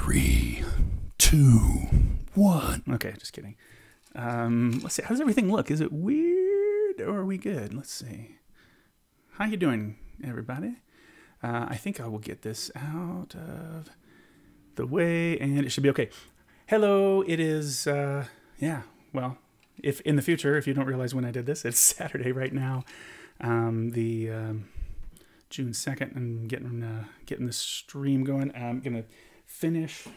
3, 2, 1. Okay, just kidding. Let's see. How does everything look? Is it weird or are we good? Let's see. How you doing, everybody? I think I will get this out of the way and it should be okay. Hello, it is, yeah, well, if in the future, if you don't realize when I did this, it's Saturday right now, June 2nd. I'm getting this stream going. I'm going to finish,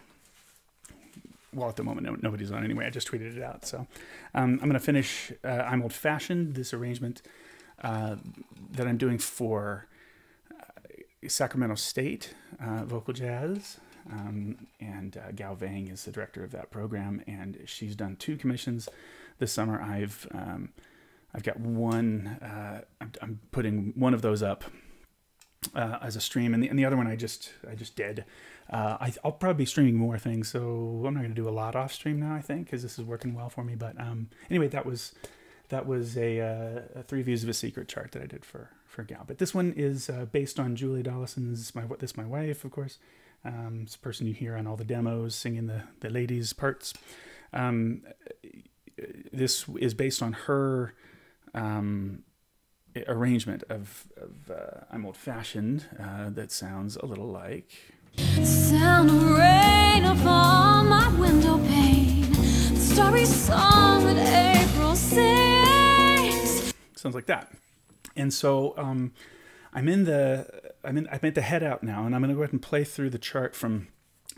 well, at the moment, nobody's on anyway. I just tweeted it out. So I'm going to finish I'm Old Fashioned, this arrangement that I'm doing for Sacramento State Vocal Jazz. And Gao Vang is the director of that program, and she's done 2 commissions this summer. I've got one. I'm putting one of those up as a stream, and the other one I just did. I'll probably be streaming more things, so I'm not going to do a lot off stream now, I think, because this is working well for me. But anyway, that was a 3 Views of a Secret chart that I did for Gao. But this one is based on Julia Dollison's my wife, of course. It's the person you hear on all the demos singing the ladies' parts. This is based on her arrangement of I'm Old Fashioned that sounds a little like... Sound of rain upon my window pane, the starry song that April sings. Sounds like that. And so I made the head out now, and I'm going to go ahead and play through the chart from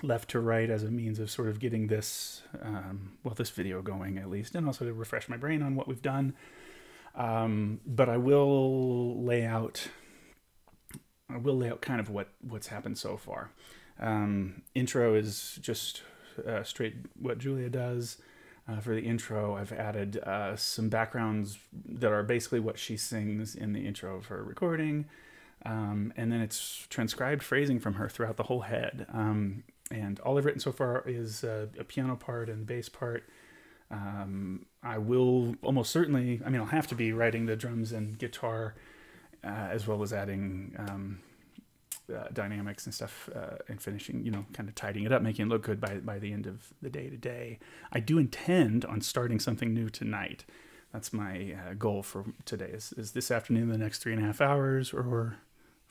left to right as a means of sort of getting this, this video going at least, and also to refresh my brain on what we've done. But I will lay out kind of what's happened so far. Intro is just straight what Julia does. For the intro, I've added some backgrounds that are basically what she sings in the intro of her recording. And then it's transcribed phrasing from her throughout the whole head. And all I've written so far is a piano part and bass part. I will almost certainly, I'll have to be writing the drums and guitar, as well as adding dynamics and stuff, and finishing, kind of tidying it up, making it look good by the end of the day today. I do intend on starting something new tonight. That's my goal for today, is this afternoon, the next 3.5 hours, or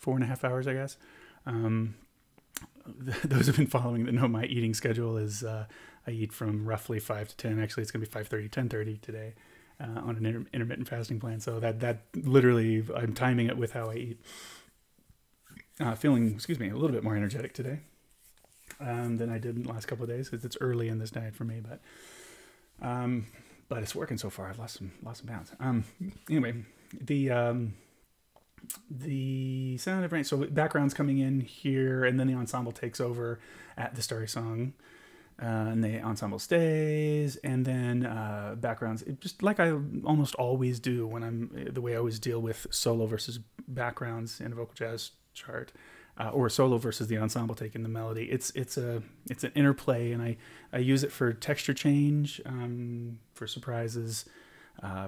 4.5 hours, I guess. Those who've been following that know my eating schedule is I eat from roughly 5 to 10. Actually, it's going to be 5:30, 10:30 today on an intermittent fasting plan. So that literally, I'm timing it with how I eat. Feeling, a little bit more energetic today than I did in the last couple of days, because it's early in this diet for me. But it's working so far. I've lost some pounds. Anyway, the sound of rain. So background's coming in here, and then the ensemble takes over at the Starry Song, and the ensemble stays, and then backgrounds, just like I almost always do when the way I always deal with solo versus backgrounds in a vocal jazz chart, or solo versus the ensemble taking the melody. It's an interplay, and I use it for texture change, for surprises,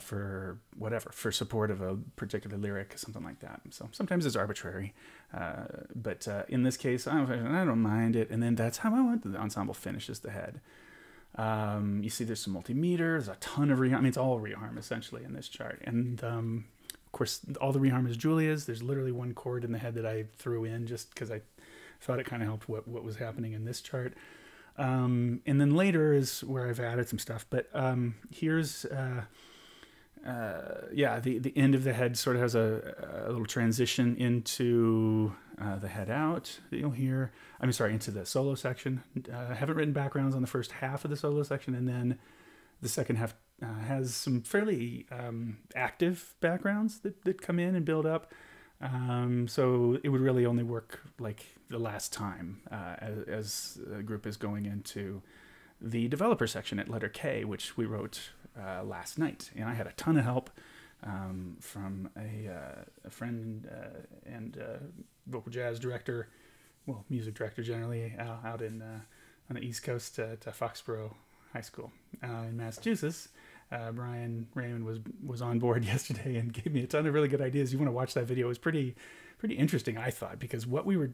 for whatever, for support of a particular lyric, something like that. So sometimes it's arbitrary, but in this case, I don't mind it. And then that's how I want the ensemble finishes the head. You see there's some multimeter, there's a ton of reharm. It's all reharm essentially in this chart. And of course, all the reharm is Julia's. There's literally one chord in the head that I threw in just because I thought it kind of helped what was happening in this chart. And then later is where I've added some stuff. But here's... the end of the head sort of has a little transition into the head out that you'll hear. Into the solo section. I haven't written backgrounds on the first half of the solo section, and then the second half has some fairly active backgrounds that come in and build up. So it would really only work like the last time as the group is going into the developer section at letter K, which we wrote last night, and I had a ton of help from a friend and vocal jazz director, music director generally, out in on the East Coast at Foxborough High School in Massachusetts. Brian Raymond was on board yesterday and gave me a ton of really good ideas. You want to watch that video? It was pretty interesting, I thought, because what we were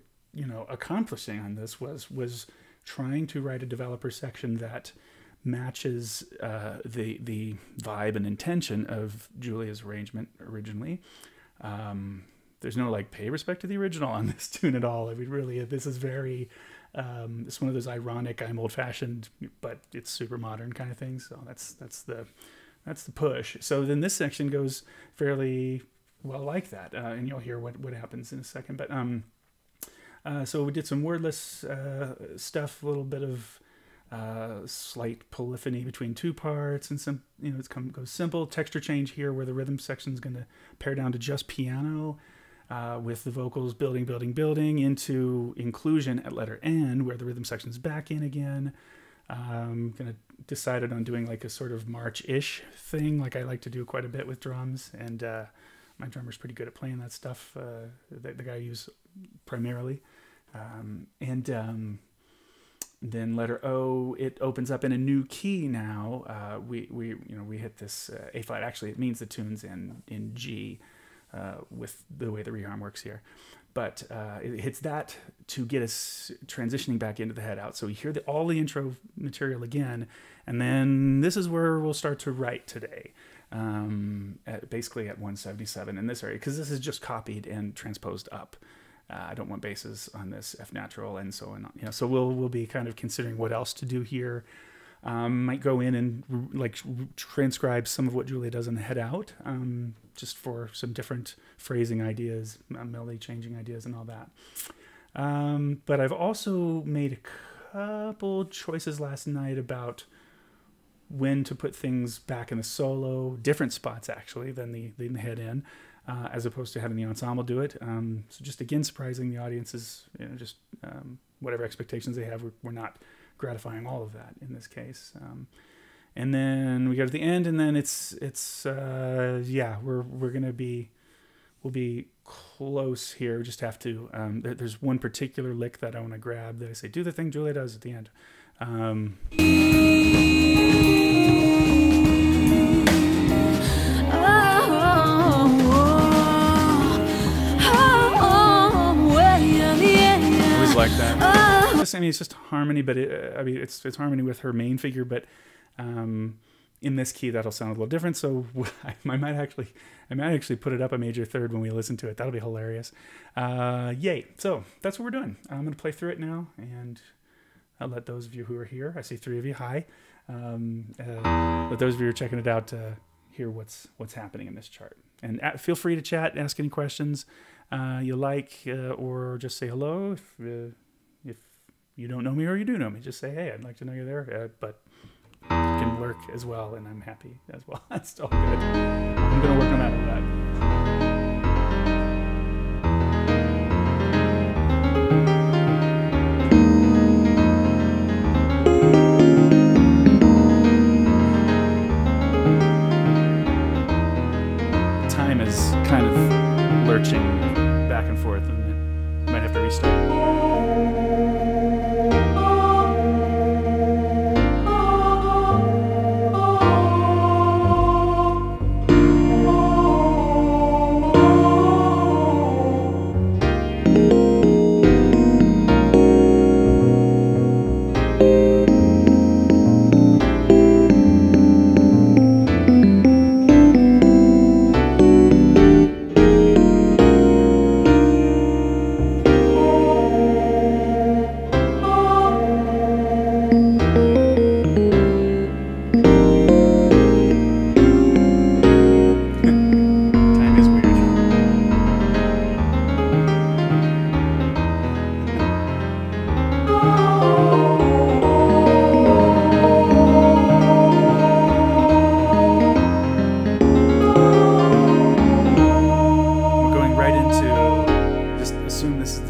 accomplishing on this was trying to write a developer section that matches the vibe and intention of Julia's arrangement originally. There's no like pay respect to the original on this tune at all. I mean, really, this is very, it's one of those ironic, I'm old fashioned, but it's super modern kind of things. So that's the push. So then this section goes fairly well like that, and you'll hear what happens in a second. But so we did some wordless stuff, a little bit of slight polyphony between two parts, and some, it goes simple texture change here where the rhythm section is going to pare down to just piano, with the vocals building into inclusion at letter N, where the rhythm section is back in again. Gonna decided on doing like a sort of march-ish thing, like I like to do quite a bit with drums, and my drummer's pretty good at playing that stuff. The guy I use primarily, and then letter O, it opens up in a new key now. We hit this A flat. Actually, it means the tune's in G, with the way the rearm works here. But it hits that to get us transitioning back into the head out. So we hear all the intro material again, and then this is where we'll start to write today, basically at 177 in this area, because this is just copied and transposed up. I don't want basses on this F natural and so on. So we'll be kind of considering what else to do here. Might go in and like transcribe some of what Julia does in the head out, just for some different phrasing ideas, melody changing ideas and all that. But I've also made a couple choices last night about when to put things back in the solo, different spots actually than the head in, as opposed to having the ensemble do it. So just again, surprising the audiences, just whatever expectations they have, we're not gratifying all of that in this case. And then we go to the end, and then we'll be close here. Just have to, there's one particular lick that I want to grab that I say, do the thing Julia does at the end. Always like that. It's just harmony, but it's harmony with her main figure, but in this key that'll sound a little different. So I might actually put it up a major third when we listen to it. That'll be hilarious. Yay! So that's what we're doing. I'm going to play through it now, and I'll let those of you who are here, I see 3 of you, hi. Let those of you who are checking it out hear what's happening in this chart. And feel free to chat, ask any questions you like, or just say hello if you don't know me or you do know me. Just say, hey, I'd like to know you're there, but you can lurk as well, and I'm happy as well. That's all good. I'm going to work on that a lot. Time is kind of lurching back and forth, and I might have to restart.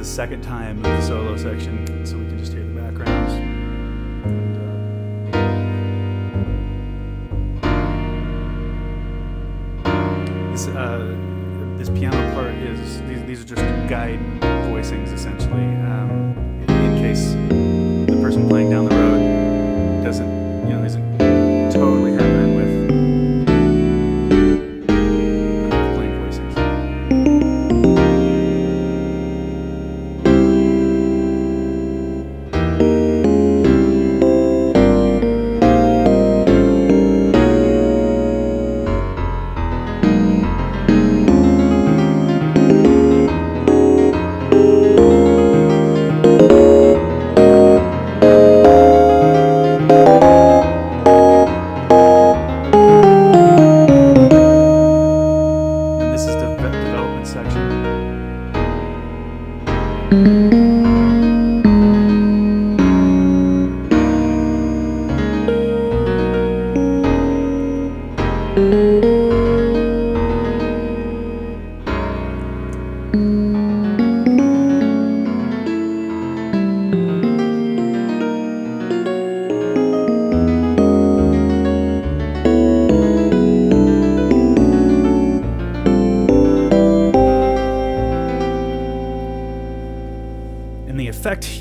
Second time of the solo section, so we can just hear the backgrounds. And, this piano part is these are just guide voicings essentially, in case the person playing down the road isn't totally happy with playing voicings.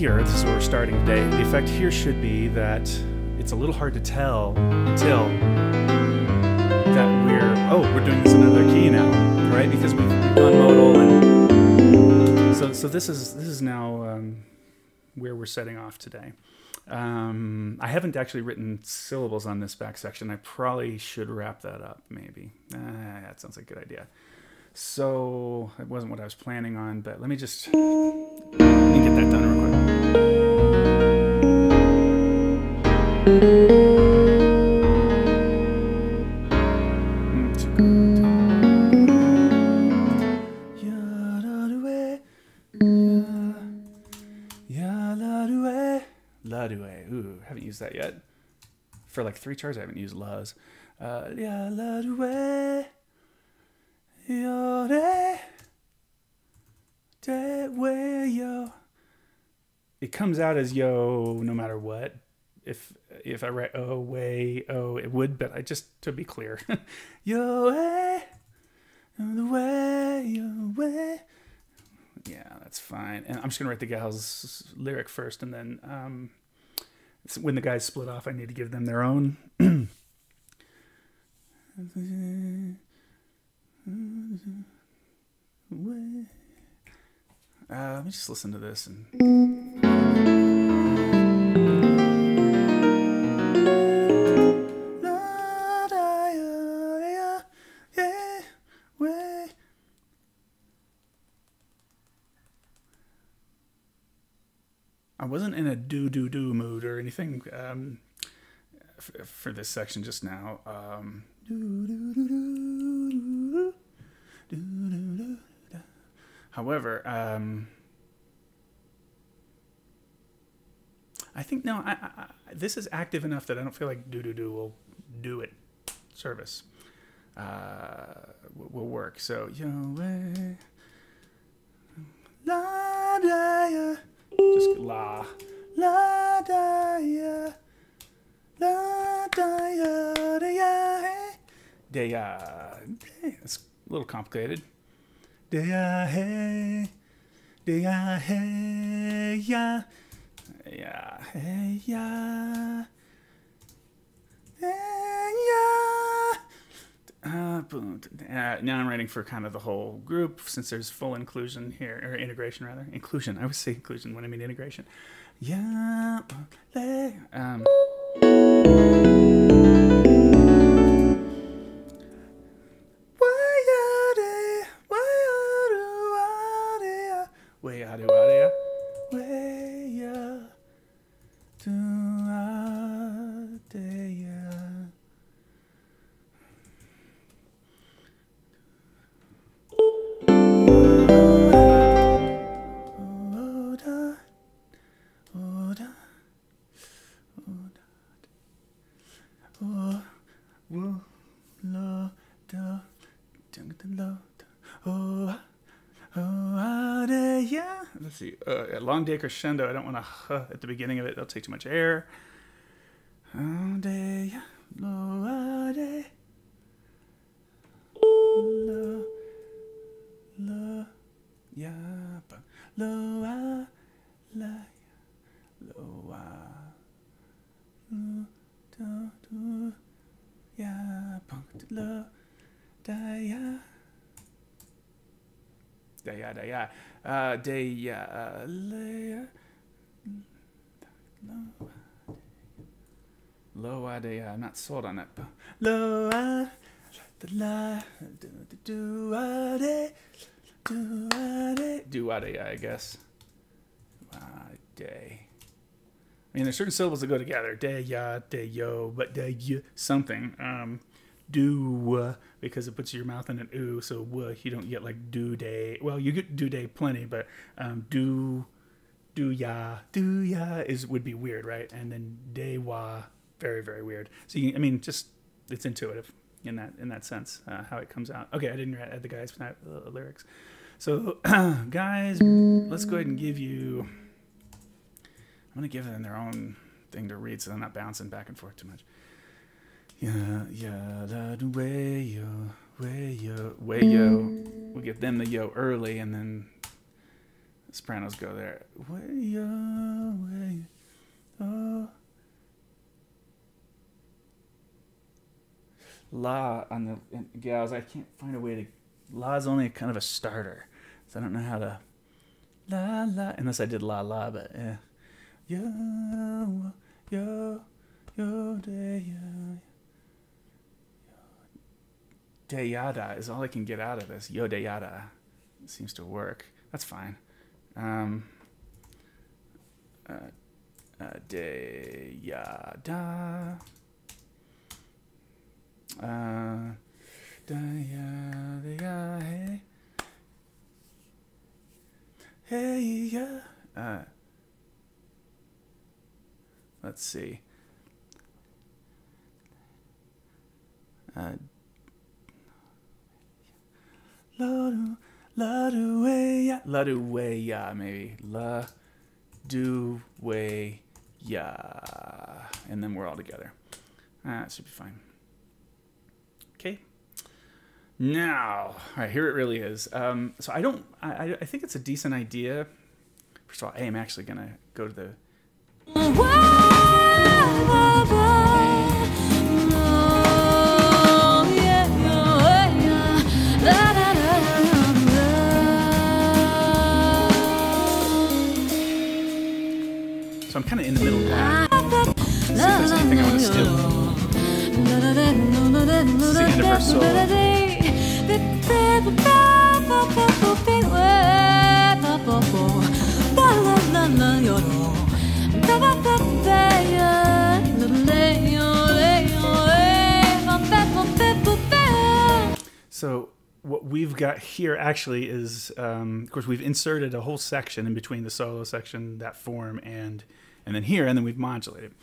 here, this is where we're starting today, the effect here should be that it's a little hard to tell until that we're doing this in another key now, right? Because we've gone modal, and so this is now where we're setting off today. I haven't actually written syllables on this back section. I probably should wrap that up, maybe. That sounds like a good idea. So it wasn't what I was planning on, but let me get that done real quick. Ooh, haven't used that yet. For like 3 chars, I haven't used la's. It comes out as yo no matter what. If I write oh way oh it would, but I just to be clear, yo the way yo way. Yeah, that's fine. And I'm just gonna write the gal's lyric first, and then when the guys split off, I need to give them their own. Let me just listen to this and. I wasn't in a do mood or anything for this section just now. However, I think no, this is active enough that I don't feel like do will do it service. Will work. So la da ya. Just la da ya, la da ya, da ya, hey, da ya. It's a little complicated. Da ya, hey, da ya, hey, ya, yeah, hey, ya, hey, ya. Now I'm writing for kind of the whole group since there's full inclusion here, or integration rather. Inclusion. I always say inclusion when I mean integration. Yeah. Let's see. Long day crescendo. I don't want to at the beginning of it. That'll take too much air. Oh, day, lo, day, lo, lo, ya, lo, la, lo, lo, do, ya, lo, da, ya. Da ya da ya, loa da ya. I'm not sold on that. Loa da la do da ya. I guess. Day. I mean, there's certain syllables that go together. Day ya, day yo, but day y something. Do because it puts your mouth in an ooh, so you don't get like do day. Well, you get do day plenty, but do ya would be weird, right? And then day wa, very very weird. So I mean, just it's intuitive in that sense how it comes out. Okay, I didn't add the guys' lyrics. So guys, let's go ahead and give you. I'm gonna give them their own thing to read, so they're not bouncing back and forth too much. Yeah, da do way yo. We'll give them the yo early, and then sopranos go there. Way away, oh. La on the gals. I can't find a way to. La is only kind of a starter, so I don't know how to. La la, unless I did la la, but yeah. Yo yo yo de ya. De yada is all I can get out of this. Yo de yada seems to work. That's fine. De yada. Da ya de ya hey. Hey yeah. Let's see. La do way ya. La do way ya maybe. La do way ya. And then we're all together. That should be fine. Okay. Now, all right, here it really is. So I think it's a decent idea. First of all, I'm actually going to go to the... So I'm kind of in the middle of that. See if there's anything I want to steal. Sing into her solo. So what we've got here actually is, of course, we've inserted a whole section in between the solo section, that form, and then here, and then we've modulated.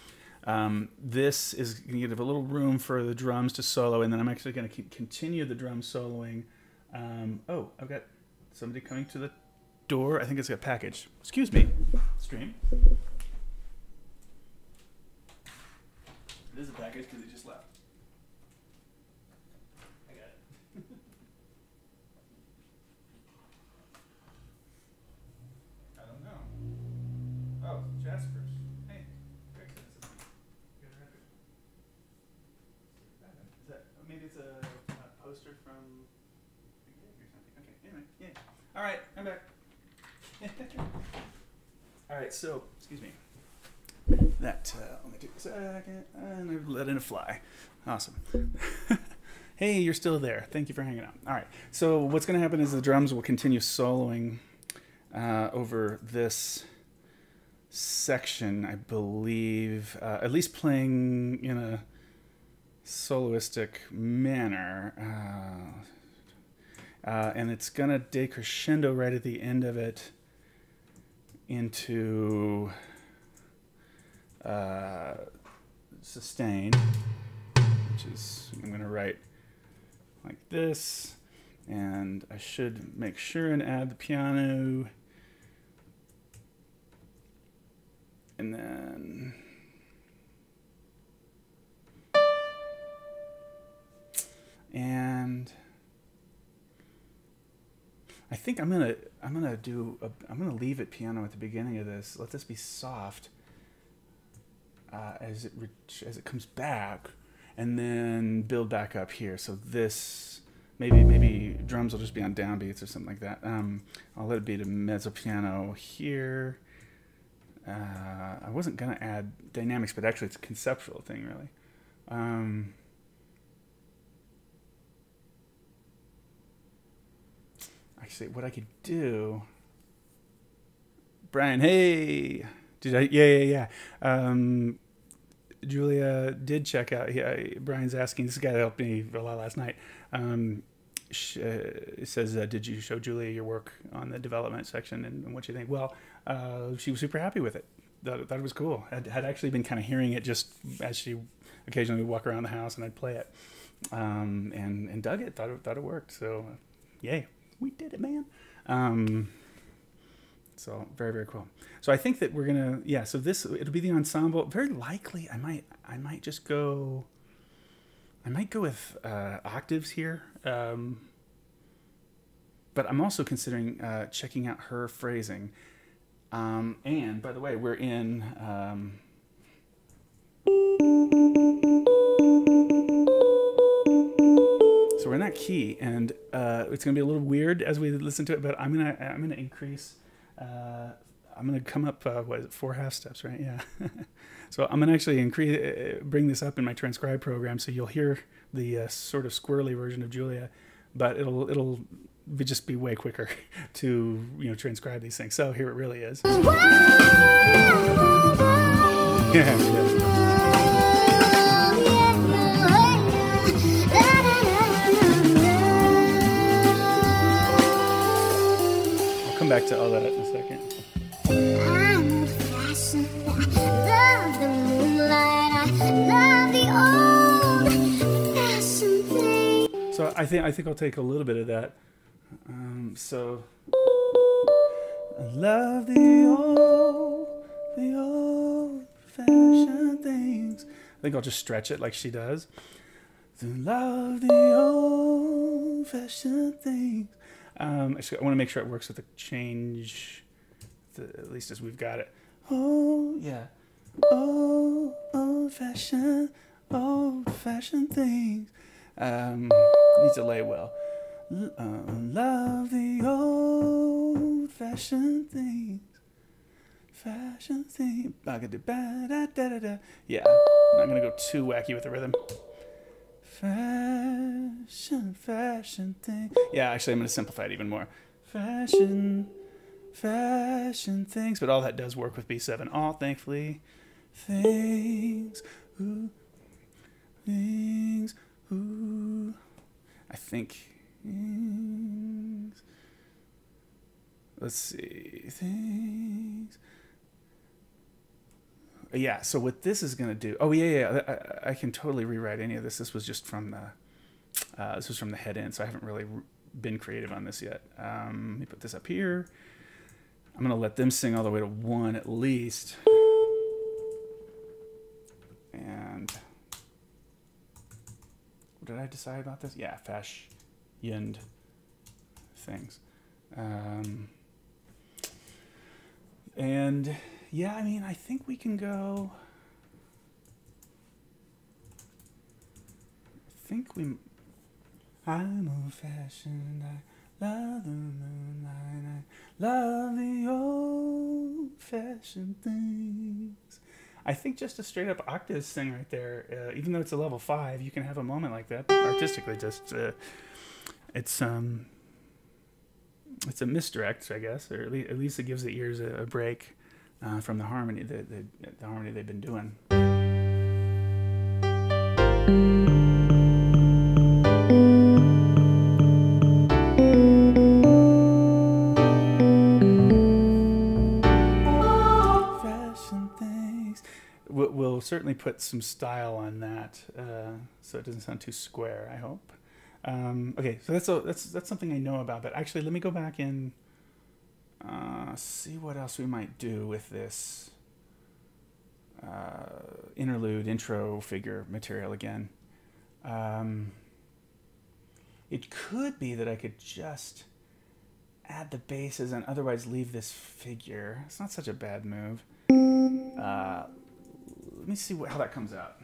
This is going to give a little room for the drums to solo, and then I'm actually going to continue the drum soloing. Oh, I've got somebody coming to the door. I think it's a package. Excuse me, stream. It is a package because it just left. I got it. I don't know. Oh, Jasper's. Hey. Is that, maybe it's a poster from the gig or something. Okay, anyway, yeah. All right, I'm back. All right, so, excuse me. That, let me take a second, and I've let in a fly. Awesome. Hey, you're still there. Thank you for hanging out. All right, so what's going to happen is the drums will continue soloing over this section, I believe, at least playing in a soloistic manner. And it's going to decrescendo right at the end of it into sustain, which is, I'm going to write like this, and I should make sure and add the piano, and then I think I'm gonna leave it piano at the beginning of this. Let this be soft as it comes back, and then build back up here. So this maybe drums will just be on downbeats or something like that. I'll let it be the mezzo piano here. I wasn't gonna add dynamics, but actually it's a conceptual thing, really. Actually, what I could do, Brian, hey, did I? Yeah. Julia did check out. Brian's asking. This guy that helped me a lot last night. Says, did you show Julia your work on the development section and what you think? Well, she was super happy with it. Thought it was cool. Had actually been kind of hearing it just as she occasionally would walk around the house and I'd play it, and dug it. Thought it worked. So, yay. We did it, man. So very, very cool. So I think that we're gonna, yeah. So it'll be the ensemble. Very likely, I might just go. I might go with octaves here, but but I'm also considering checking out her phrasing. And by the way, we're in. So we're in that key, and it's gonna be a little weird as we listen to it. But I'm gonna increase. I'm gonna come up. What is it? 4 half steps, right? Yeah. So I'm gonna actually bring this up in my transcribe program, so you'll hear the sort of squirrely version of Julia, but it'll just be way quicker to transcribe these things. So here it really is. Yeah. Come back to all that in a second. I'm old-fashioned. I love the moonlight. I love the old-fashioned thing. So I think I'll take a little bit of that. So I love the old-fashioned things. I think I'll just stretch it like she does. To love the old-fashioned things. Actually, I want to make sure it works with the change, at least as we've got it. Oh, yeah. Oh, old-fashioned things. Needs to lay well. Love the old-fashioned things. Fashion thing. Yeah, I'm not going to go too wacky with the rhythm. Fashion thing. Yeah, actually, I'm going to simplify it even more. Fashion things. But all that does work with B7. All, thankfully. Things. Ooh. Things. Ooh. I think. Things. Let's see. Things. Yeah, so what this is going to do... Oh, yeah. I can totally rewrite any of this. This was just from the head in, so I haven't really been creative on this yet. Let me put this up here. I'm going to let them sing all the way to 1 at least. And... what did I decide about this? Yeah, fashioned things. And... yeah, I mean, I think we can go... I'm old-fashioned, I love the moonlight, I love the old-fashioned things. I think just a straight-up octave thing right there, even though it's a level 5, you can have a moment like that. Artistically, just... it's a misdirect, I guess, or at least it gives the ears a break. From the harmony, the harmony they've been doing. Fashion things. We'll certainly put some style on that, so it doesn't sound too square, I hope. Okay, so that's something I know about. But actually, let me go back and see what else we might do with this interlude, intro figure material again. It could be that I could just add the basses and otherwise leave this figure. It's not such a bad move. Let me see how that comes out.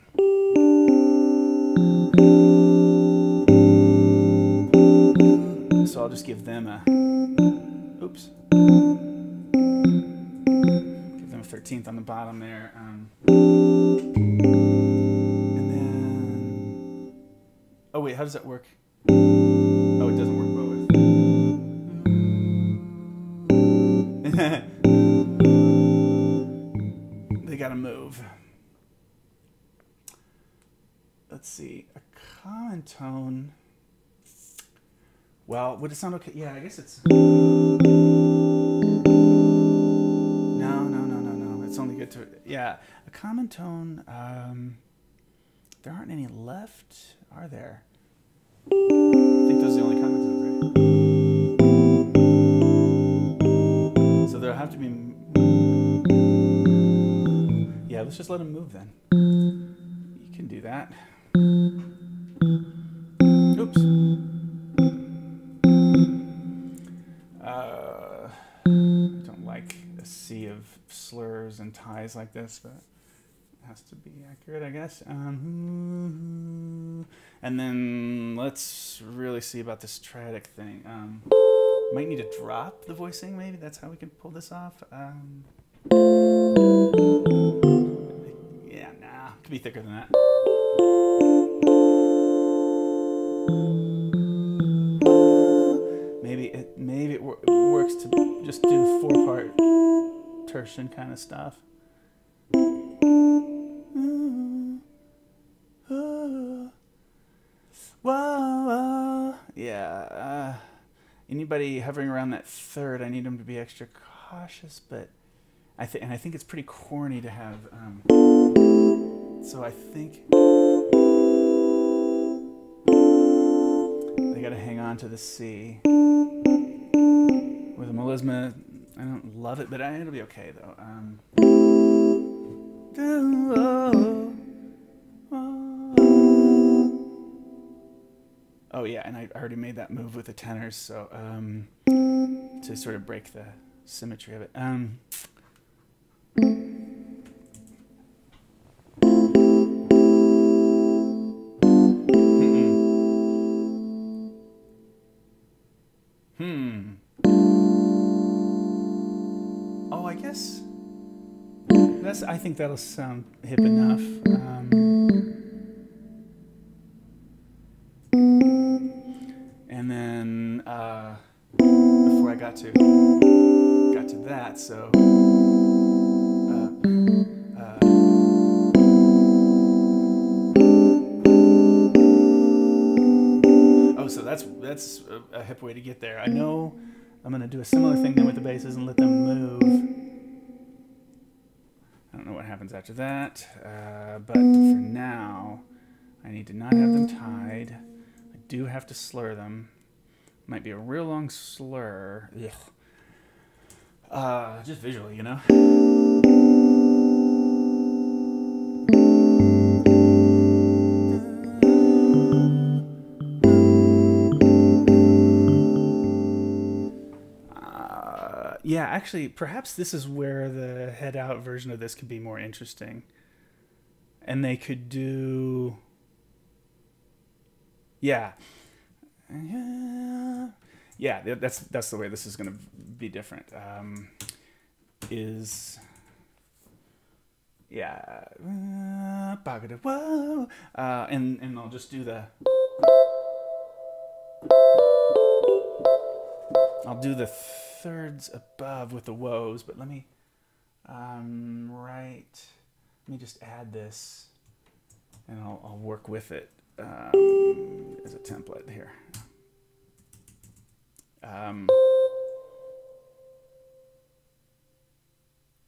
So I'll just give them a... oops. Give them a 13th on the bottom there. And then... oh, wait, how does that work? Oh, it doesn't work well with... they gotta move. Let's see. A common tone... well, would it sound okay? Yeah, I guess it's... no. It's only good to... yeah, a common tone... there aren't any left, are there? I think those are the only common tones, right? So there'll have to be... yeah, let's just let them move then. You can do that. Oops. slurs and ties like this, but it has to be accurate, I guess. And then let's really see about this triadic thing. Might need to drop the voicing, maybe. That's how we can pull this off. Yeah, nah, it could be thicker than that. Maybe it works to just do 4-part tertian kind of stuff. Whoa, yeah. Anybody hovering around that third, I need them to be extra cautious, but I think it's pretty corny to have. So I think they got to hang on to the C. With a melisma, I don't love it, but it'll be okay though. Oh yeah, and I already made that move with the tenors, so to sort of break the symmetry of it. Oh, I guess I think that'll sound hip enough. And then before I got to that, so oh, so that's a hip way to get there. I know I'm gonna do a similar thing then with the basses and let them move. I don't know what happens after that, but for now, I need to not have them tied. I do have to slur them. Might be a real long slur. Ugh. Just visually, you know? Yeah, actually, perhaps this is where the head out version of this could be more interesting. And they could do... Yeah. Yeah, that's the way this is going to be different. Yeah. Whoa. And I'll just do the... I'll do the thirds above with the woes, but let me let me just add this, and I'll work with it as a template here.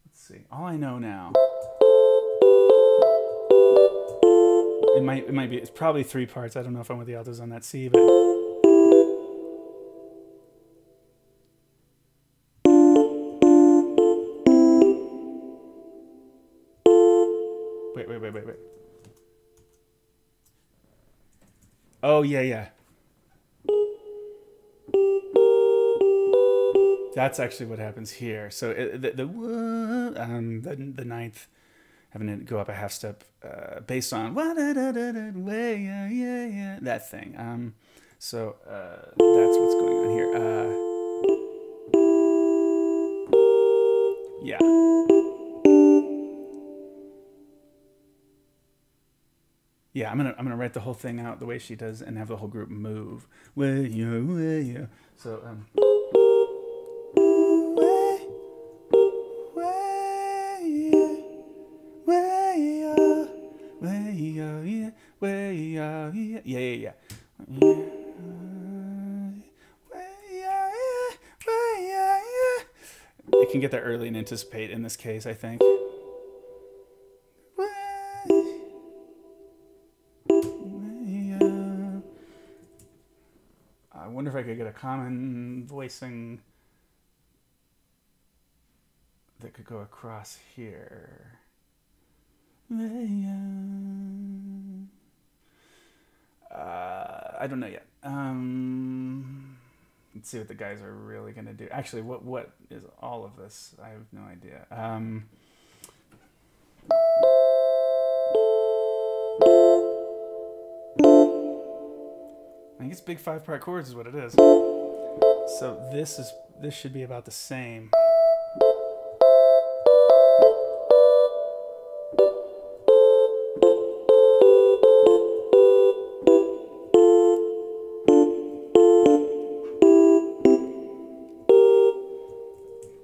Let's see. All I know now. It might be. It's probably 3 parts. I don't know if I'm with the altos on that C, but. Wait. Oh, yeah. That's actually what happens here. So the ninth, having it go up a half step based on that thing. So that's what's going on here. Yeah. Yeah, I'm gonna write the whole thing out the way she does and have the whole group move. So yeah. It can get there early and anticipate in this case, I think. I wonder if I could get a common voicing that could go across here. I don't know yet. Let's see what the guys are really gonna do. Actually, what is all of this? I have no idea. I think it's big 5-part chords is what it is. So this should be about the same.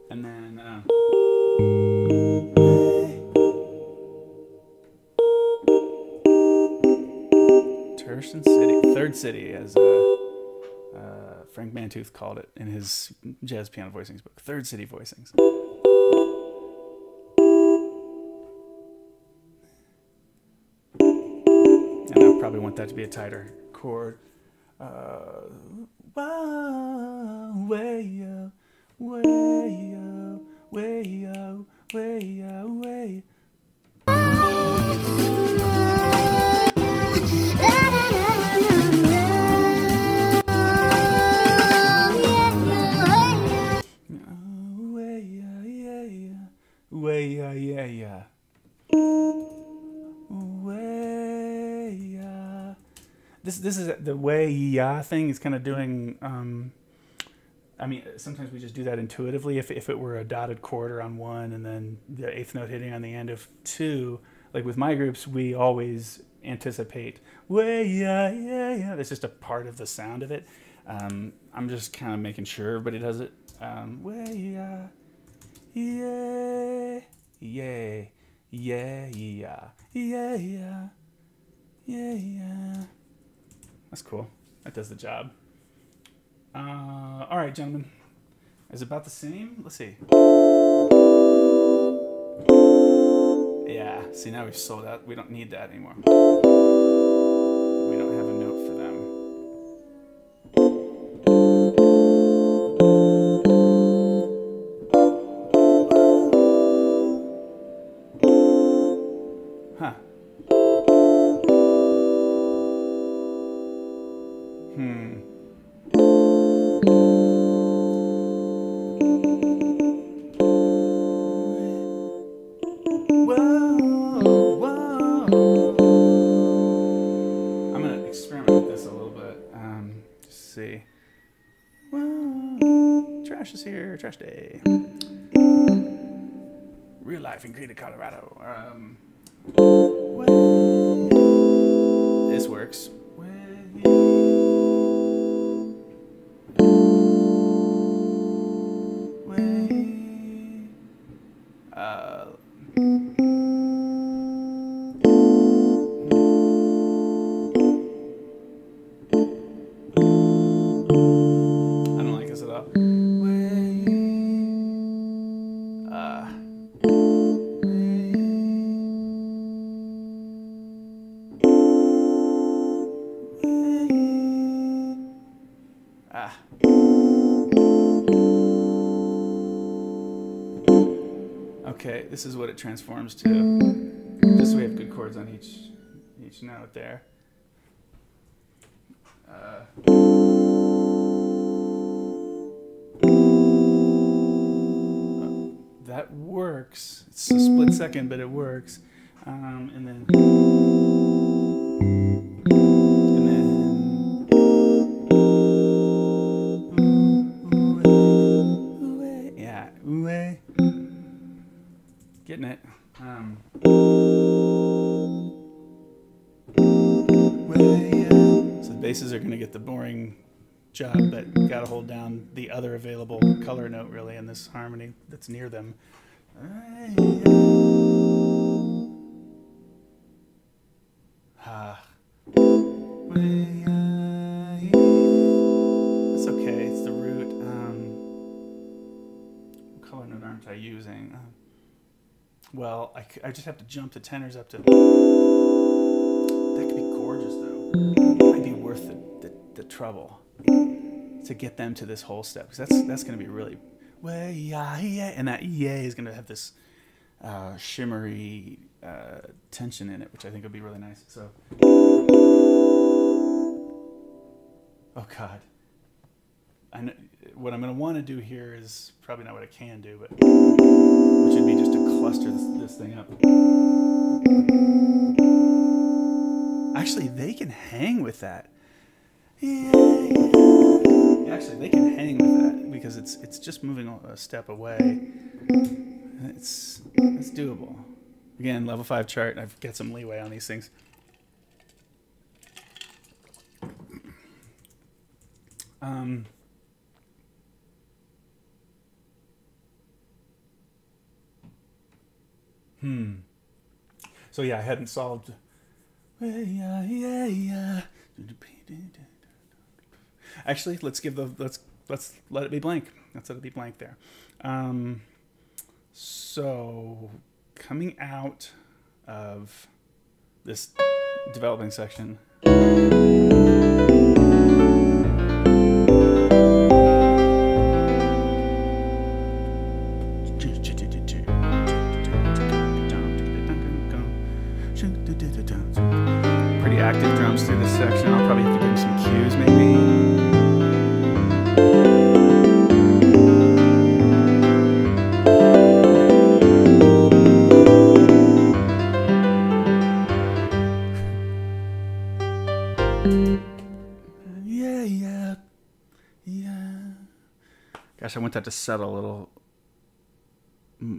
And then Tertian City, Third City, as Frank Mantooth called it in his jazz piano voicings book. Third City voicings. And I probably want that to be a tighter chord. Way-o, way-o, way-o, way-o, way. Yeah. This is the way ya thing is kind of doing. I mean, sometimes we just do that intuitively. If it were a dotted quarter on one and then the eighth note hitting on the end of two, like with my groups, we always anticipate way ya. That's just a part of the sound of it. I'm just kind of making sure everybody does it. Way ya. Yeah, yeah, yeah, yeah, yeah, yeah, yeah, yeah. That's cool. That does the job. All right, gentlemen. Is it about the same? Let's see. Yeah. See, now we've sold out. We don't need that anymore. We don't have a note for them. Huh. I'm gonna experiment with this a little bit. Just see. Whoa. Trash is here. Trash day. Real life in Greta, Colorado. This works. I don't like this at all. Okay, this is what it transforms to. This way we have good chords on each note there. That works. It's a split second, but it works. And then yeah, getting it. So the basses are going to get the boring job, but got to hold down the other available color note really in this harmony that's near them. That's okay. It's the root. What color note aren't I using? Well, I just have to jump the tenors up to. That could be gorgeous, though. It might be worth the trouble to get them to this whole step, because that's going to be really and that is going to have this shimmery tension in it, which I think will be really nice. So, oh God, I know, what I'm going to want to do here is probably not what I can do, but which would be just to cluster this thing up. Actually, they can hang with that. Yeah. Actually, they can hang with that because it's just moving a step away. It's doable. Again, level 5 chart. I've got some leeway on these things. So yeah, I hadn't solved. Actually, let's let it be blank. Let's let it be blank there. So coming out of this developing section. Pretty active drums through this section. I'll probably have to give him some cues maybe. Gosh, I want that to settle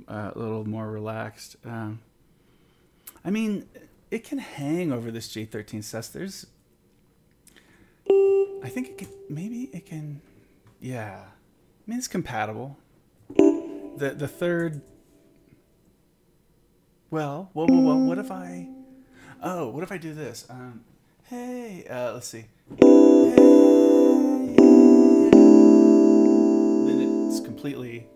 a little more relaxed. I mean, it can hang over this G13 sus. I think it can, maybe it can, yeah. I mean, it's compatible. The third, well, what if I do this? Hey, let's see. Then it's completely,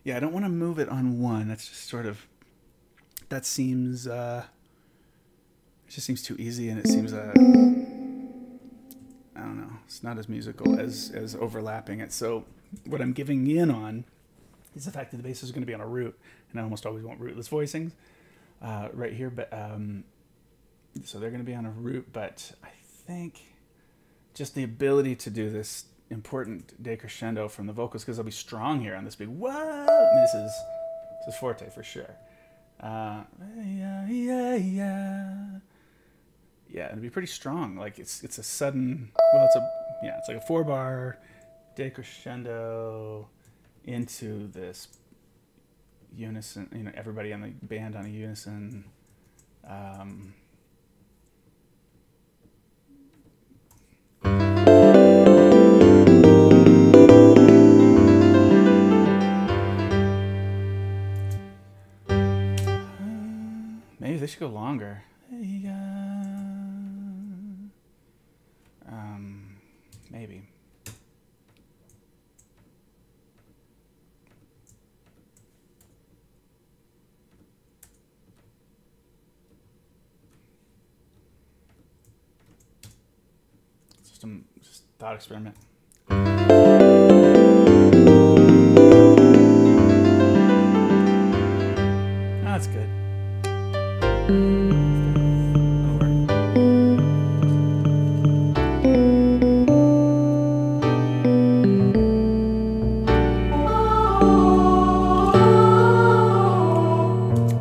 yeah, I don't want to move it on one. That's just sort of, that seems, it just seems too easy, and it seems, I don't know, it's not as musical as overlapping it. So what I'm giving in on is the fact that the bass is going to be on a root, and I almost always want rootless voicings right here. But so they're going to be on a root, but I think just the ability to do this important decrescendo from the vocals, because they'll be strong here on this big whoa. And this is forte for sure. Yeah, it'll be pretty strong. Like it's a sudden, well, it's like a 4-bar decrescendo into this unison. You know, everybody on the band on a unison. Maybe they should go longer. Maybe. It's just a thought experiment. That's good.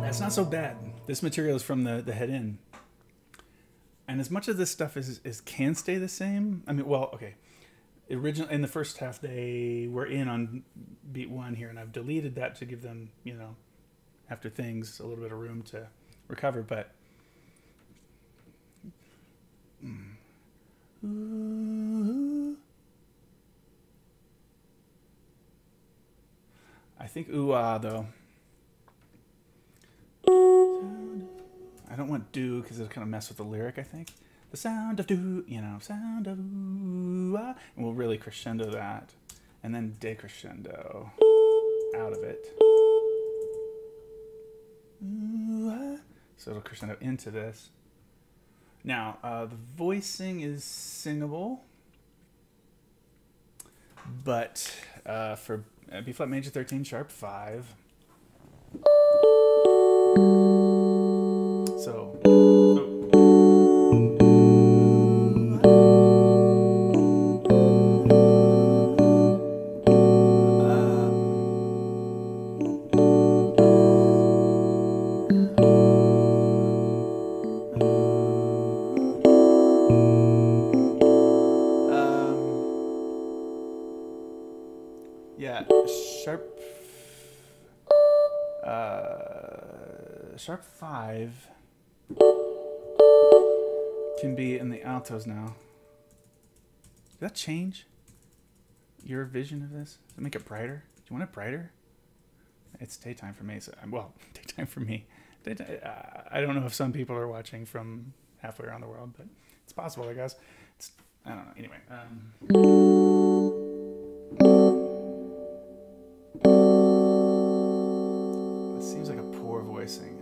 That's not so bad. This material is from the head in. And as much of this stuff can stay the same, I mean, well, okay. Originally, in the first half, they were in on beat 1 here, and I've deleted that to give them, you know, after things, a little bit of room to recover, but I think ooh-ah, though. I don't want do because it'll kind of mess with the lyric, I think. The sound of do, you know, sound of ooh-ah, and we'll really crescendo that, and then decrescendo out of it. So it'll crescendo into this. Now, the voicing is singable, but for B flat major 13 sharp 5. So, sharp 5 can be in the altos now. Did that change your vision of this? Does it make it brighter? Do you want it brighter? It's daytime for me. So, well, daytime for me. I don't know if some people are watching from halfway around the world, but it's possible, I guess. I don't know. Anyway. This seems like a poor voicing.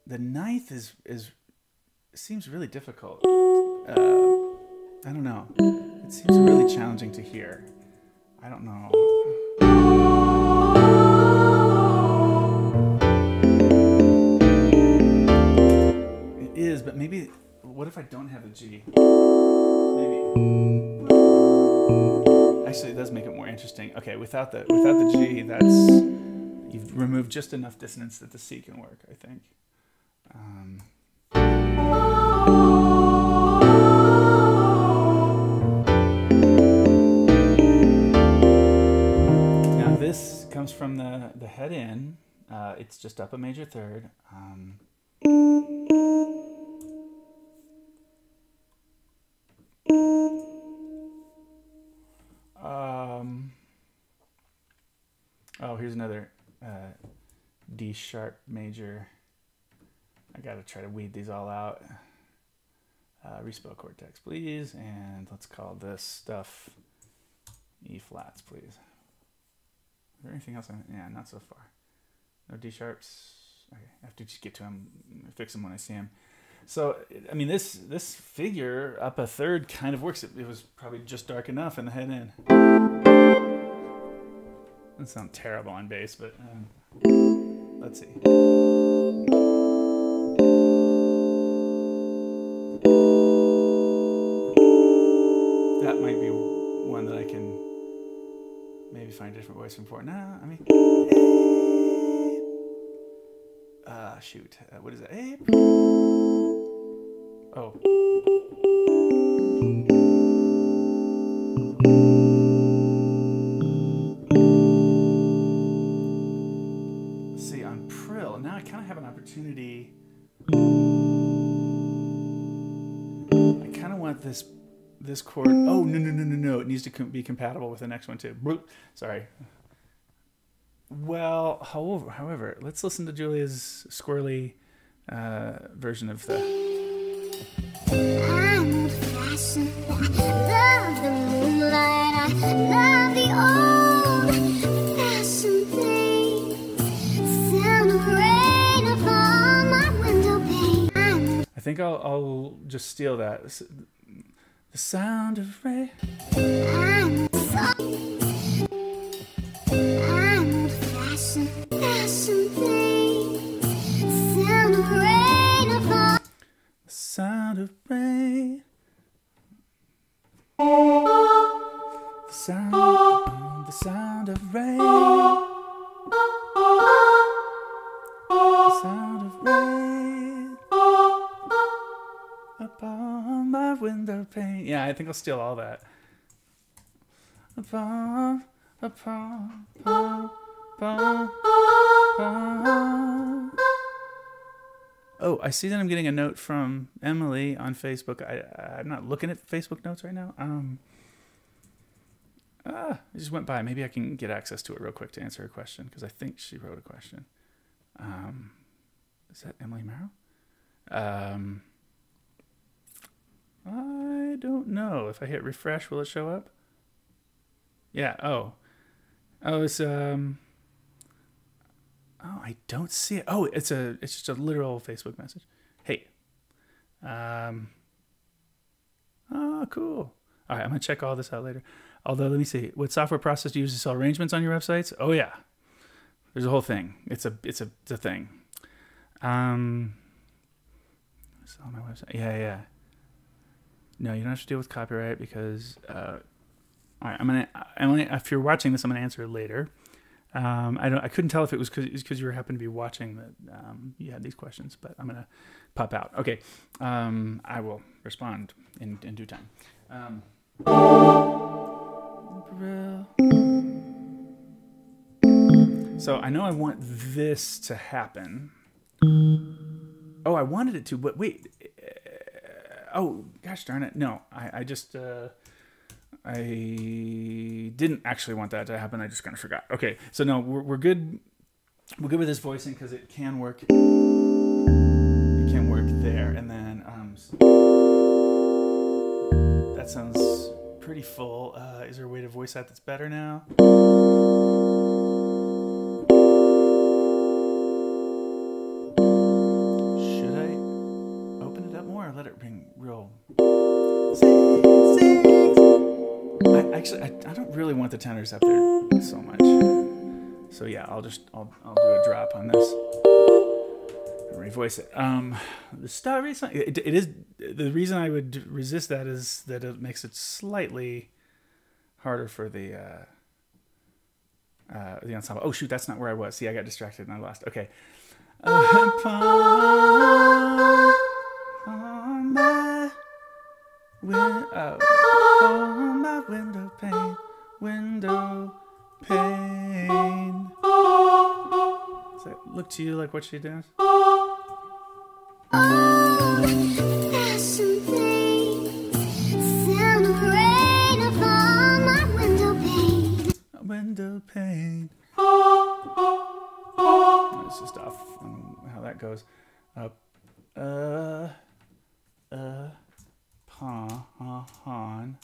The ninth seems really difficult. I don't know. It seems really challenging to hear. I don't know. It is, but maybe. What if I don't have the G? Maybe. Actually, it does make it more interesting. Okay, without the G, you've removed just enough dissonance that the C can work, I think. Now this comes from the head in. It's just up a major third. Oh, here's another D sharp major. I gotta try to weed these all out. Respell cortex, please, and let's call this stuff E flats, please. Is there anything else? Yeah, not so far. No D sharps. Okay, I have to just get to them, fix them when I see them. So, I mean, this figure up a third kind of works. It was probably just dark enough in the head in. Doesn't sound terrible on bass, but let's see. That might be one that I can maybe find a different voicing for. Nah, I mean, shoot, what is it? Oh. See, on Prill, now I kind of have an opportunity. I kind of want this chord. Oh, no. It needs to be compatible with the next one too. Sorry. Well, however, let's listen to Julia's squirrely version of the... I'm old-fashioned. I love the moonlight. I love the old-fashioned things. Sound of rain upon my window pane. I think I'll just steal that. The sound of rain. I'm old-fashioned. Fashioned things. Sound of rain upon. Sound of rain. The sound of rain. The sound of rain upon my window pane. Yeah, I think I'll steal all that. Upon. Oh, I see that I'm getting a note from Emily on Facebook. I'm not looking at Facebook notes right now. It just went by. Maybe I can get access to it real quick to answer her question, because I think she wrote a question. Is that Emily Merrill? I don't know. If I hit refresh, will it show up? Yeah. Oh, it's Oh, I don't see it. Oh, it's just a literal Facebook message. Hey. Oh, cool. All right, I'm gonna check all this out later. Although, let me see. What software process do you use to sell arrangements on your websites? Oh yeah, there's a whole thing. It's a thing. Sell on my website. Yeah. No, you don't have to deal with copyright because. All right, I'm gonna. If you're watching this, I'm gonna answer it later. I couldn't tell if it was because you happened to be watching that you had these questions, but I'm gonna pop out. Okay, I will respond in due time. So I know I want this to happen. Oh, I wanted it to, but wait. Oh, gosh darn it! No, I just I didn't actually want that to happen. I just kind of forgot. Okay, so no, we're good. We're good with this voicing because it can work. It can work there, and then that sounds pretty full. Is there a way to voice that that's better now? Should I open it up more or let it ring real? I don't really want the tenors up there so much. So yeah, I'll do a drop on this. Revoice it. The starry song. It is the reason I would resist that is that it makes it slightly harder for the ensemble. Oh shoot, that's not where I was. See, I got distracted and I lost. Okay. On my window pane, window pane. Does that look to you like what she does? Fashion things sound of rain upon my window pane. Window pane. It's just off on how that goes. Upon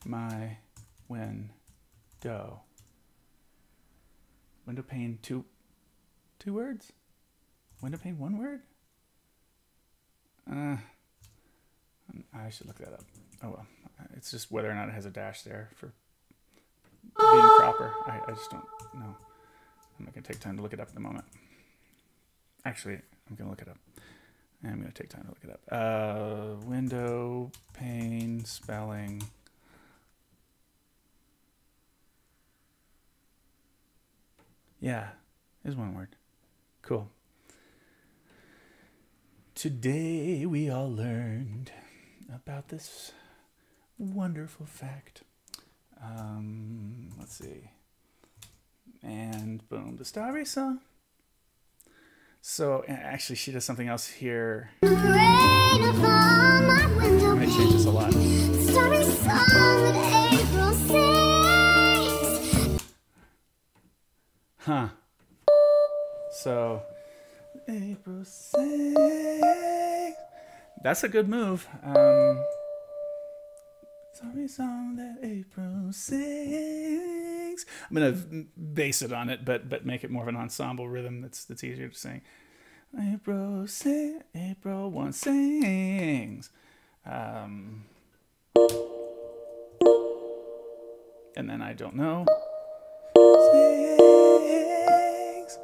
my window. Window pane, two words? Window pane, one word? I should look that up. Oh well. It's just whether or not it has a dash there for being proper. I just don't know. I'm not going to take time to look it up at the moment. Actually, I'm going to look it up. I'm going to take time to look it up. Window pane spelling. Yeah, is one word. Cool. Today we all learned about this wonderful fact. Let's see. And boom, the starry song. So actually, she does something else here. Rain upon my window I might change this a lot. starry song that April sings. Huh. So, April sings. That's a good move. Sorry song that April sings. I'm gonna base it on it, but make it more of an ensemble rhythm that's easier to sing. April sing, April one sings. And then I don't know. Sings.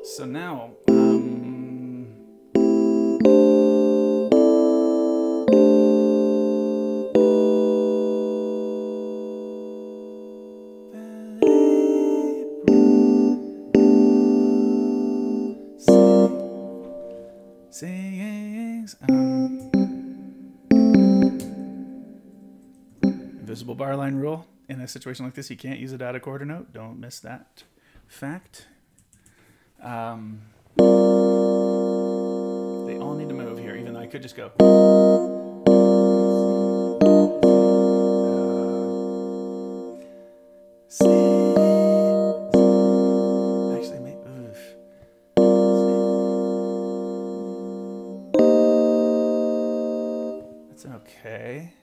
So now, sings. Invisible bar line rule. In a situation like this, you can't use a dotted quarter note. Don't miss that fact. They all need to move here, even though I could just go. Actually, maybe. That's okay.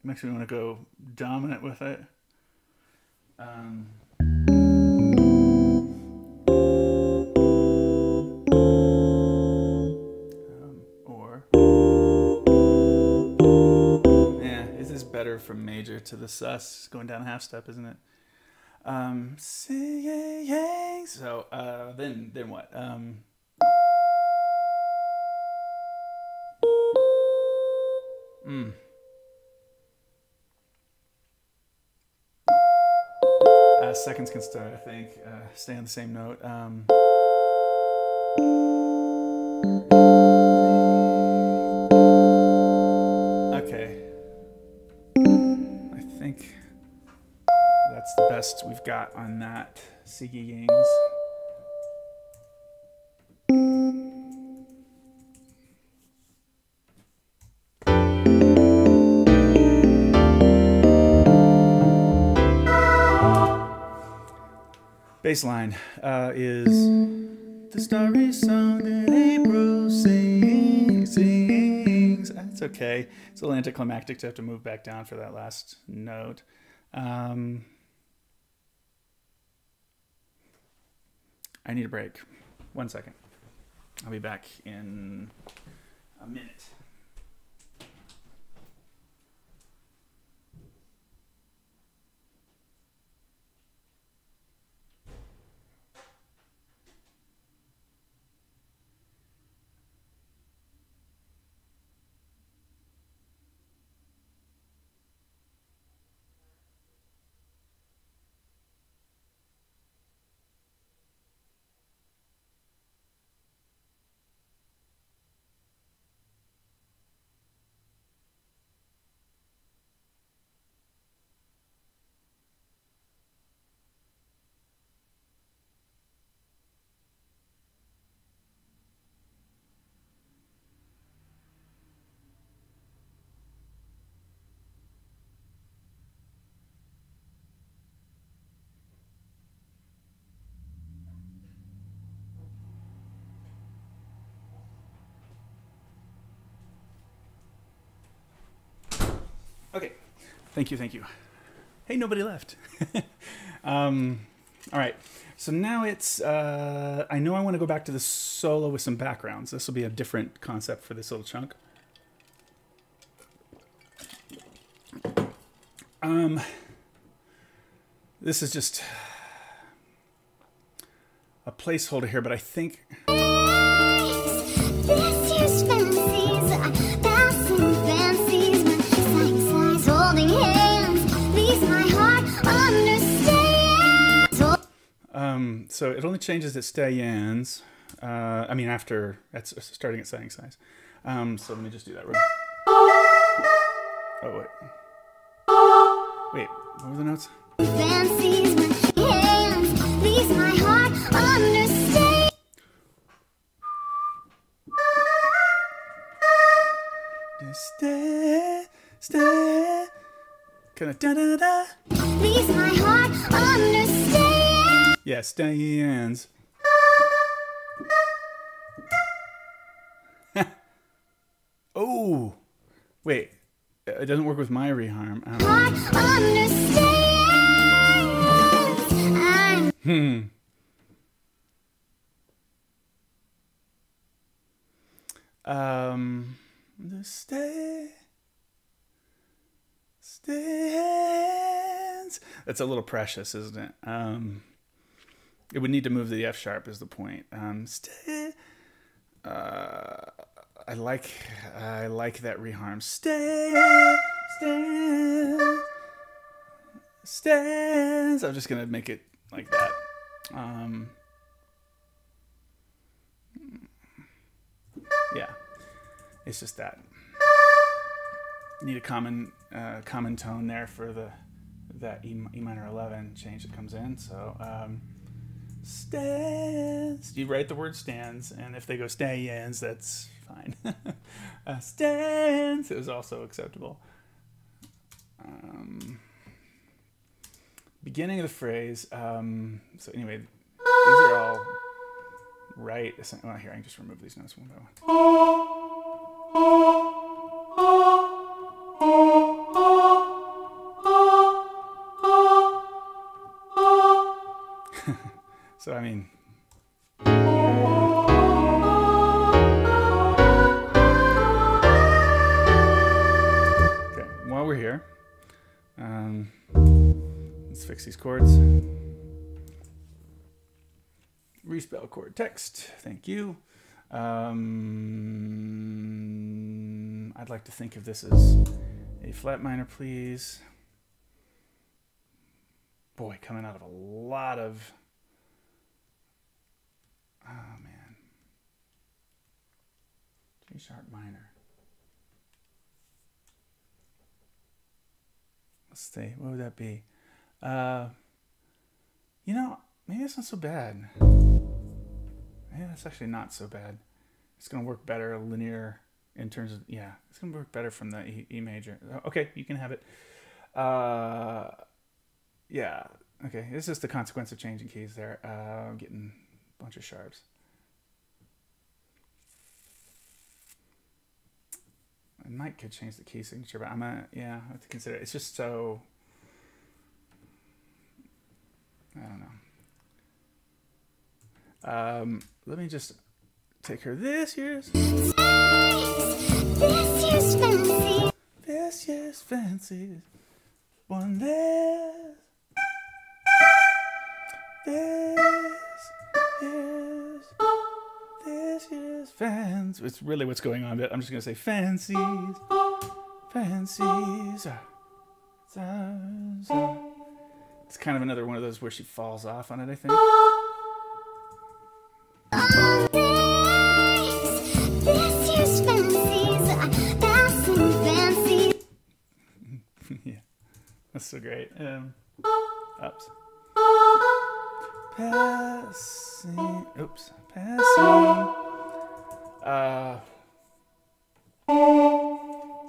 Makes me want to go dominant with it. order from major to the sus, going down a half step, isn't it? Singing. So then what? Seconds can start, I think. Stay on the same note. Okay. I think that's the best we've got on that. Siggy Yings. Bass line is the starry song that April sings. That's okay. It's a little anticlimactic to have to move back down for that last note. I need a break. 1 second. I'll be back in a minute. Okay, thank you. Hey, nobody left. All right, so now it's, I know I want to go back to the solo with some backgrounds. This will be a different concept for this little chunk. This is just a placeholder here, but I think... This year's fancies, passing fancies, sighs holding hands, leaves my heart understands. So it only changes at stay-ins. I mean, after that's starting at setting size. So let me just do that. Oh wait, what were the notes? Fancies, hands, leaves my heart understands. Stay, kind of da da da. Leaves my heart understands. Yeah, stay-ins. Oh, wait, it doesn't work with my reharm. Heart understands. The stands. That's a little precious, isn't it? It would need to move the F sharp is the point. I like that reharm. Stands. I'm just gonna make it like that. Yeah, it's just that. Need a common tone there for that E minor 11 change that comes in. So stands. You write the word stands, and if they go stay-ins, that's fine. Stands is also acceptable. Beginning of the phrase. So anyway, these are all right. Well, here I can just remove these notes one by one. So I mean, okay. While we're here, fix these chords. Respell chord text. Thank you. I'd like to think of this as a flat minor, please. Boy, coming out of a lot of... Oh, man. G sharp minor. Let's see. What would that be? You know, maybe it's not so bad. Maybe that's actually not so bad. It's going to work better linear in terms of... Yeah, it's going to work better from the E major. Okay, you can have it. Yeah, okay. This is the consequence of changing keys there. I'm getting a bunch of sharps. I might could change the key signature, but yeah, I have to consider it. It's just so... I don't know. Let me just take her this year's... This year's fancy. This year's fancies. One less. This year's fans. It's really what's going on, but I'm just gonna say fancies. Fancies. It's kind of another one of those where she falls off on it, I think. This year's fancies. Passing fancy. Yeah, that's so great. Oops. Passing. Oops. Passing.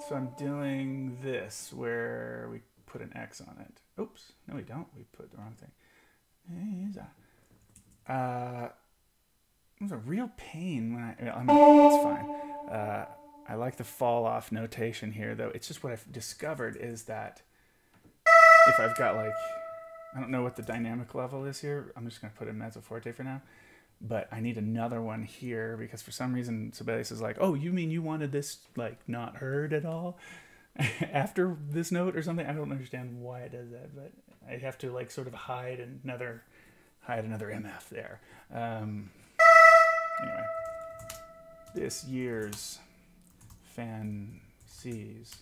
So I'm doing this where we put an X on it. Oops. No, we don't. We put the wrong thing. It was a real pain when I mean, it's fine. I like the fall off notation here, though. It's just what I've discovered is that if I've got like, I don't know what the dynamic level is here. I'm just going to put in mezzo forte for now. But I need another one here because for some reason Sibelius is like, oh, you mean you wanted this like not heard at all after this note or something? I don't understand why it does that, but I have to like sort of hide another MF there. Anyway, this year's fancies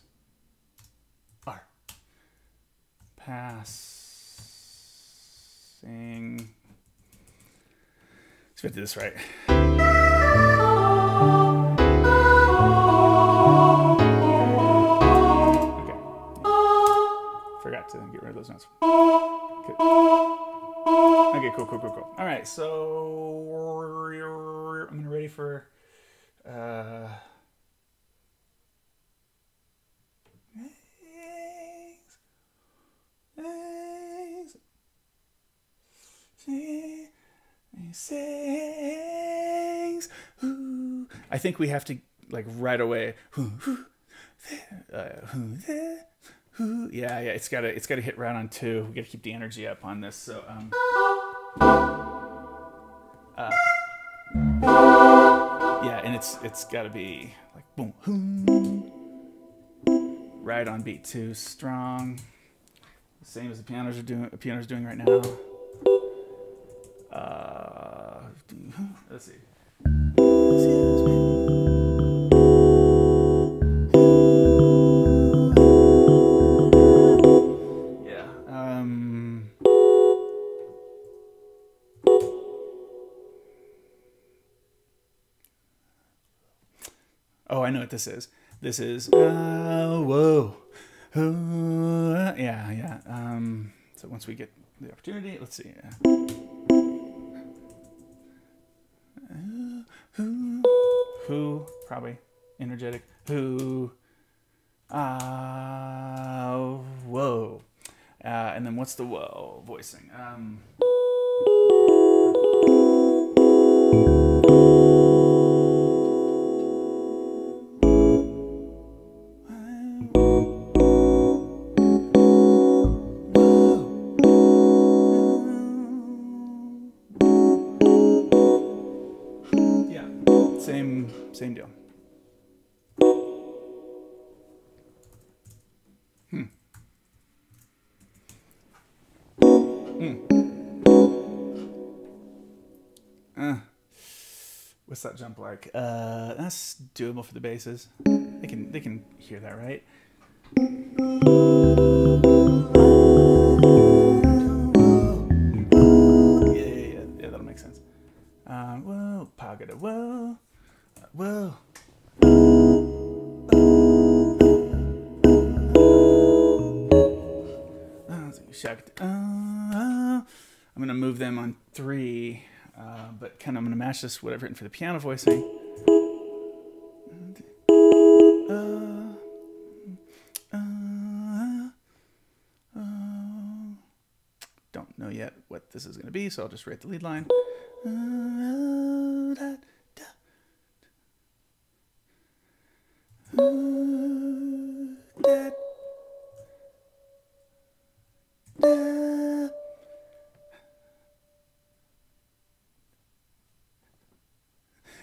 are passing. Let's get this right. Okay. Forgot to get rid of those notes. Okay, cool. All right, so I'm ready for sings. I think we have to like right away. Yeah, it's gotta hit right on 2. We gotta keep the energy up on this. So yeah, and it's gotta be like boom, right on beat 2, strong, same as the piano's doing right now. Let's see. Yeah. Oh, I know what this is. This is whoa. Yeah. So once we get the opportunity, let's see. Who, probably energetic. Who, whoa. And then what's the whoa voicing? Same deal. What's that jump like? That's doable for the basses. They can hear that, right? Yeah, that'll make sense. Whoa, pagada, whoa, whoa. I'm gonna move them on 3, but kind of I'm gonna match this what I've written for the piano voicing. Don't know yet what this is gonna be, so I'll just write the lead line.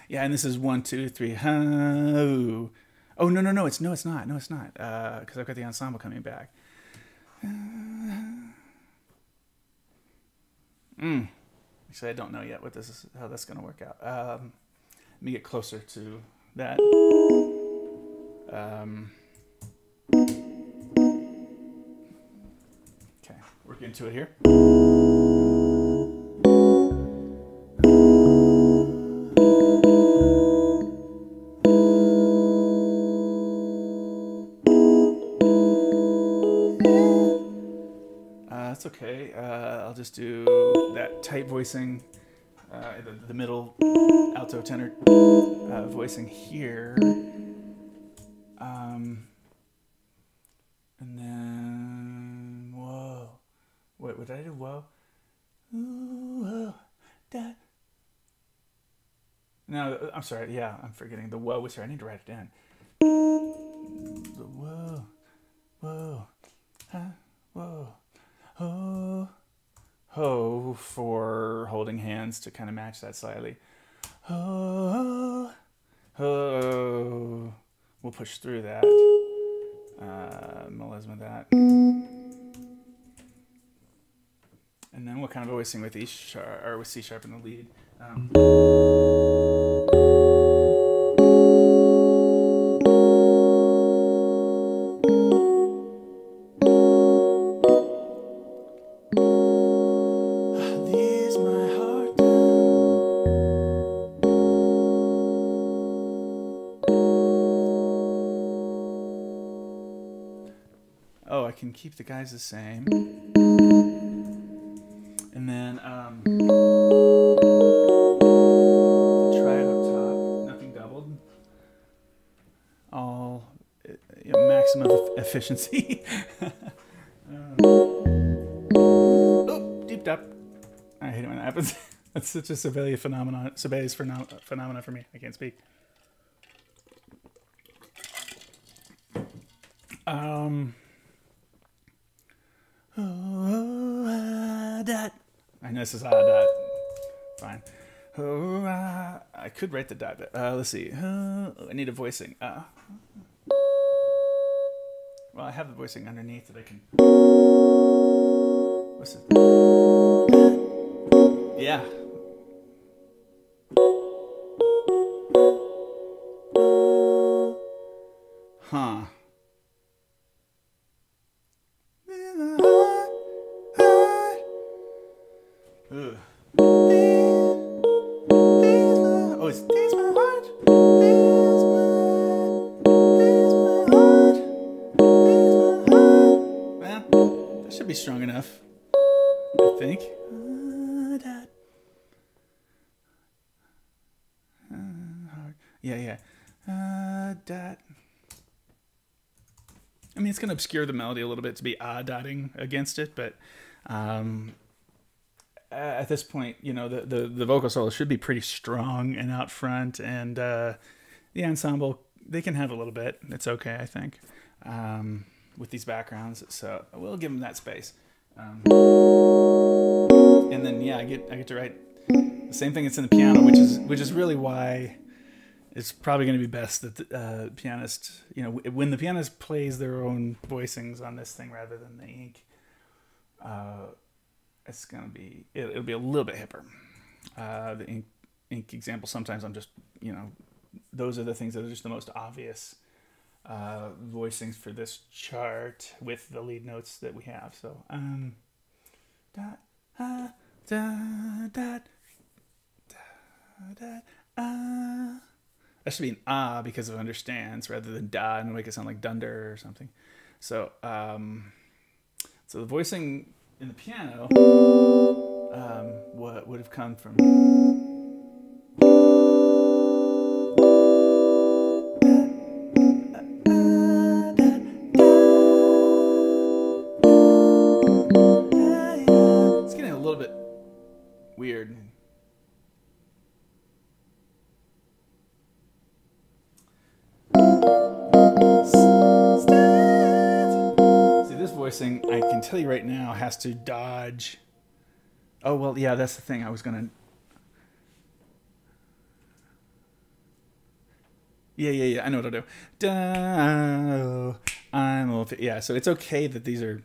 Yeah, and this is 1, 2, 3. Oh, no, it's not. Because I've got the ensemble coming back. Actually, I don't know yet what this is, how that's going to work out. Let me get closer to that. Okay, we're getting to it here. That's okay. I'll just do that tight voicing, the middle alto tenor voicing here. And then, whoa. Wait, what did I do? Whoa. Ooh, whoa. Da. No, I'm sorry. Yeah, I'm forgetting the whoa was here. I need to write it down. The whoa. Whoa. Huh? Whoa. Ho, ho, for holding hands to kind of match that slightly. Ho, ho. We'll push through that. Melisma that. And then we'll kind of always sing with E sharp or with C sharp in the lead. Oh, I can keep the guys the same. And then try it up top, nothing doubled. All maximum efficiency. Oh, deep up. I hate it when that happens. That's such a Sibelius phenomenon. Sibelius phenomenon for me. I can't speak. Dot. I know this is dot. Fine. I could write the dot. Let's see. I need a voicing. Well, I have the voicing underneath that I can. What's it? Yeah. Huh. Ugh. Oh, it's these my heart. These my heart. These my heart. Well, that should be strong enough, I think. Yeah. Dot. I mean, it's going to obscure the melody a little bit to be dotting against it, but at this point, you know, the vocal solo should be pretty strong and out front, and the ensemble, they can have a little bit. It's okay, I think, with these backgrounds. So we'll give them that space. And then yeah, I get to write the same thing that's in the piano, which is really why it's probably going to be best that the pianist, you know, when the pianist plays their own voicings on this thing rather than the ink, it's gonna be it'll be a little bit hipper. The ink example, sometimes I'm just, those are the things that are just the most obvious voicings for this chart with the lead notes that we have. So da da da da da that should be an ah because of understands rather than da and make it sound like dunder or something. So so the voicing in the piano what would have come from it's getting a little bit weird. See, this voicing, I can tell you right now, has to dodge. Oh, well, yeah, that's the thing. I was going to... Yeah. I know what I'll do. Yeah, so it's okay that they're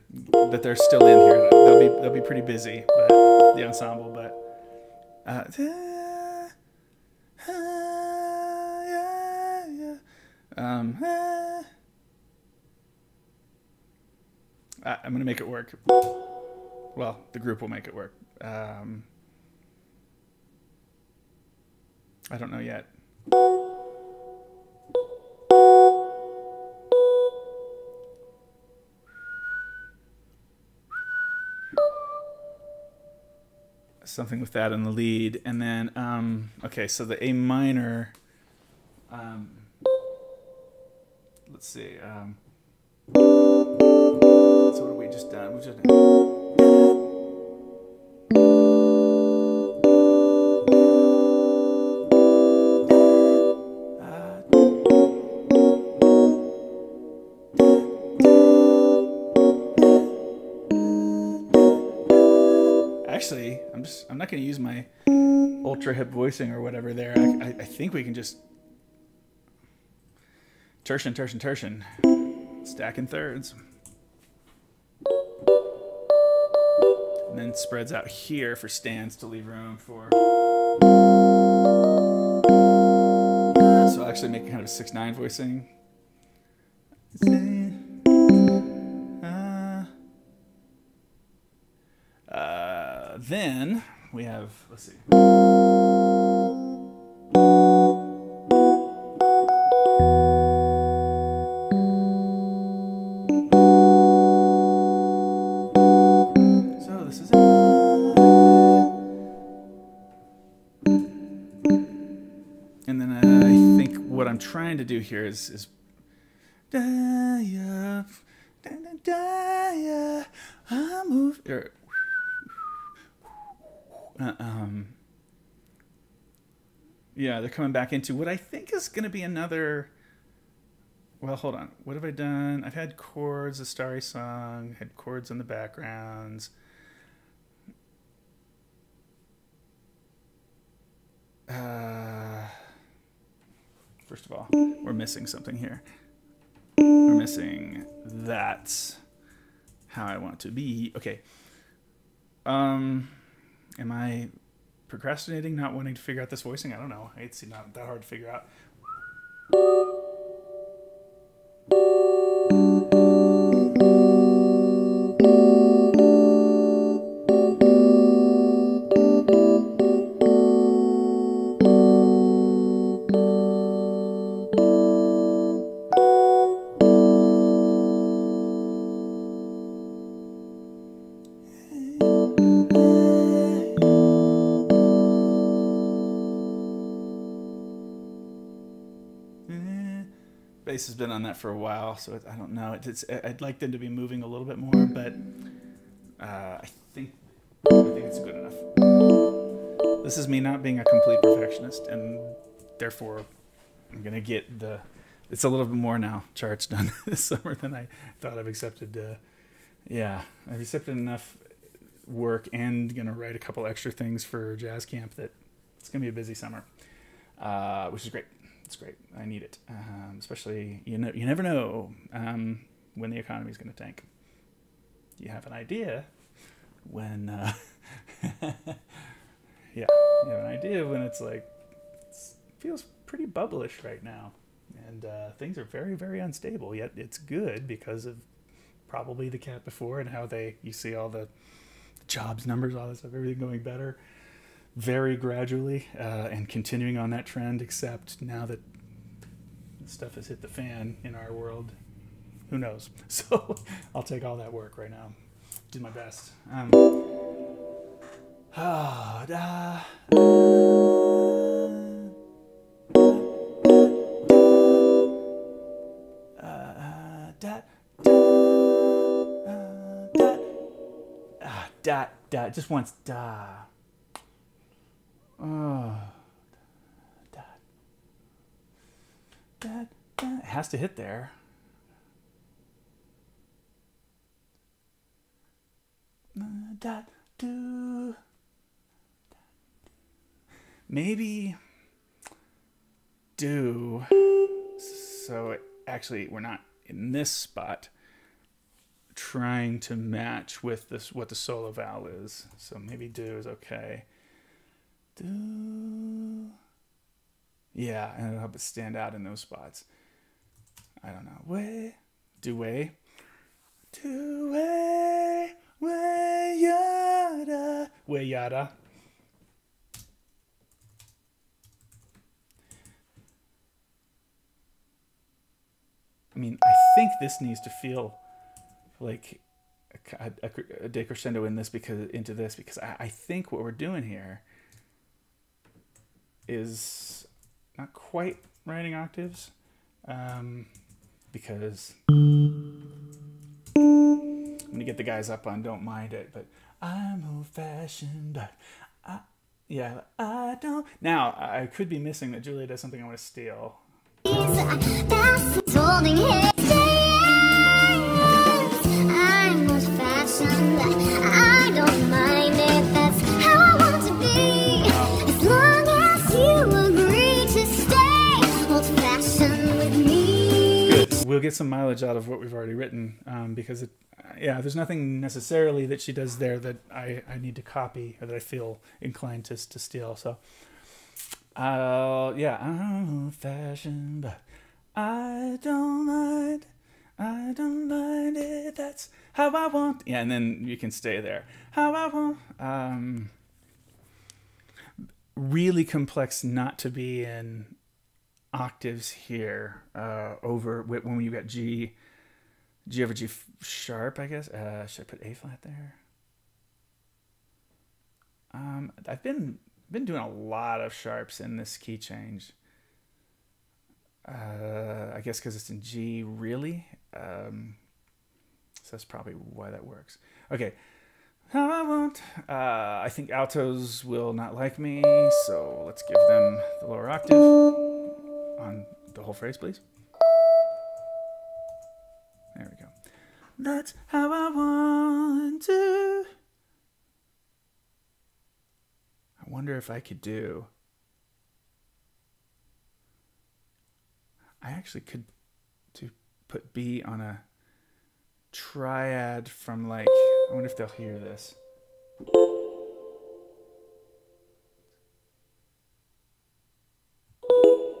still in here. They'll be pretty busy, but the ensemble, but I'm gonna make it work. Well, the group will make it work. I don't know yet. Something with that in the lead, and then okay, so the A minor. Let's see. So what have we just done? We've just actually, I'm not going to use my ultra hip voicing or whatever there. I think we can just tertian, stack in thirds. And then spreads out here for stands to leave room for. So I'll actually make kind of a 6/9 voicing. Then we have, let's see. So this is it. And then I think what I'm trying to do here is I move. Yeah, they're coming back into what I think is going to be another. Well, hold on. What have I done? I've had chords, a starry song, had chords in the backgrounds. First of all, we're missing something here. We're missing that's how I want to be. Okay. Am I procrastinating, not wanting to figure out this voicing? I don't know. It's not that hard to figure out. Bass has been on that for a while, so I don't know. I'd like them to be moving a little bit more, but I think it's good enough. This is me not being a complete perfectionist, and therefore I'm gonna get it's a little bit more now charts done this summer than I thought. I've accepted. Yeah, I've accepted enough work and gonna write a couple extra things for jazz camp that it's gonna be a busy summer, which is great. It's great. I need it, especially you never know when the economy is going to tank. You have an idea when yeah, you have an idea when it's like it feels pretty bubblish right now, and things are very, very unstable. Yet it's good because of probably the cat before and how you see all the jobs numbers, all this stuff, everything going better very gradually and continuing on that trend. Except now that stuff has hit the fan in our world, who knows? So I'll take all that work right now. Do my best. Just once. Da. Oh. Da. Da. Da. It has to hit there. Da. Do. Maybe do. So actually, we're not in this spot trying to match with this what the solo vowel is. So maybe do is okay. Do. Yeah, and it'll help it stand out in those spots. I don't know. Way. Do way. Do way. Way yada. Way yada. I mean, I think this needs to feel like a decrescendo in this because I think what we're doing here is not quite writing octaves, because I'm gonna get the guys up on "Don't Mind It," but I'm old-fashioned, but I don't. Now I could be missing that Julia does something I want to steal. Holding his I'm old fashioned. I don't mind it. That's how I want to be. As long as you agree to stay old fashioned with me. Good. We'll get some mileage out of what we've already written, because there's nothing necessarily that she does there that I need to copy or that I feel inclined to steal. So I'm old fashioned, but I don't mind it, that's how I want. Yeah, and then you can stay there. How I want. Really complex not to be in octaves here, over when you got G over G sharp, I guess. Should I put A flat there? I've been doing a lot of sharps in this key change. I guess because it's in G, really. So that's probably why that works. Okay. How I want. I think altos will not like me, so let's give them the lower octave on the whole phrase, please. There we go. That's how I want to. I wonder if I could do. I actually could put B on a triad from like, I wonder if they'll hear this.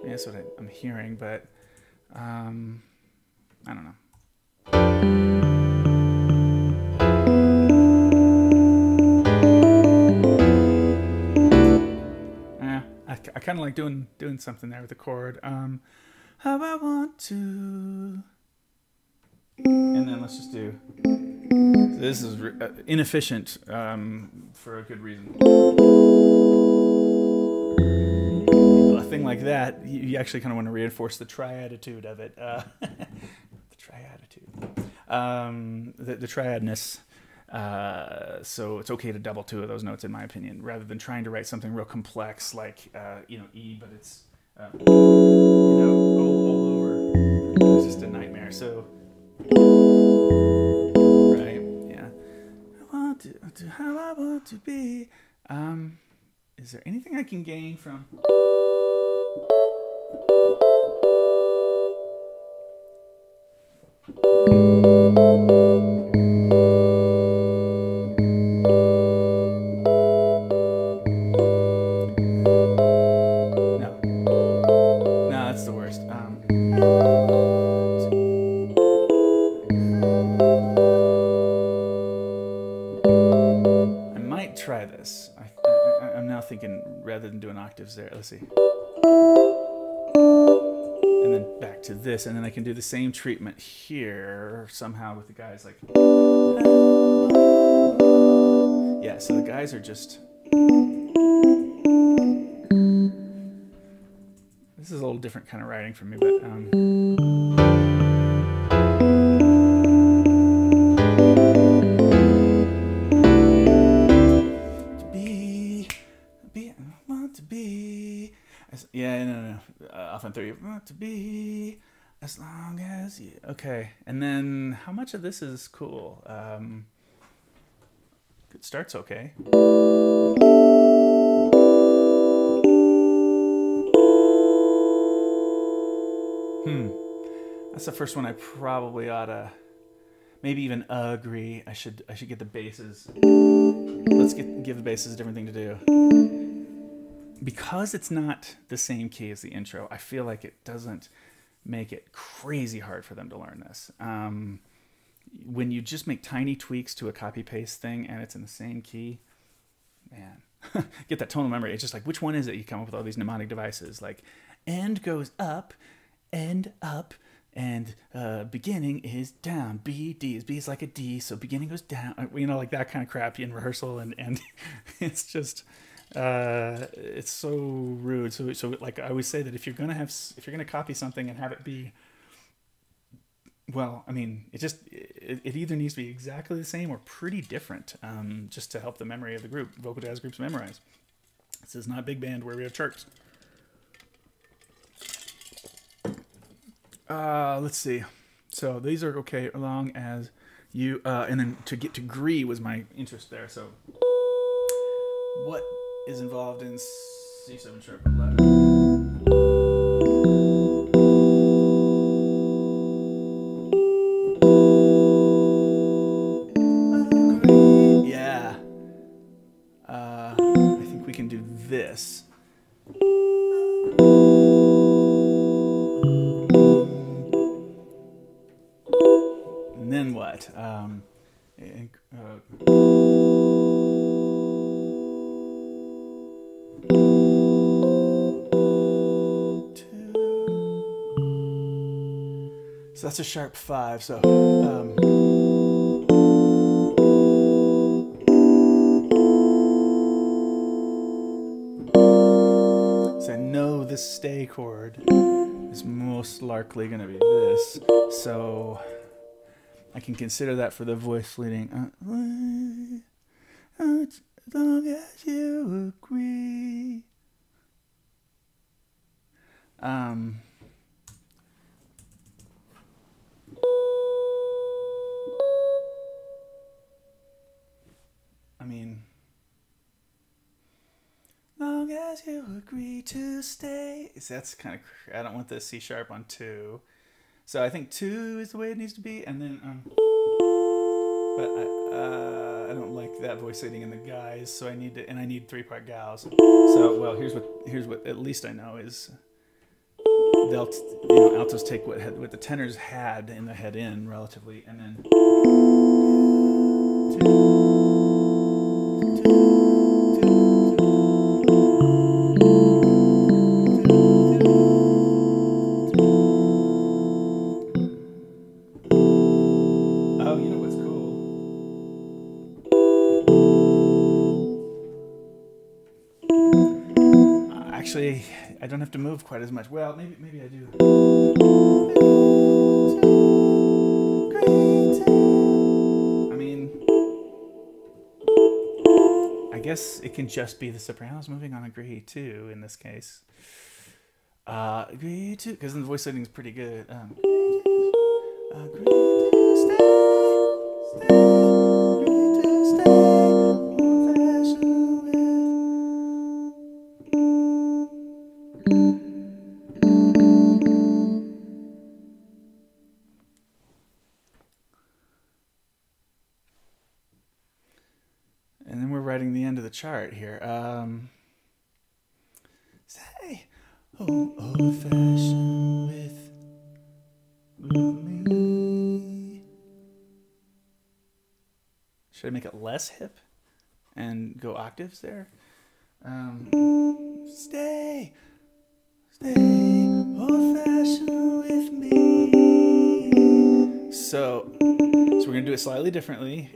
Yeah, that's what I'm hearing, but I don't know. I kind of like doing something there with the chord. How I want to, and then let's just do. So this is inefficient for a good reason. A thing like that, you actually kind of want to reinforce the triaditude of it. The triaditude, the triadness. So it's okay to double two of those notes, in my opinion, rather than trying to write something real complex like E, but it's all over. It's just a nightmare. So right, yeah. How I want to be. Is there anything I can gain from? I might try this. I'm now thinking rather than doing octaves there. Let's see. And then back to this, and then I can do the same treatment here somehow with the guys like. Yeah, so the guys are just. This is a little different kind of writing for me, but. Yeah, no. Off on 3. Want to be as long as you. Okay, and then how much of this is cool? It starts okay. That's the first one I probably oughta. Maybe even agree. I should get the basses. Let's give the basses a different thing to do. Because it's not the same key as the intro, I feel like it doesn't make it crazy hard for them to learn this. When you just make tiny tweaks to a copy-paste thing and it's in the same key, man, get that tonal memory. It's just like, which one is it? You come up with all these mnemonic devices. Like, end goes up, end up, and beginning is down. B, D is like a D, so beginning goes down. You know, like that kind of crap in rehearsal, and it's just... it's so rude. So like I always say that if you're gonna copy something and have it be, well, I mean, it either needs to be exactly the same or pretty different, just to help the memory of the group, vocal jazz groups, memorize. This is not big band where we have charts. Let's see. So these are okay as long as you, and then to get to agree was my interest there. So what is involved in C7 sharp 11? Yeah. I think we can do this. And then what? So that's a sharp 5. So, so I know this stay chord is most likely going to be this. So I can consider that for the voice leading. As long as you agree. I mean, long as you agree to stay. That's kind of. I don't want the C sharp on 2, so I think 2 is the way it needs to be, and then but I don't like that voice leading in the guys, so I need 3-part gals. So well, here's what at least I know is they'll altos take what the tenors had in the head in relatively, and then. Actually, I don't have to move quite as much. Well, maybe I do. I mean, I guess it can just be the sopranos moving on agree too in this case. Agree to, because the voice setting is pretty good. Agree to stay, agree to stay. The chart here. Say, Oh, old fashioned with me. Should I make it less hip and go octaves there? Stay, old fashioned with me. So we're gonna do it slightly differently.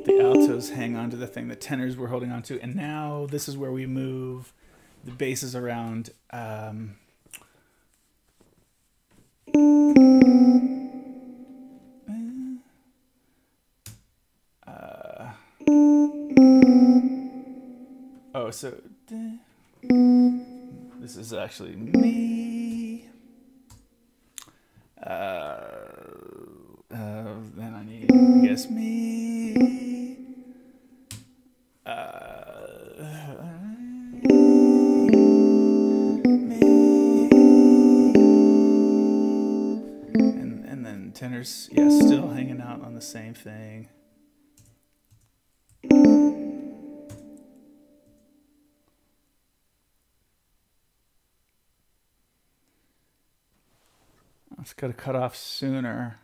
The altos hang on to the thing, the tenors we're holding on to, and now this is where we move the basses around. Oh, so this is actually me. Then I need, I guess, me. And then tenors, yeah, still hanging out on the same thing. It's got to cut off sooner.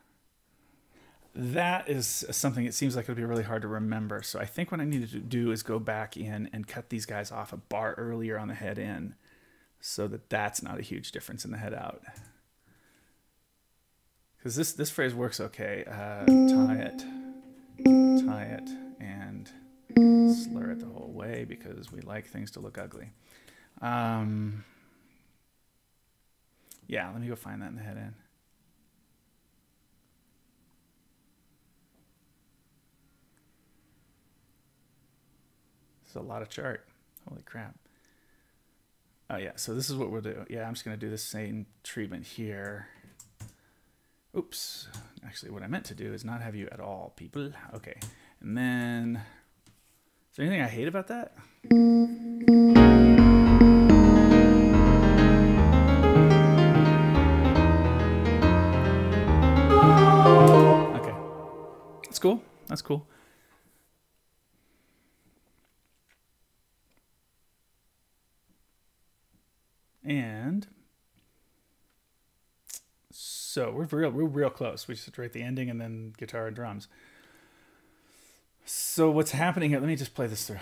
That is something it seems like it'll be really hard to remember. So I think what I need to do is go back in and cut these guys off a bar earlier on the head in, so that that's not a huge difference in the head out. Because this phrase works okay. Tie it, and slur it the whole way because we like things to look ugly. Yeah, let me go find that in the head in. A lot of chart. Holy crap. Oh yeah, so this is what we'll do. Yeah, I'm just going to do the same treatment here. Oops. Actually, what I meant to do is not have you at all, people. Okay. And then, is there anything I hate about that? Okay. That's cool. That's cool. And so we're real close. We just write the ending and then guitar and drums. So what's happening here? Let me just play this through.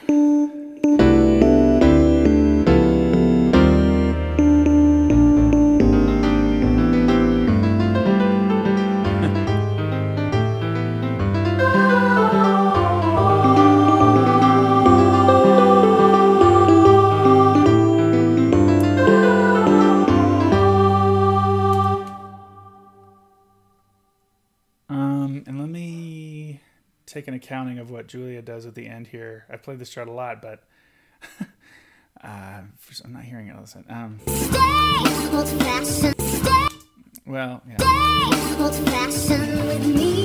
And let me take an accounting of what Julia does at the end here. I played this chart a lot, but I'm not hearing it all of a sudden. Stay, old fashioned, stay. Well, yeah. Stay, old fashioned with me.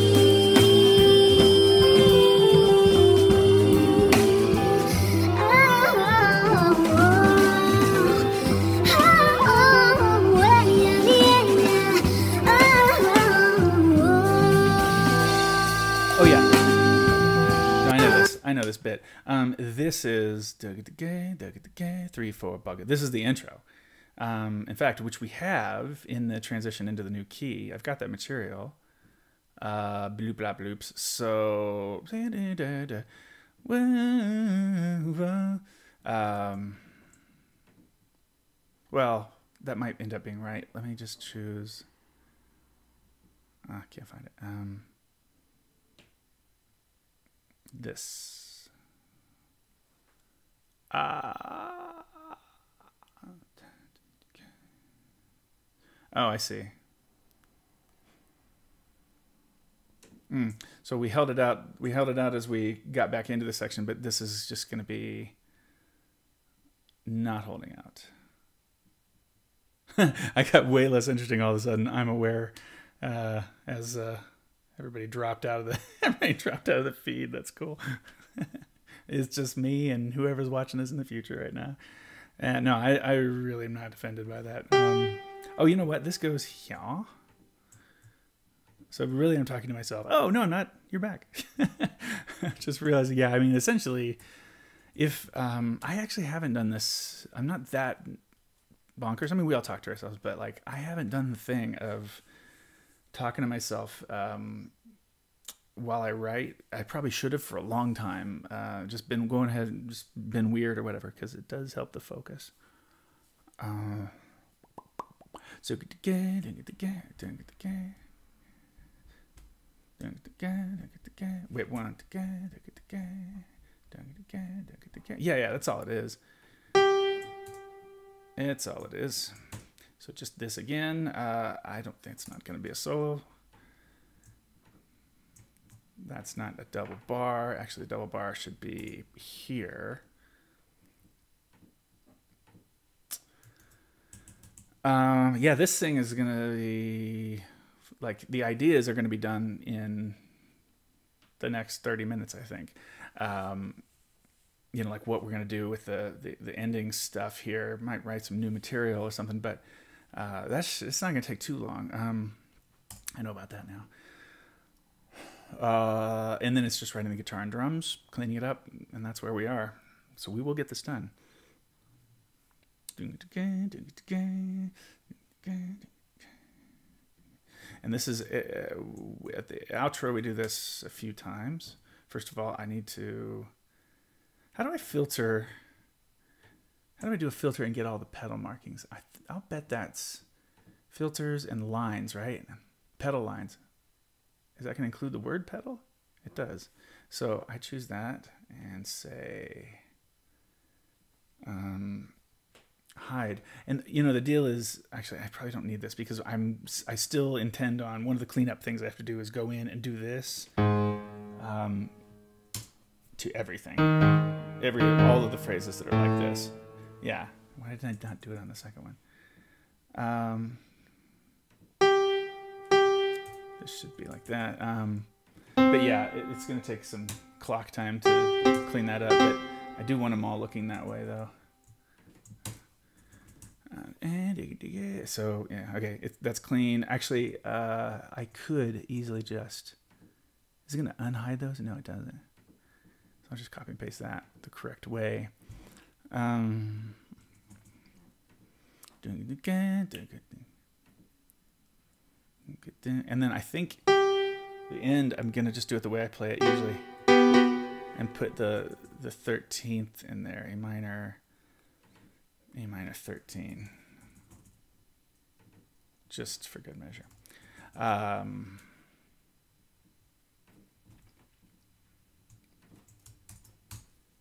Oh yeah. No, I know this bit. This is 3/4 bugger. This is the intro. In fact, which we have in the transition into the new key. I've got that material. Bloop blah bloops. So well, that might end up being right. Let me just choose. I can't find it. This. Oh, I see. So we held it out. We held it out as we got back into the section, but this is just going to be not holding out. I got way less interesting all of a sudden. I'm aware as everybody dropped out of the feed. That's cool. It's just me and whoever's watching this in the future right now. And no, I really am not offended by that. Oh, you know what? This goes here. So really I'm talking to myself. Oh, no, I'm not. You're back. Just realizing, yeah, I mean, essentially, If I actually haven't done this, I'm not that bonkers. I mean, we all talk to ourselves, but like I haven't done the thing of talking to myself while I write. I probably should have for a long time. Just been going ahead and just been weird or whatever, because it does help the focus. So wait, one. Yeah, that's all it is. It's all it is. So just this again. I don't think it's not going to be a solo. That's not a double bar. Actually, the double bar should be here. Yeah, this thing is going to be like the ideas are going to be done in the next 30 minutes, I think. You know, like what we're going to do with the ending stuff here. Might write some new material or something, but it's not going to take too long. I know about that now. And then it's just writing the guitar and drums, cleaning it up, and that's where we are. So we will get this done. And this is at the outro. We do this a few times. First of all, I need to. How do I filter? How do I do a filter and get all the pedal markings? I'll bet that's filters and lines, right? Pedal lines. Is that going to include the word pedal? It does. So I choose that and say hide. And you know, the deal is, actually I probably don't need this because I still intend on, one of the cleanup things I have to do is go in and do this to everything. All of the phrases that are like this. Yeah. Why did I not do it on the second one? This should be like that. But yeah, it's going to take some clock time to clean that up. But I do want them all looking that way, though. So yeah, okay, that's clean. Actually, I could easily just. Is it going to unhide those? No, it doesn't. So I'll just copy and paste that the correct way. And then I think the end, I'm gonna just do it the way I play it usually, and put the 13th in there, A minor 13, just for good measure.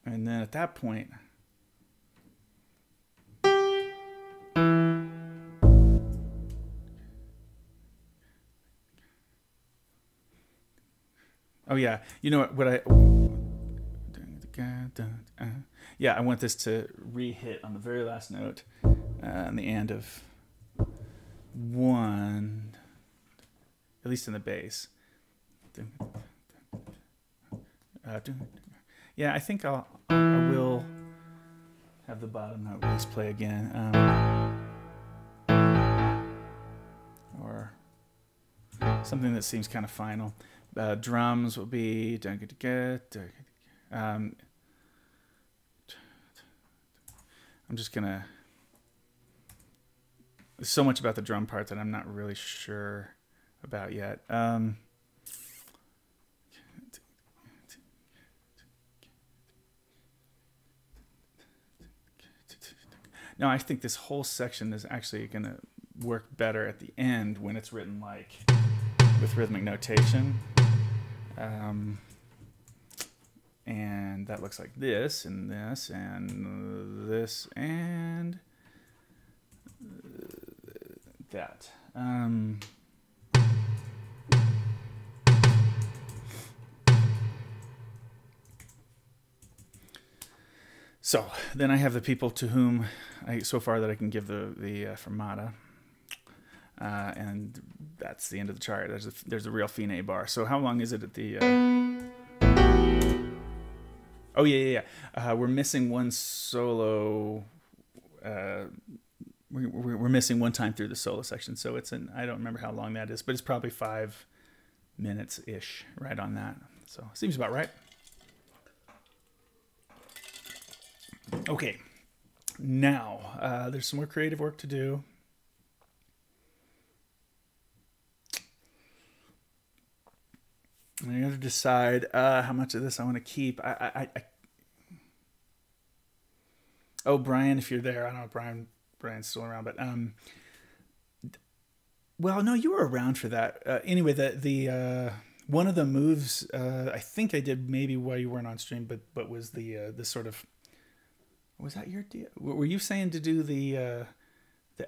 And then at that point, oh yeah, you know what I yeah, I want this to re-hit on the very last note on the end of one, at least in the bass. Yeah, I think I will have the bottom note bass play again, or something that seems kind of final. Drums will be I'm just gonna. There's so much about the drum part that I'm not really sure about yet. No, I think this whole section is actually going to work better at the end when it's written like with rhythmic notation. And that looks like this and this and this and that. So then I have the people to whom so far that I can give the fermata, and that's the end of the chart. There's a real fine bar. So how long is it at the? Oh yeah. We're missing one solo. We're missing one time through the solo section, so I don't remember how long that is, but it's probably 5 minutes ish, right on that. So seems about right. Okay, now there's some more creative work to do. I got to decide how much of this I want to keep. Oh, Brian, if you're there, I don't know if Brian's still around, but well, no, you were around for that. Anyway, the one of the moves I think I did maybe while you weren't on stream, but was the sort of, was that your deal? Were you saying to do the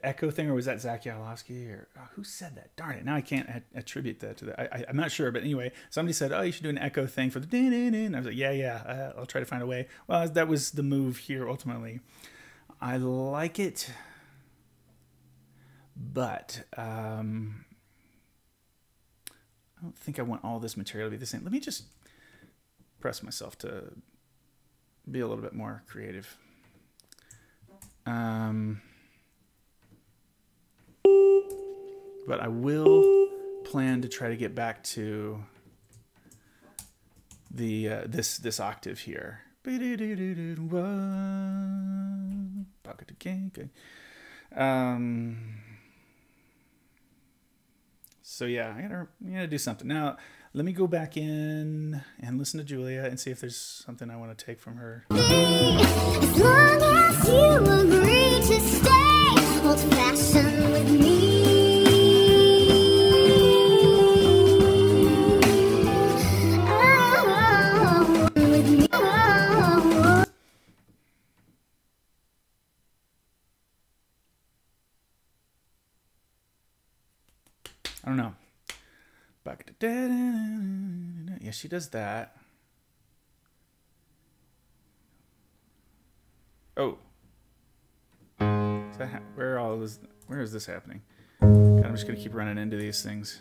echo thing, or was that Zach Yalowski, or who said that? Darn it! Now I can't attribute that to that. I'm not sure, but anyway, somebody said, "Oh, you should do an echo thing for the din din din." I was like, "Yeah, I'll try to find a way." Well, that was the move here ultimately. I like it, but I don't think I want all this material to be the same. Let me just press myself to be a little bit more creative. But I will plan to try to get back to the this octave here. So yeah, I gotta do something. Now let me go back in and listen to Julia and see if there's something I want to take from her. As long as you agree to stay old-fashioned with me. I don't know. Yeah, she does that. Oh. Where is this happening? God, I'm just going to keep running into these things.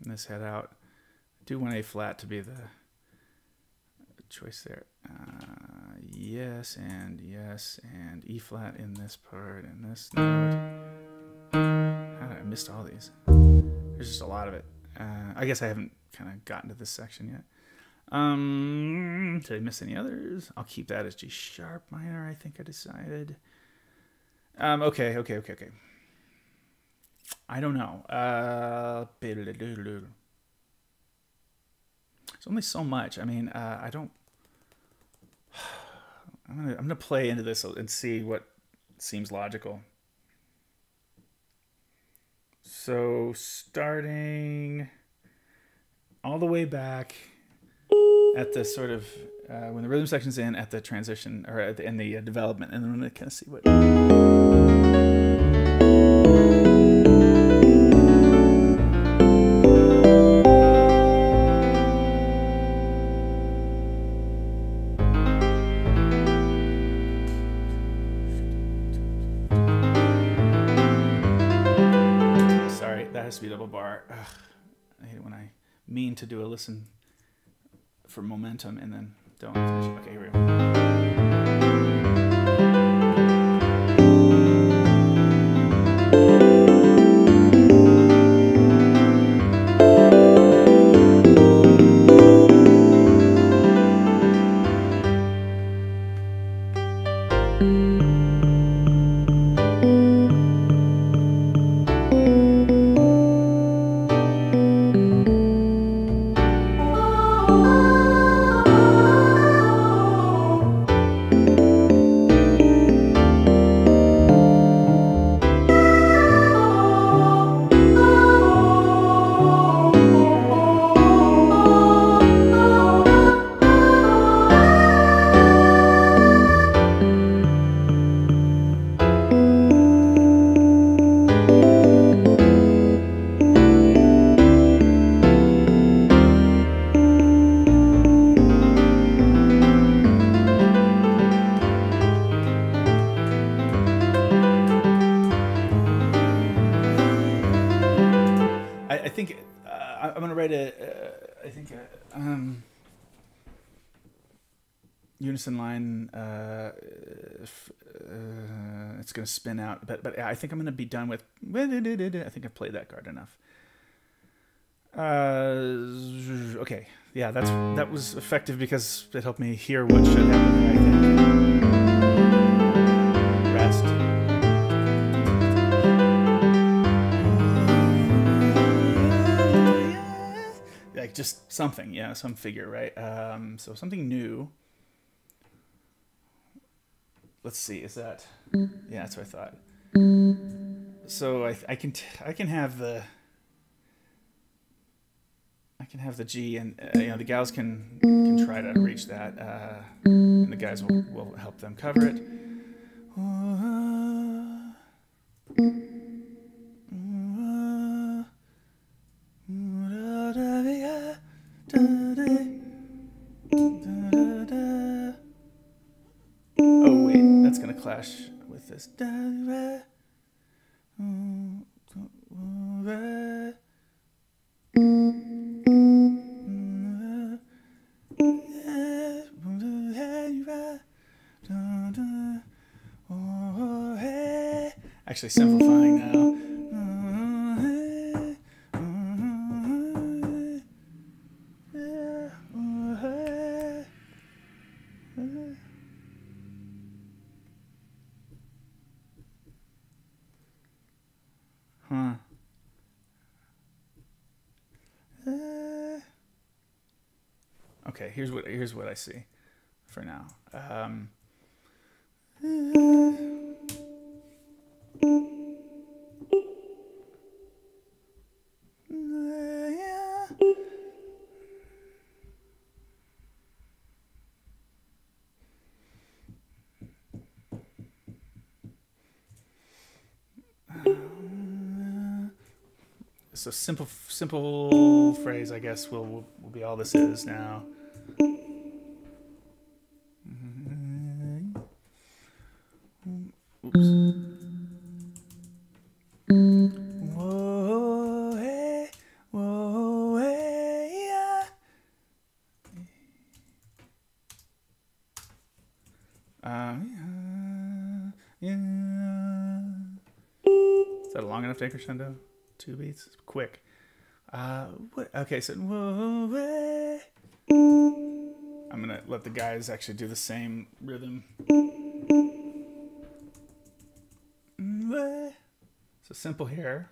Let's head out. I do want A flat to be the choice there. Yes, and E flat in this part, and this note. I missed all these. There's just a lot of it. I guess I haven't kind of gotten to this section yet. Did I miss any others? I'll keep that as G sharp minor, I think I decided. Okay. I don't know. It's only so much. I mean, I don't. I'm gonna play into this and see what seems logical. So starting all the way back at the sort of when the rhythm section's in, at the transition, or in the development, and then I'm gonna kind of see what. Has to be double bar. Ugh, I hate it when I mean to do a listen for momentum and then don't finish. Okay, here we go. I think I'm going to write unison line. It's going to spin out, but I think I'm going to be done with. I think I've played that card enough. Okay, yeah, that was effective because it helped me hear what should happen. I think. just something, yeah, some figure, right? So something new. Let's see, is that? Yeah, that's what I thought. So I can have the G, and the gals can try to reach that, and the guys will help them cover it. Oh wait, that's gonna clash with this. Actually simplifying now. Huh. Okay, here's what I see for now. So simple phrase, I guess, will be all this is now. Oops. Whoa, hey, whoa, hey, yeah. Yeah. Is that a long enough decrescendo? 2 beats, it's quick. Okay, so whoa, hey. I'm gonna let the guys actually do the same rhythm. So simple here.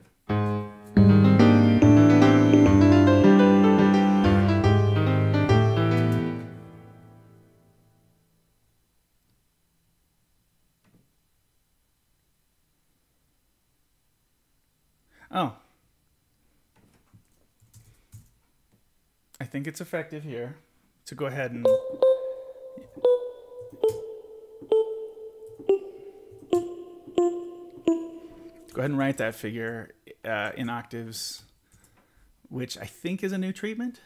Oh. I think it's effective here to go ahead and write that figure in octaves, which I think is a new treatment.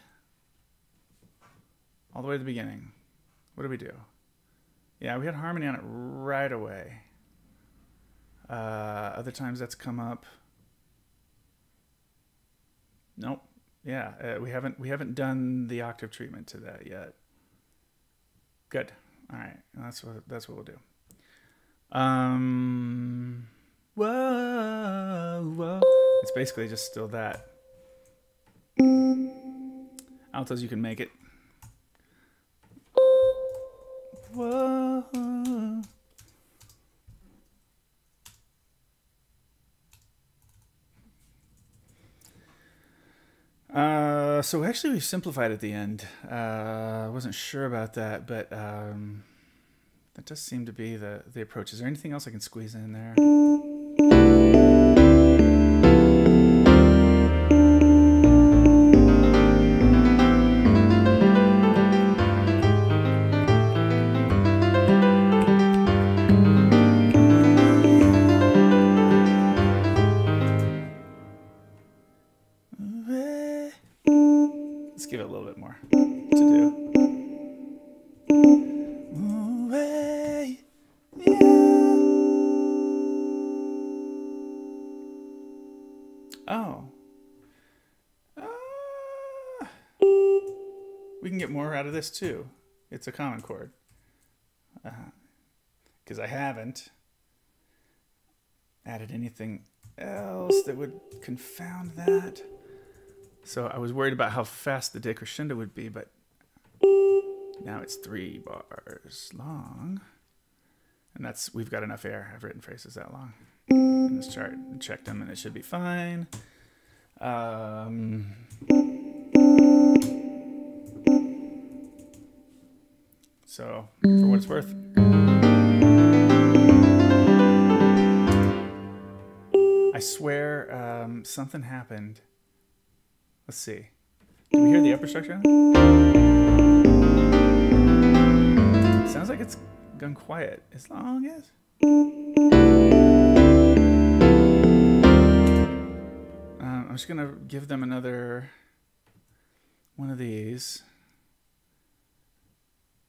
All the way to the beginning. What do we do? Yeah, we had harmony on it right away. Other times that's come up. Nope. Yeah, we haven't done the octave treatment to that yet. Good. All right, that's what we'll do. Whoa. It's basically just still that. Altos, you can make it. Whoa. So actually we simplified at the end. I wasn't sure about that, but that does seem to be the approach. Is there anything else I can squeeze in there? Let's give it a little bit more to do. Oh. We can get more out of this too. It's a common chord. Because I haven't added anything else that would confound that. So I was worried about how fast the decrescendo would be, but now it's 3 bars long. And we've got enough air. I've written phrases that long in this chart and checked them, and it should be fine. So for what it's worth. I swear something happened. Let's see. Can we hear the upper structure? Sounds like it's gone quiet as long as. I'm just gonna give them another one of these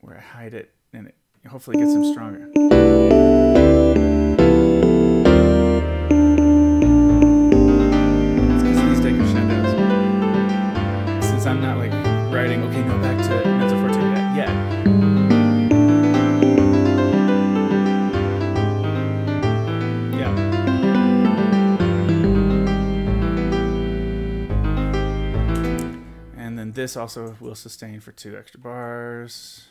where I hide it and it hopefully gets them stronger. It's because of these decrescendos. Since I'm not like writing, okay, go back to mezzo forte yet. This also will sustain for 2 extra bars.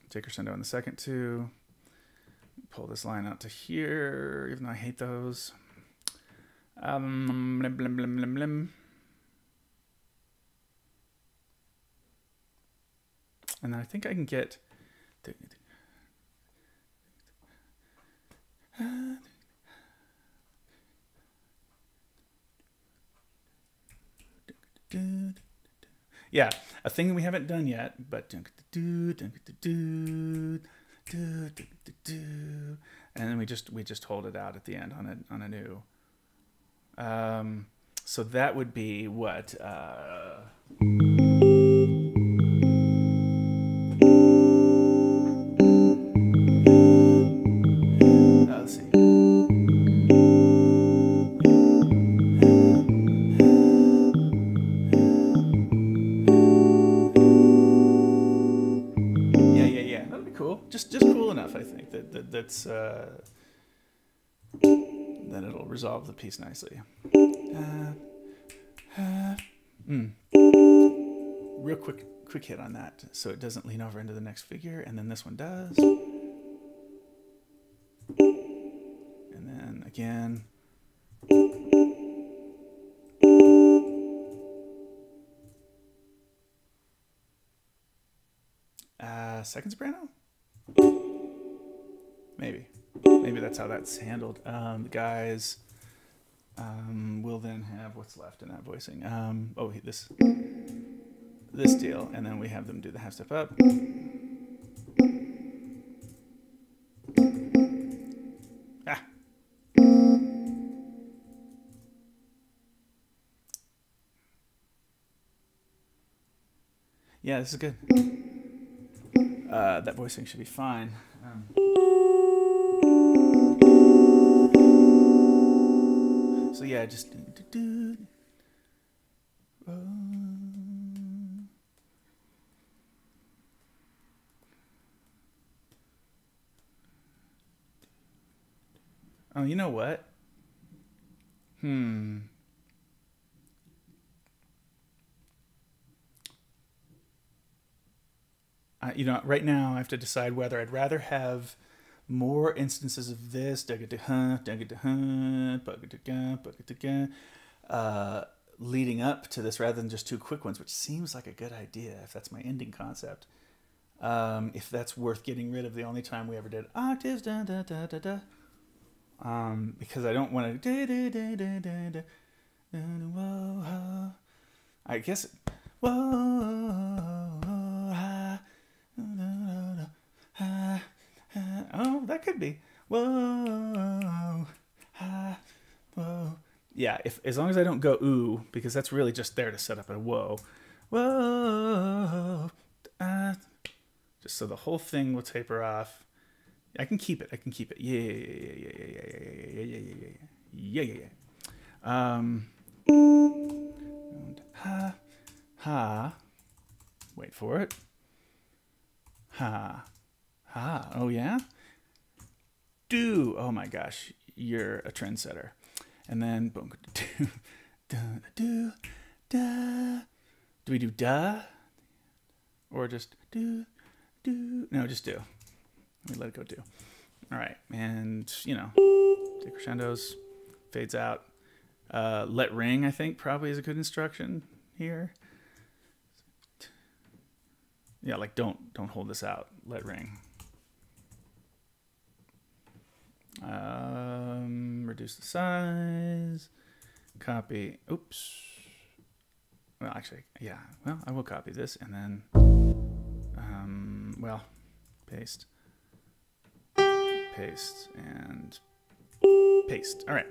Take crescendo in the second 2. Pull this line out to here, even though I hate those. Blim, blim, blim, blim, blim. And then I think I can get. Yeah, a thing we haven't done yet, but and then we just hold it out at the end on a new. So that would be what. Let's see. Just cool enough, I think that's that it'll resolve the piece nicely. Real quick hit on that, so it doesn't lean over into the next figure, and then this one does, and then again. Second soprano. Maybe that's how that's handled. The guys will then have what's left in that voicing. This deal, and then we have them do the half step up. Ah. Yeah, this is good. That voicing should be fine. So yeah, just oh, you know what? You know, right now I have to decide whether I'd rather have more instances of this leading up to this rather than just 2 quick ones, which seems like a good idea if that's my ending concept. If that's worth getting rid of the only time we ever did octaves, because I don't want to. I guess. Oh, that could be. Whoa. Whoa. Yeah, as long as I don't go ooh, because that's really just there to set up a whoa. Whoa. Just so the whole thing will taper off. I can keep it. Yeah. Ha. Wait for it. Ha. Oh yeah? Do. Oh my gosh. You're a trendsetter. And then boom. Do. Do we do da? Or just do? No, just do. Let me let it go do. All right. And, you know, take crescendos, fades out. Let ring, I think, probably is a good instruction here. Yeah, like don't hold this out. Let ring. Reduce the size. Copy. Oops. Well, actually, yeah. Well, I will copy this and then, well, paste, and paste. All right.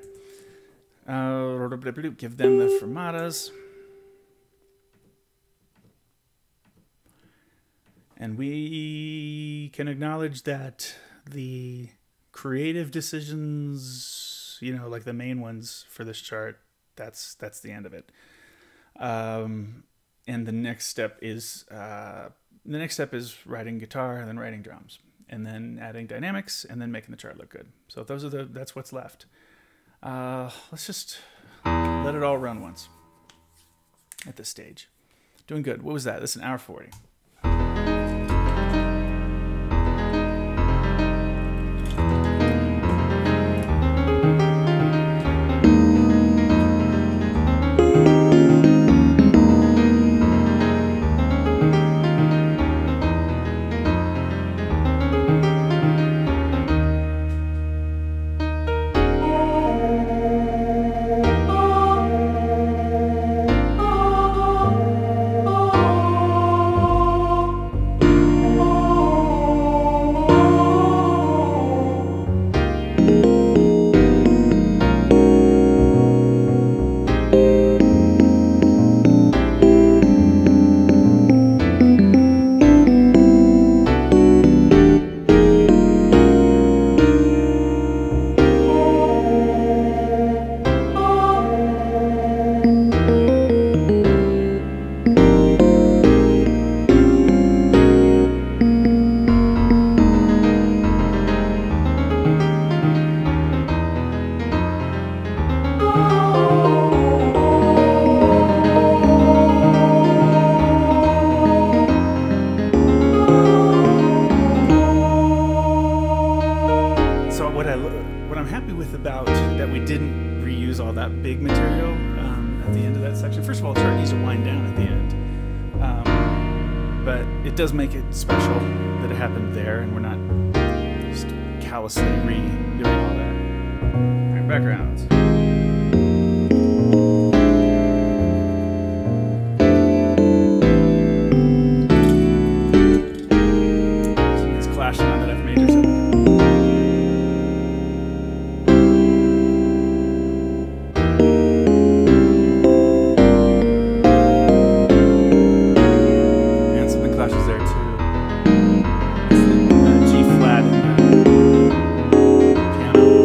Give them the fermatas. And we can acknowledge that the creative decisions, you know, like the main ones for this chart, that's the end of it. And the next step is writing guitar and then writing drums and then adding dynamics and then making the chart look good. So that's what's left. Let's just let it all run once at this stage. Doing good. What was that? That's an hour 40. What I'm happy with about that we didn't reuse all that big material at the end of that section. First of all, the chart needs to wind down at the end, but it does make it special that it happened there, and we're not just callously redoing all that. All right, backgrounds. It's clashing on that F major seven. Piano.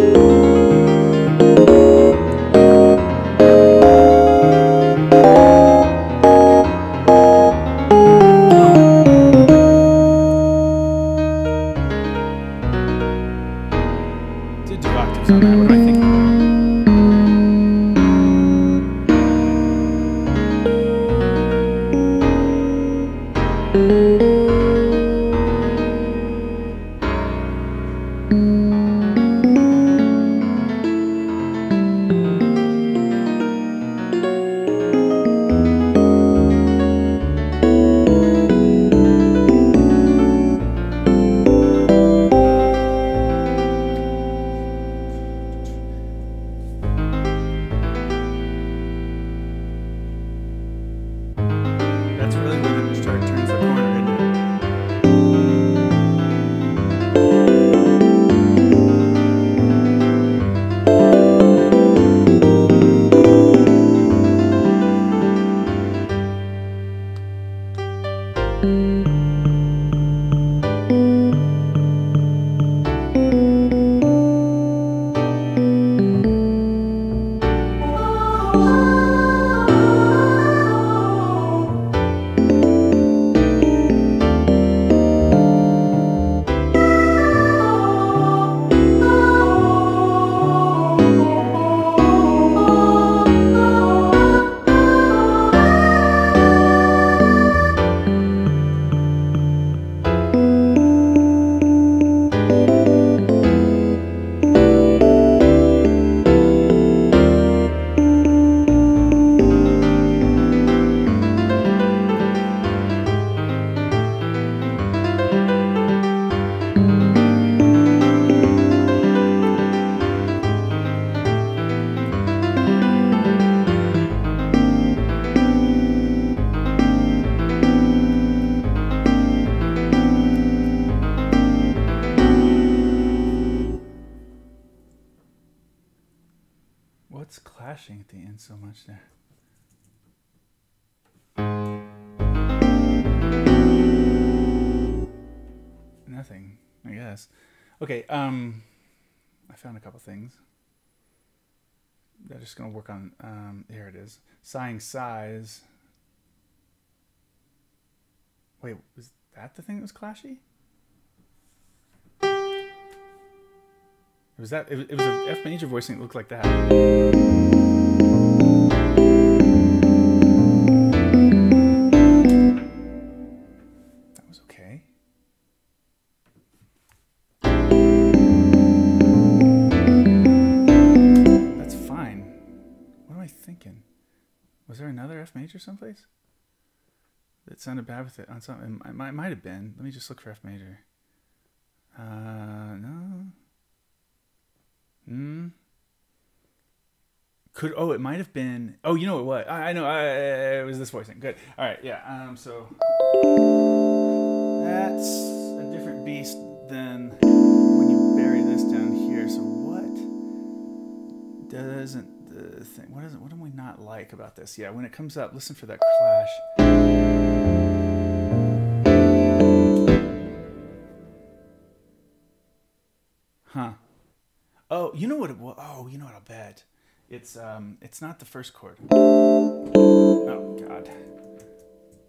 clashing at the end so much there. Nothing, I guess. Okay, I found a couple things. I'm just gonna work on, here it is. Sighing sighs. Wait, was that the thing that was clashy? It was that, it was an F major voicing that looked like that. That was okay. That's fine. What am I thinking? Was there another F major someplace? That sounded bad with it on something. It might have been. Let me just look for F major. No. It might have been. Oh, you know what? I know. It was this voicing. Good. All right. Yeah. So that's a different beast than when you bury this down here. So what doesn't the thing? What do we not like about this? Yeah. When it comes up, listen for that clash. Huh. Oh, you know what it was? Oh, you know what? I'll bet it's not the first chord. Oh God.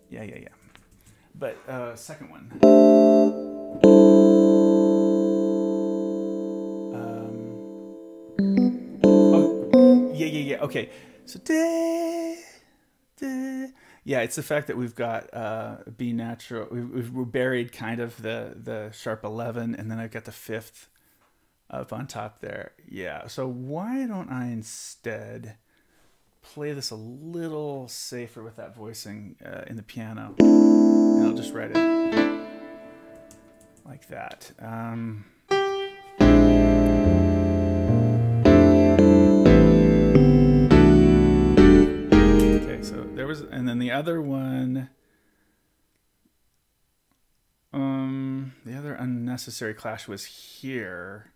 Yeah. But second one. Oh, yeah. Okay. So yeah, it's the fact that we've got B natural. We're buried kind of the sharp 11, and then I've got the fifth up on top there. Yeah, so why don't I instead play this a little safer with that voicing in the piano, and I'll just write it like that. Okay, so there was, and then the other one, the other unnecessary clash was here.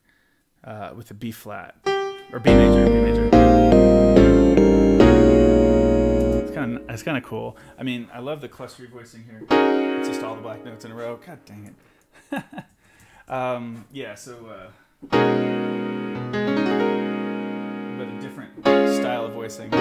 With the B flat or B major. It's kind of cool. I mean, I love the clustery voicing here. It's just all the black notes in a row. God dang it. Yeah. So, but a different style of voicing.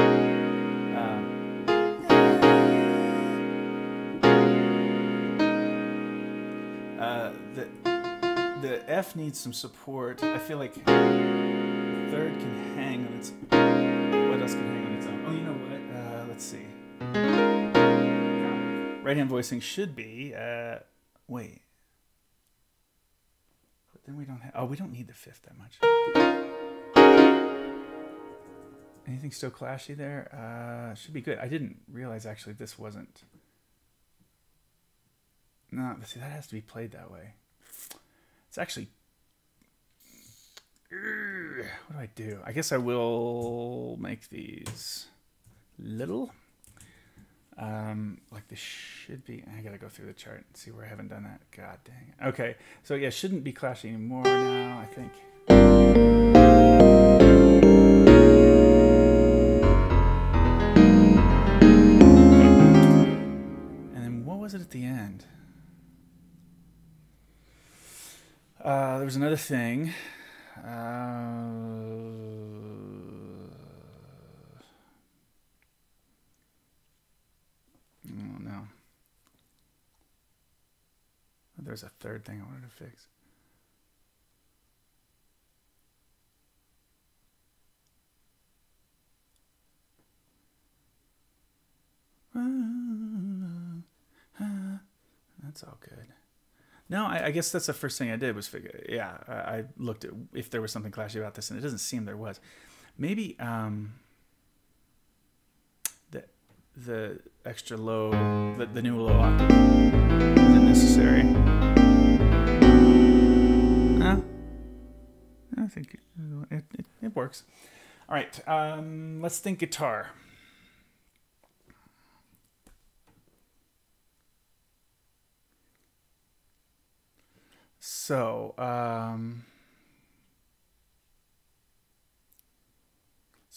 The F needs some support. I feel like the third can hang on its. What else can hang on its own? Oh, you know what? Let's see. Right hand voicing should be. Wait. But then we don't have. Oh, we don't need the fifth that much. Anything still clashy there? Should be good. I didn't realize actually this wasn't. No, see, that has to be played that way. It's actually, what do I do? I guess I will make these little, like this should be. I gotta go through the chart and see where I haven't done that. God dang it. Okay, so yeah, shouldn't be clashing anymore now, I think. And then what was it at the end? There was another thing. Oh no. There's a third thing I wanted to fix. That's all good. No, I guess that's the first thing I did was figure. Yeah, I looked at if there was something clashy about this, and it doesn't seem there was. Maybe the extra low, the new low octave isn't necessary. No, I think it works. All right, let's think guitar. So,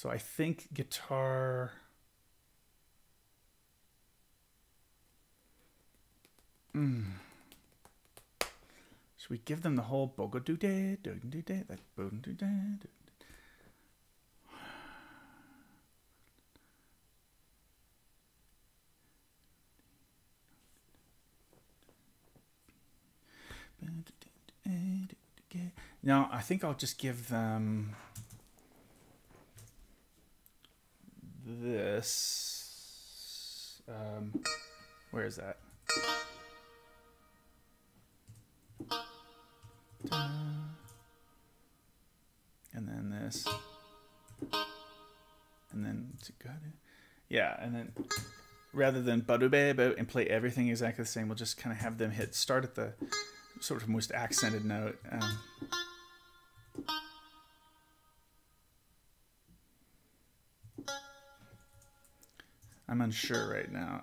So I think guitar. Should we give them the whole bogo do day, do day, that bogo do day? No, I think I'll just give them this. Where is that? And then this. And then, yeah, and then rather than badube and play everything exactly the same, we'll just kind of have them start at the sort of most accented note. I'm unsure right now.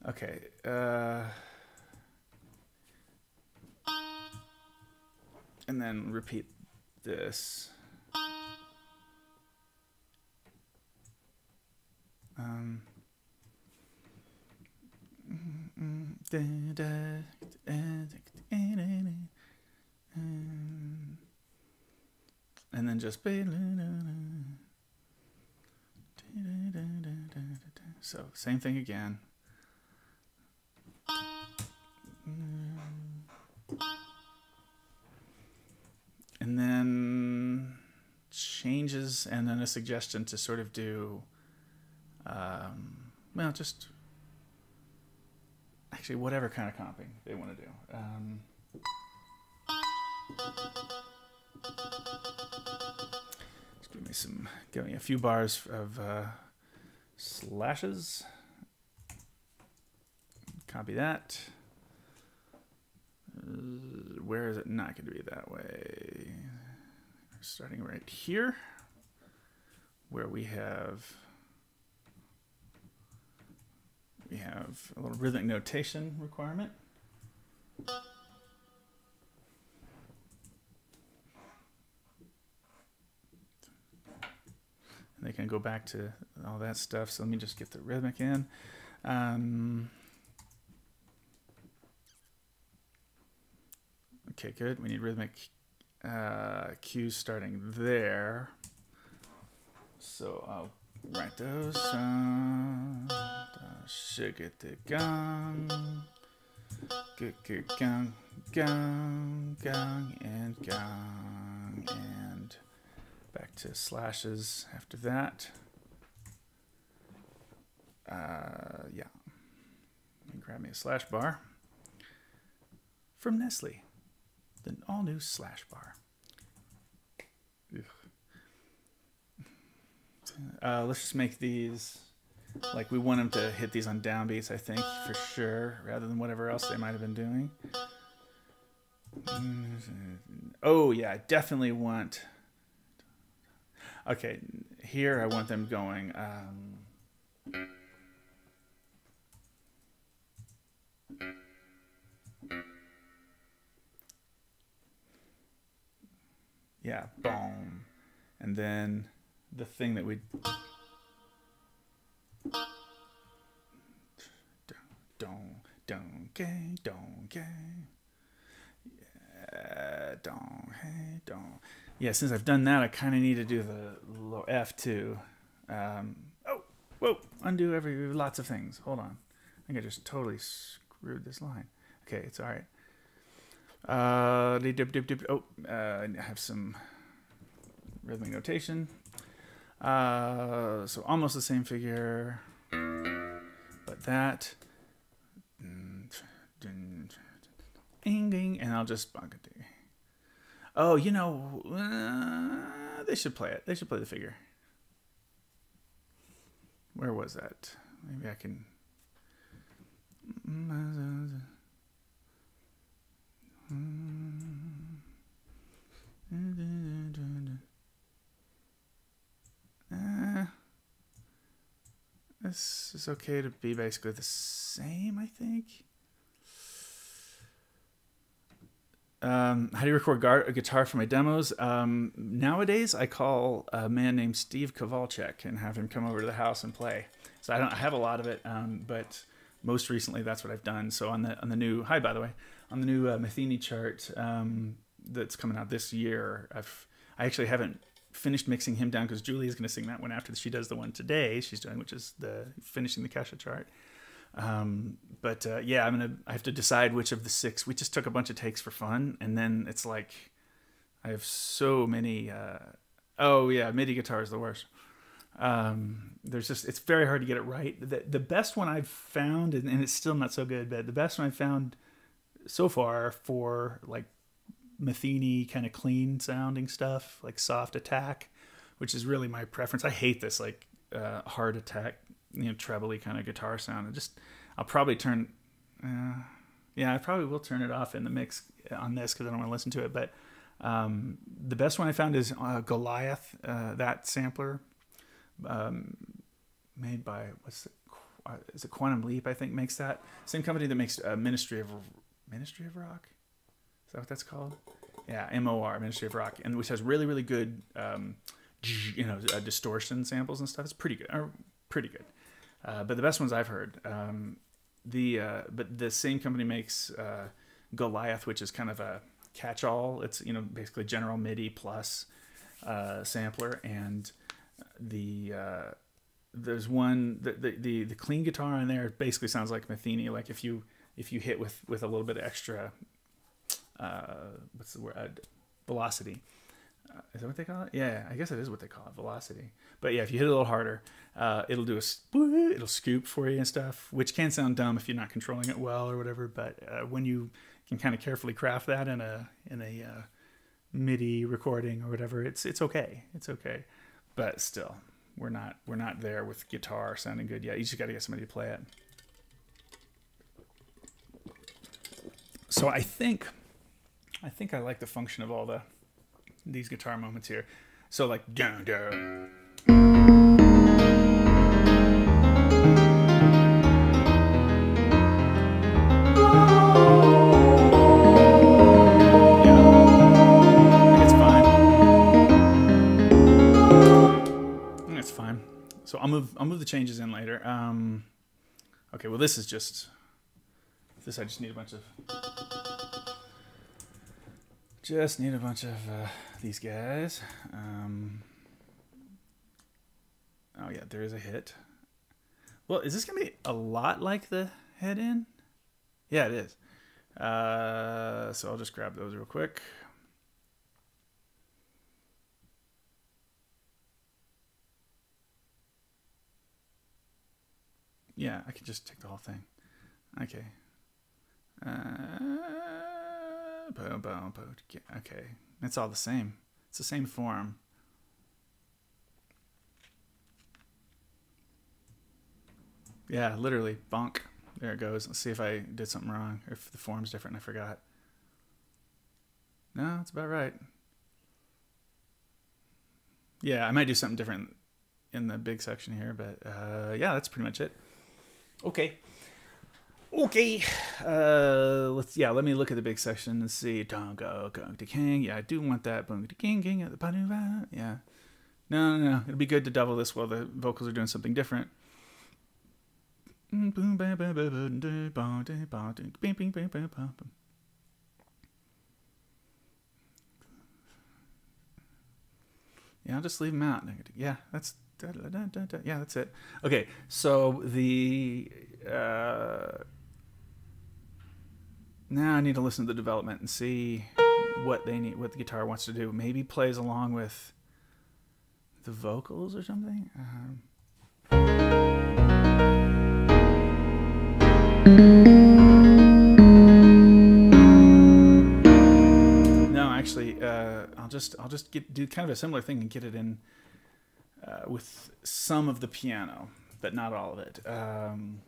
Okay. And then repeat this. And then just so same thing again. And then changes, and then a suggestion to sort of do well, just actually whatever kind of comping they want to do. Just give me a few bars of slashes. Copy that. Where is it not going to be that way? Starting right here, where we have a little rhythmic notation requirement. And they can go back to all that stuff. So let me just get the rhythmic in. Okay, good. We need rhythmic cues starting there. So I'll write those. Sugar the gong, gong, gong, gong, and gong, and back to slashes after that. Yeah. Let me grab me a slash bar from Nestle. The all-new slash bar. Let's just make these like we want them to hit these on downbeats, I think, for sure, rather than whatever else they might have been doing. Oh, yeah, I definitely want... Okay, here I want them going... Yeah, boom. And then the thing that we... Don't, gang, don't, gang. Yeah, don't, hey, don't. Yeah, since I've done that, I kind of need to do the low F too. Oh, whoa, undo lots of things. Hold on. I think I just totally screwed this line. Okay, it's all right. I have some rhythmic notation. So almost the same figure, but that. And I'll just oh, you know, they should play it. They should play the figure. Where was that? Maybe I can. this is okay to be basically the same, I think. How do you record a guitar for my demos? Nowadays, I call a man named Steve Kowalczyk and have him come over to the house and play. So I have a lot of it, but most recently that's what I've done. So on the new by the way, on the new Matheny chart that's coming out this year, I actually haven't finished mixing him down because Julia is going to sing that one after she does the one today she's doing, which is finishing the Kesha chart. Yeah, I have to decide which of the 6. We just took a bunch of takes for fun, and then it's like I have so many. MIDI guitar is the worst. It's very hard to get it right. The best one I've found, and it's still not so good, but the best one I've found so far for like Matheny kind of clean sounding stuff, like soft attack, which is really my preference. I hate this like hard attack, trebly kind of guitar sound. I'll probably turn, I probably will turn it off in the mix on this because I don't want to listen to it. But the best one I found is Goliath, that sampler, made by is it Quantum Leap? I think makes that same company that makes Ministry of Rock. Is that what that's called? Yeah, MOR, Ministry of Rock, and which has really, really good, distortion samples and stuff. It's pretty good. But the best ones I've heard. But the same company makes Goliath, which is kind of a catch-all. It's basically general MIDI plus sampler, and there's one the clean guitar on there basically sounds like Matheny. Like if you hit with a little bit of extra. What's the word? Velocity. Is that what they call it? Yeah, I guess it is what they call it, velocity. But yeah, if you hit it a little harder, it'll do it'll scoop for you and stuff, which can sound dumb if you're not controlling it well or whatever. But when you can kind of carefully craft that in a MIDI recording or whatever, it's okay. It's okay. But still, we're not there with guitar sounding good yet. You just got to get somebody to play it. So I think I like the function of all these guitar moments here. So like dun dun. It's fine. So I'll move the changes in later. Okay, well this I just need a bunch of these guys. Oh yeah, there is a hit. Well, is this gonna be a lot like the head in? Yeah, it is. So I'll just grab those real quick. Yeah, I could just take the whole thing. Okay. Okay, it's all the same. It's the same form. Yeah, literally, bonk. There it goes. Let's see if I did something wrong, or if the form's different and I forgot. No, it's about right. Yeah, I might do something different in the big section here, but yeah, that's pretty much it. Okay. Let me look at the big section and see. Go to king. Yeah, I do want that. Boom to king. Yeah. No. It'd be good to double this while the vocals are doing something different. Yeah, I'll just leave them out. Yeah, that's it. Okay, so now I need to listen to the development and see what the guitar wants to do. Maybe plays along with the vocals or something. No, actually, I'll just do kind of a similar thing and get it in with some of the piano, but not all of it. I'm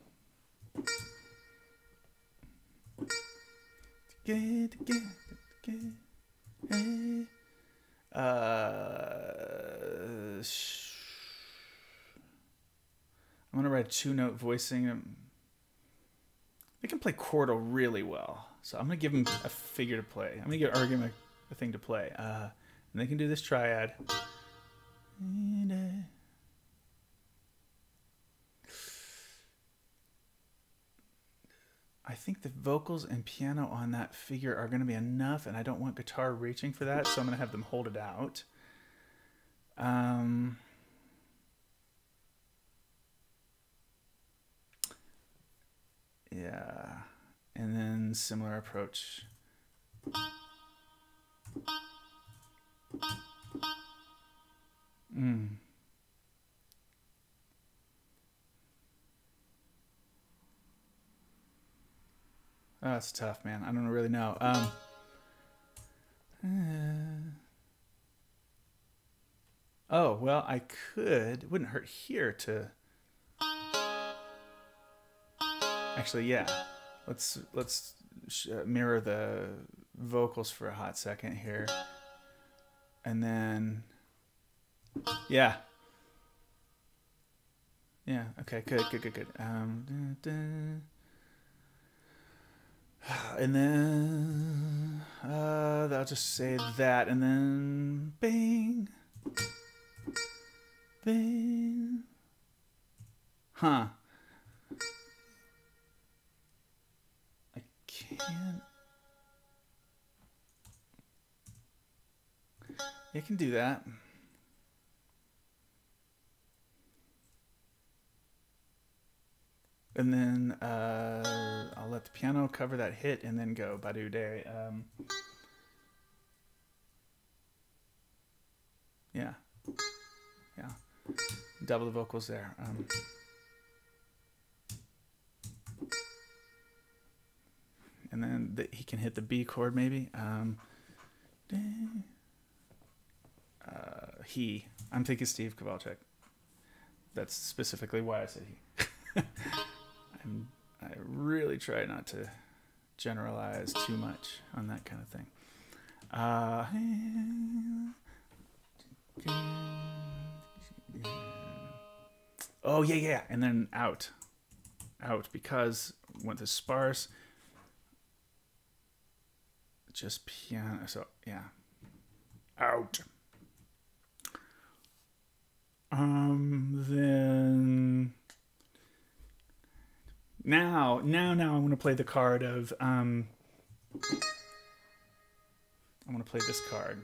gonna write have 2-note voicing. They can play chordal really well, so I'm gonna give them a figure to play. I'm gonna give them a thing to play, and they can do this triad. I think the vocals and piano on that figure are going to be enough, and I don't want guitar reaching for that, so I'm going to have them hold it out. Yeah, and then similar approach. Oh, that's tough, man. I don't really know. Oh, well, I could. It wouldn't hurt here to. Actually, yeah. Let's mirror the vocals for a hot second here, and then yeah. Okay. Good. And then I'll just say that, and then bing, bing. Huh. I can't. You can do that. And then I'll let the piano cover that hit and then go Badu Day. Yeah. Double the vocals there. And then he can hit the B chord maybe. I'm thinking Steve Kowalczyk. That's specifically why I said he. I really try not to generalize too much on that kind of thing. Oh yeah, and then out because went to sparse. Just piano. So yeah, out. Then. Now I want to play the card of I want to play this card.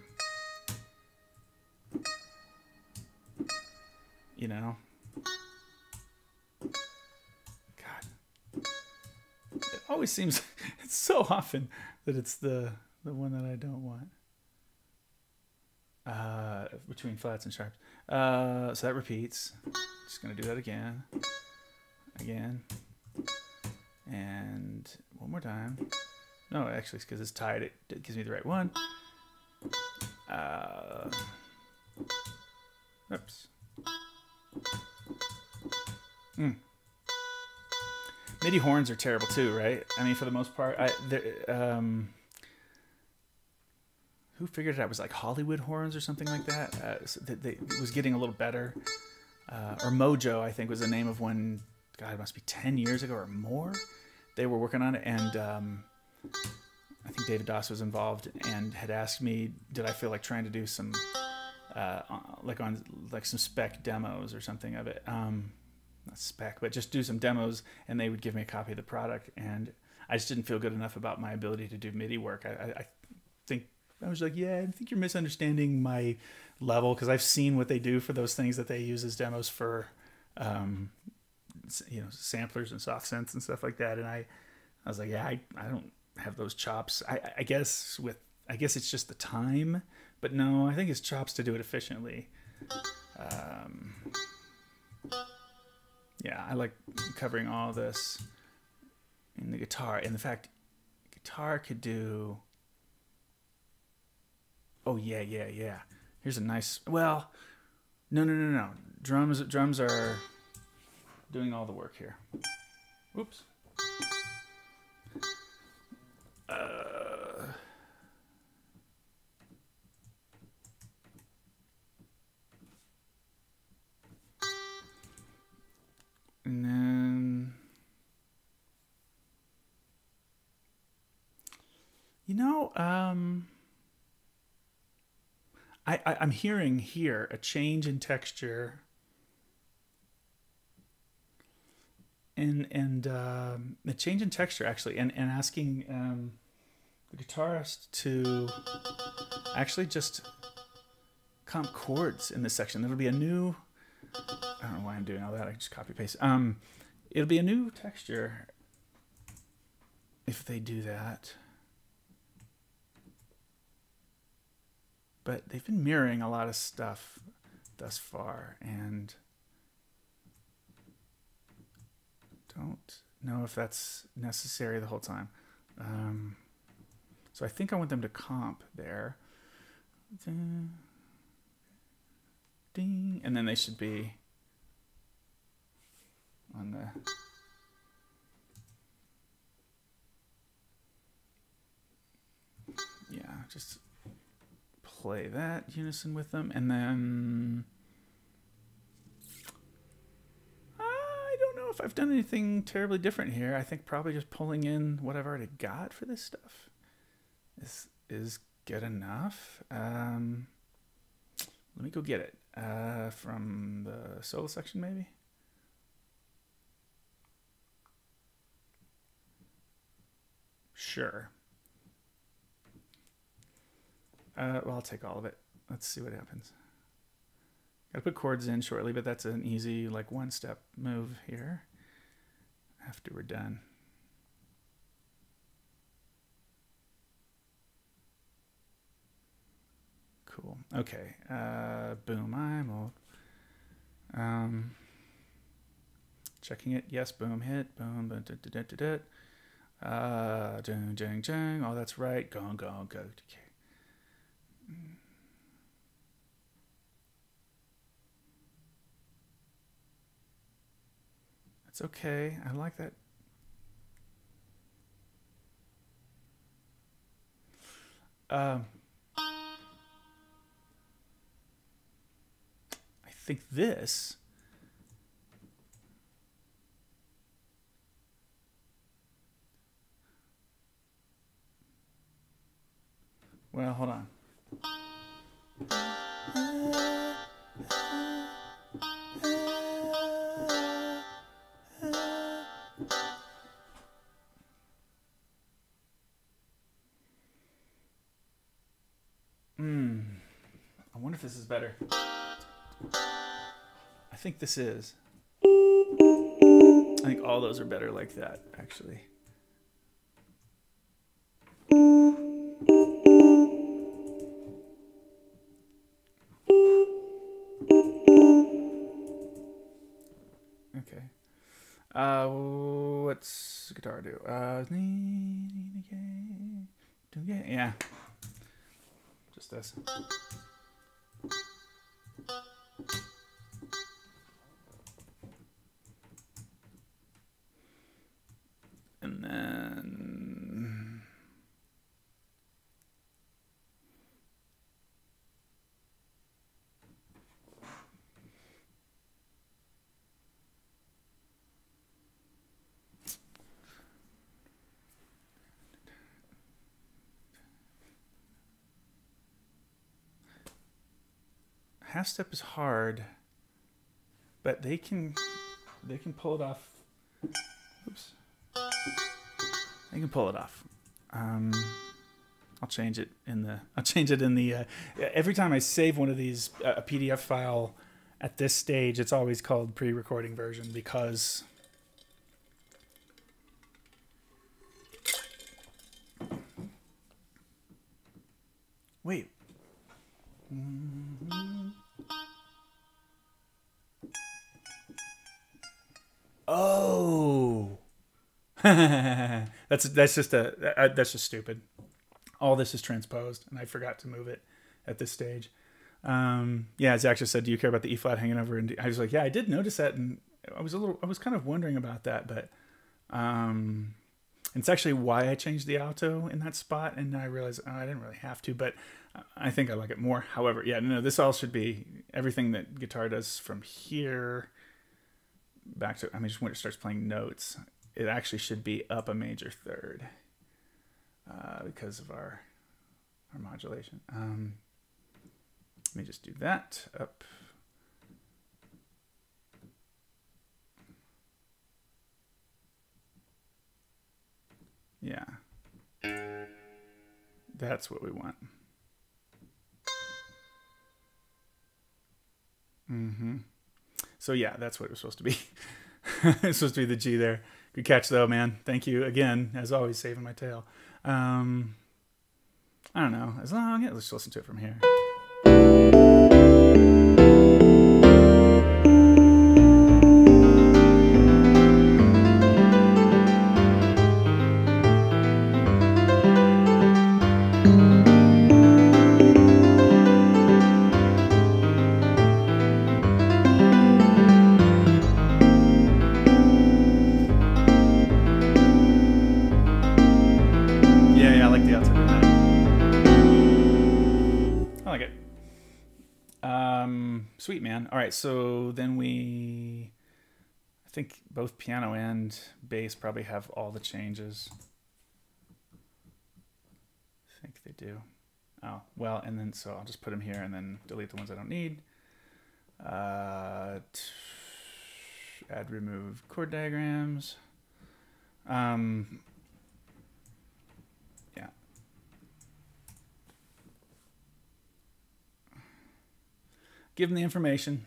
You know? God. It always seems it's so often that it's the one that I don't want. Between flats and sharps. So that repeats. Just gonna do that again. And one more time. No, actually, it's because it's tied. It gives me the right one. Oops. MIDI horns are terrible too, right? I mean, for the most part, who figured it out? It was like Hollywood horns or something like that. So it was getting a little better. Or Mojo, I think, was the name of one. God, it must be 10 years ago or more. They were working on it, and I think David Doss was involved and had asked me, did I feel like trying to do some, some spec demos or something of it. Not spec, but just do some demos, and they would give me a copy of the product, and I just didn't feel good enough about my ability to do MIDI work. I think I was like, yeah, I think you're misunderstanding my level, because I've seen what they do for those things that they use as demos for samplers and soft synths and stuff like that, and I was like, yeah, I don't have those chops. I guess it's just the time, but no, I think it's chops to do it efficiently. Yeah, I like covering all this in the guitar, and the fact guitar could do. Oh yeah. Here's a nice. Well, no. Drums are doing all the work here. Oops. And then know. I'm hearing here a change in texture, and a change in texture actually, and asking the guitarist to actually just comp chords in this section. It'll be a new. I don't know why I'm doing all that. I just copy paste. It'll be a new texture if they do that. But they've been mirroring a lot of stuff thus far, and don't know if that's necessary the whole time. So I think I want them to comp there. Ding, and then they should be on the just play that unison with them, and then I don't know if I've done anything terribly different here. I think probably just pulling in what I've already got for this stuff is good enough. Let me go get it from the solo section, maybe. Sure. Well, I'll take all of it. Let's see what happens. Gotta put chords in shortly, but that's an easy, like, one-step move here after we're done. Cool. Okay. Boom. Checking it. Yes. Boom. Hit. Boom. Jang, jang, jang. Oh, that's right. Go. Okay. That's okay. I like that. I think this well, hold on. I wonder if this is better. I think this is. I think all those are better like that, actually. Okay. What's guitar do? Yeah. Just this. And then half step is hard, but they can pull it off. Oops. They can pull it off. I'll change it in the every time I save one of these a PDF file at this stage, it's always called pre-recording version because wait. Oh. that's just stupid. All this is transposed, and I forgot to move it at this stage. Yeah, Zach just said, "Do you care about the E flat hanging over?" And I was like, "Yeah, I did notice that," and I was kind of wondering about that, but it's actually why I changed the alto in that spot, and I realized I didn't really have to, but I think I like it more. However, yeah, no, this all should be everything that guitar does from here back to. I mean, just when it starts playing notes. It actually should be up a major third because of our or modulation. Let me just do that up. Yeah. That's what we want. So yeah, that's what it was supposed to be. It's supposed to be the G there. Good catch though, man. Thank you again, as always, saving my tail. I don't know. As long as let's listen to it from here. Sweet, man. All right, so then I think both piano and bass probably have all the changes. I think they do. Oh, well, and then so I'll just put them here and then delete the ones I don't need. Add remove chord diagrams. Yeah. Give them the information,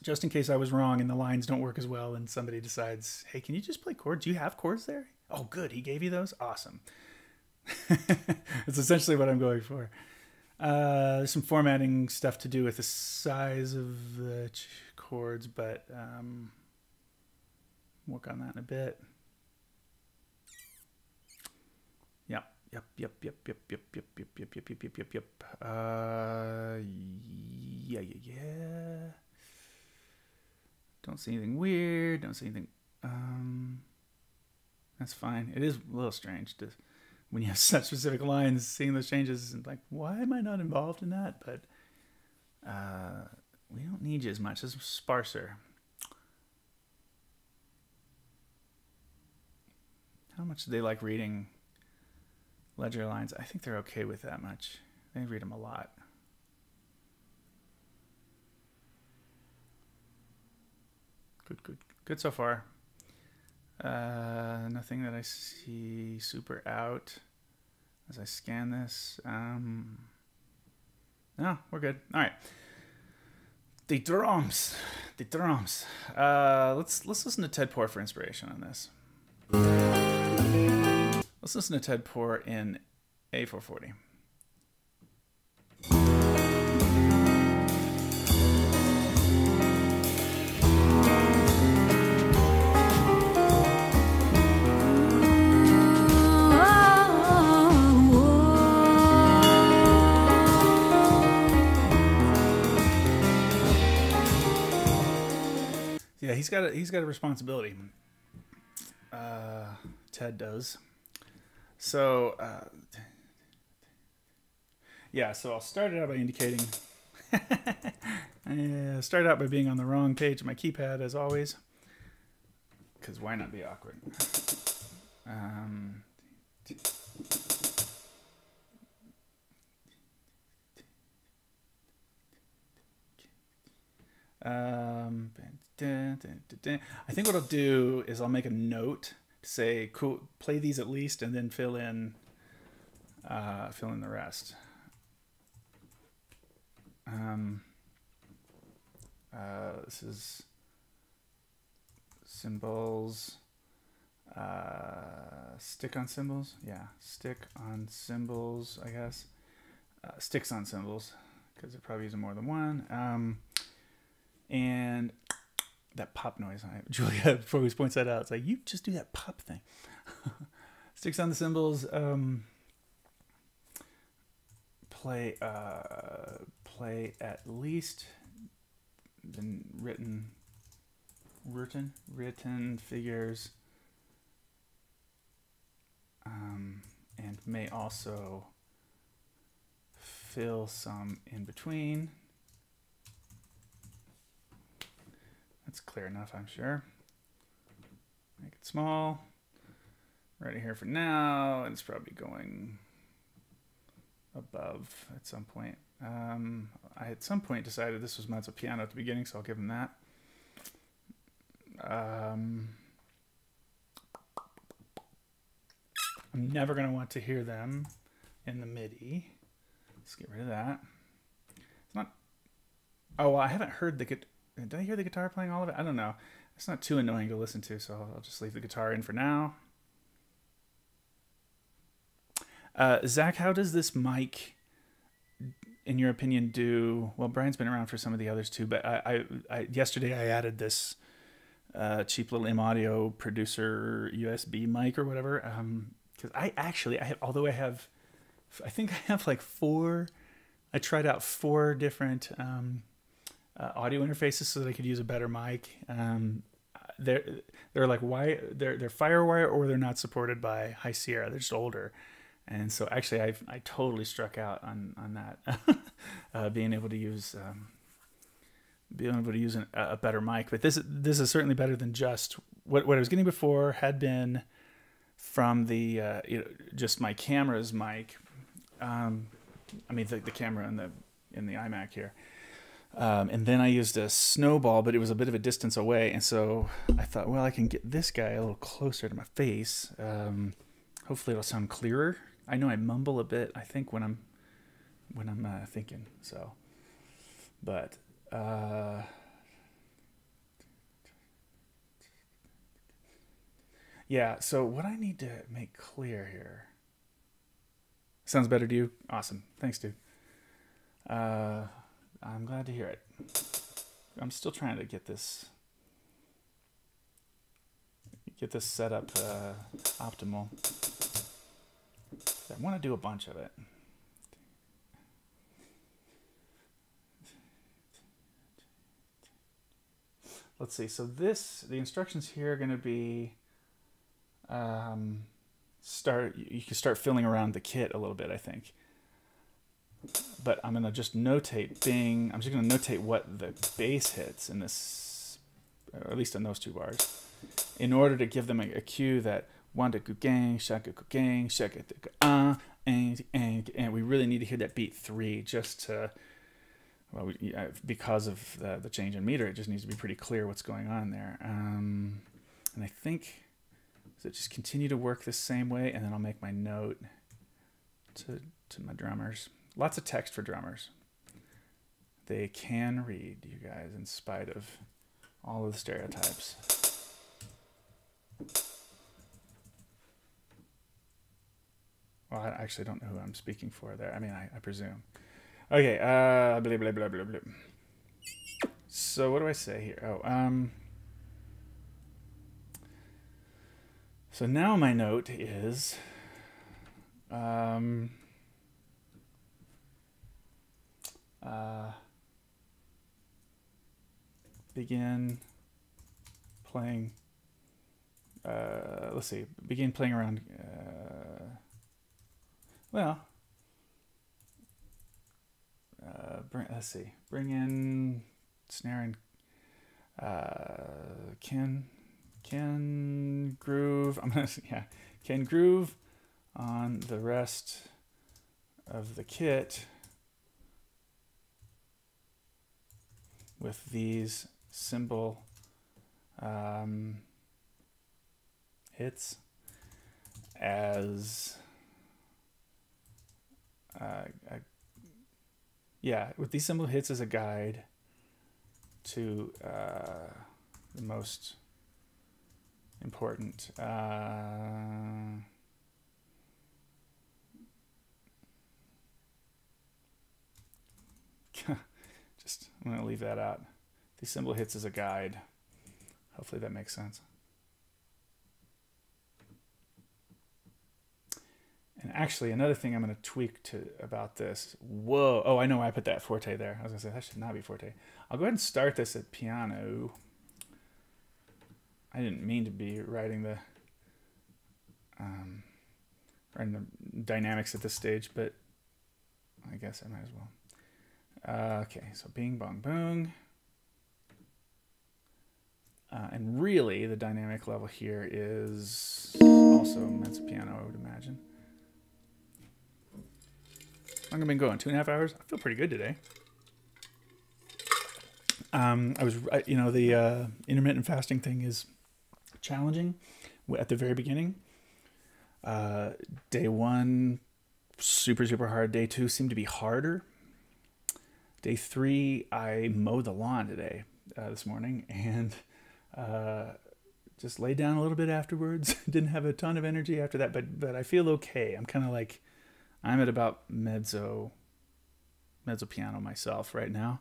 just in case I was wrong and the lines don't work as well and somebody decides, hey, can you just play chords? Do you have chords there? Oh, good. He gave you those? Awesome. That's essentially what I'm going for. There's some formatting stuff to do with the size of the chords, but work on that in a bit. Yep. Yeah. Don't see anything weird. Don't see anything. That's fine. It is a little strange to, when you have such specific lines, seeing those changes and like, why am I not involved in that? But we don't need you as much. It's sparser. How much do they like reading ledger lines? I think they're okay with that much. They read them a lot. Good so far. Nothing that I see super out as I scan this. No, we're good. All right. The drums. Let's listen to Ted Poor for inspiration on this. Let's listen to Ted Poor in A440. Yeah, he's got a responsibility. Ted does. So, yeah, so I'll start it out by indicating. Start out by being on the wrong page of my keypad, as always. Because why not be awkward? I think what I'll do is I'll make a note to say, cool, play these at least, and then fill in the rest. This is cymbals. Stick on cymbals. Yeah, stick on cymbals, I guess. Sticks on cymbals, because they're probably using more than one. And that pop noise. Julia always points that out. It's like, you just do that pop thing. Sticks on the cymbals. Play at least the written figures, and may also fill some in between. That's clear enough, I'm sure. Make it small. Right here for now. It's probably going above at some point. I at some point decided this was mezzo piano at the beginning, so I'll give him that. I'm never going to want to hear them in the MIDI. Let's get rid of that. It's not... Oh, well, I haven't heard the... Did I hear the guitar playing all of it? I don't know. It's not too annoying to listen to, so I'll just leave the guitar in for now. Zach, how does this mic, in your opinion, do... Well, Brian's been around for some of the others too, but yesterday I added this cheap little M-Audio producer USB mic or whatever. Because I think I have like 4... I tried out 4 different audio interfaces so that I could use a better mic. They're like they're FireWire, or they're not supported by High Sierra. They're just older, and so actually I totally struck out on that being able to use a better mic. But this is certainly better than just what I was getting before. Had been from the just my camera's mic. I mean the camera in the iMac here. And then I used a snowball, but it was a bit of a distance away, and so I thought, well, I can get this guy a little closer to my face. Hopefully, it'll sound clearer. I know I mumble a bit, I think, when I'm thinking. So, but yeah. So what I need to make clear here. Sounds better to you? Awesome. Thanks, dude. I'm glad to hear it. I'm still trying to get this set up optimal. I want to do a bunch of it. Let's see. So the instructions here are going to be you can start filling around the kit a little bit, I think. But I'm going to just notate Bing. I'm just going to notate what the bass hits in this, or at least in those 2 bars, in order to give them a cue that wanda gu gang, shaka gu gang, shaka and we really need to hear that beat 3 just to, well, because of the change in meter, it just needs to be pretty clear what's going on there. And I think, so just continue to work the same way, and then I'll make my note to my drummers. Lots of text for drummers. They can read, you guys, in spite of all of the stereotypes. Well, I actually don't know who I'm speaking for there. I mean, I presume. Okay, blah, blah, blah, blah, blah. So what do I say here? Oh, so now my note is... begin playing, let's see, begin playing around, let's see, bring in snare and, can groove, can groove on the rest of the kit with these cymbal hits as with these cymbal hits as a guide to the most important just I'm going to leave that out. These cymbal hits as a guide. Hopefully that makes sense. And actually, another thing I'm going to tweak about this. Whoa. Oh, I know why I put that forte there. I was going to say, that should not be forte. I'll go ahead and start this at piano. I didn't mean to be writing the dynamics at this stage, but I guess I might as well. Okay, so bing, bong, boom. And really, the dynamic level here is also mezzo piano, I would imagine. long have I been going? 2.5 hours? I feel pretty good today. The intermittent fasting thing is challenging at the very beginning. Day 1, super, super hard. Day 2 seemed to be harder. Day 3, I mowed the lawn today, this morning, and just laid down a little bit afterwards. Didn't have a ton of energy after that, but I feel okay. I'm kind of like, I'm at about mezzo piano myself right now.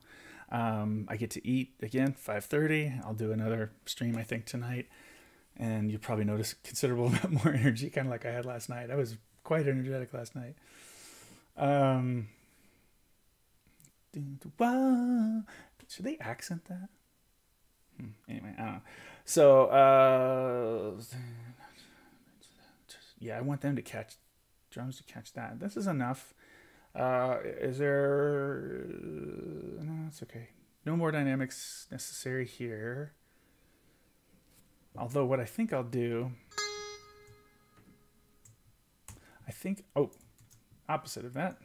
I get to eat again, 5:30. I'll do another stream, I think, tonight. And you'll probably notice considerable amount more energy, kind of like I had last night. I was quite energetic last night. Should they accent that? Anyway, I don't know. So, yeah, I want them to catch drums to catch that. This is enough. Is there... No, it's okay. No more dynamics necessary here. Although what I think I'll do... opposite of that.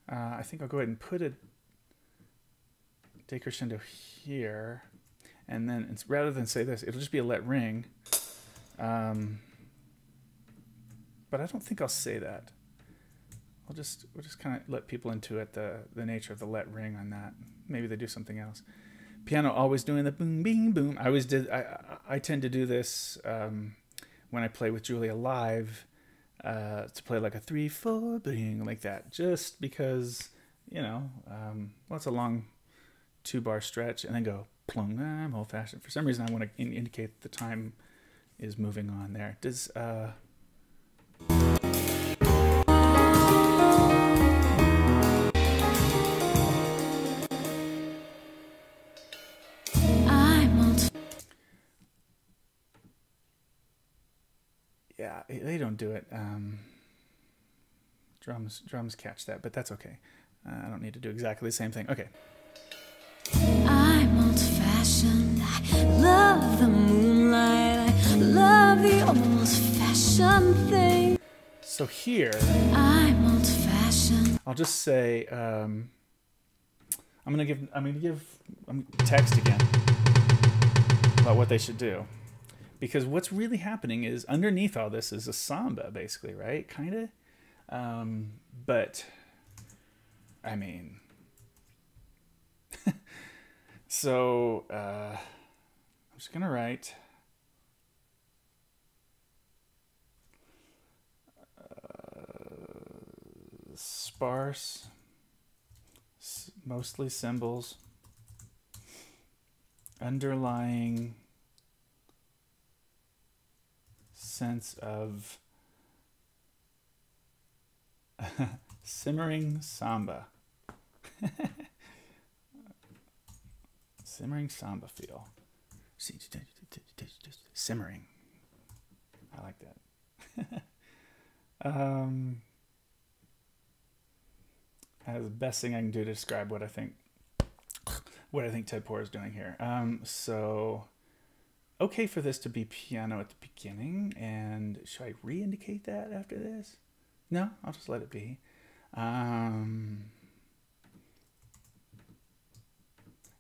I think I'll go ahead and put a decrescendo here. And then, rather than say this, it'll just be a let ring. But I don't think I'll say that. We'll just kind of let people intuit the nature of the let ring on that. Maybe they do something else. Piano always doing the boom, bing, boom. I tend to do this when I play with Julia live, to play like a 3/4 bing like that, just because it's a long 2-bar stretch, and then go plung. I'm old fashioned. For some reason, I want to indicate the time is moving on there. Does yeah, they don't do it. Drums catch that, but that's okay. I don't need to do exactly the same thing. Okay. I'm old-fashioned. I love the moonlight. I love the old-fashioned thing. So here, I'm old-fashioned. I'll just say I'm gonna give text again about what they should do, because what's really happening is underneath all this is a samba, basically, right? Kind of, but I mean. So, I'm just going to write sparse, mostly cymbals, underlying sense of simmering samba. Simmering samba feel. Simmering. I like that. That's the best thing I can do to describe what I think Ted Poor is doing here. So okay for this to be piano at the beginning, and should I re-indicate that after this? No, I'll just let it be.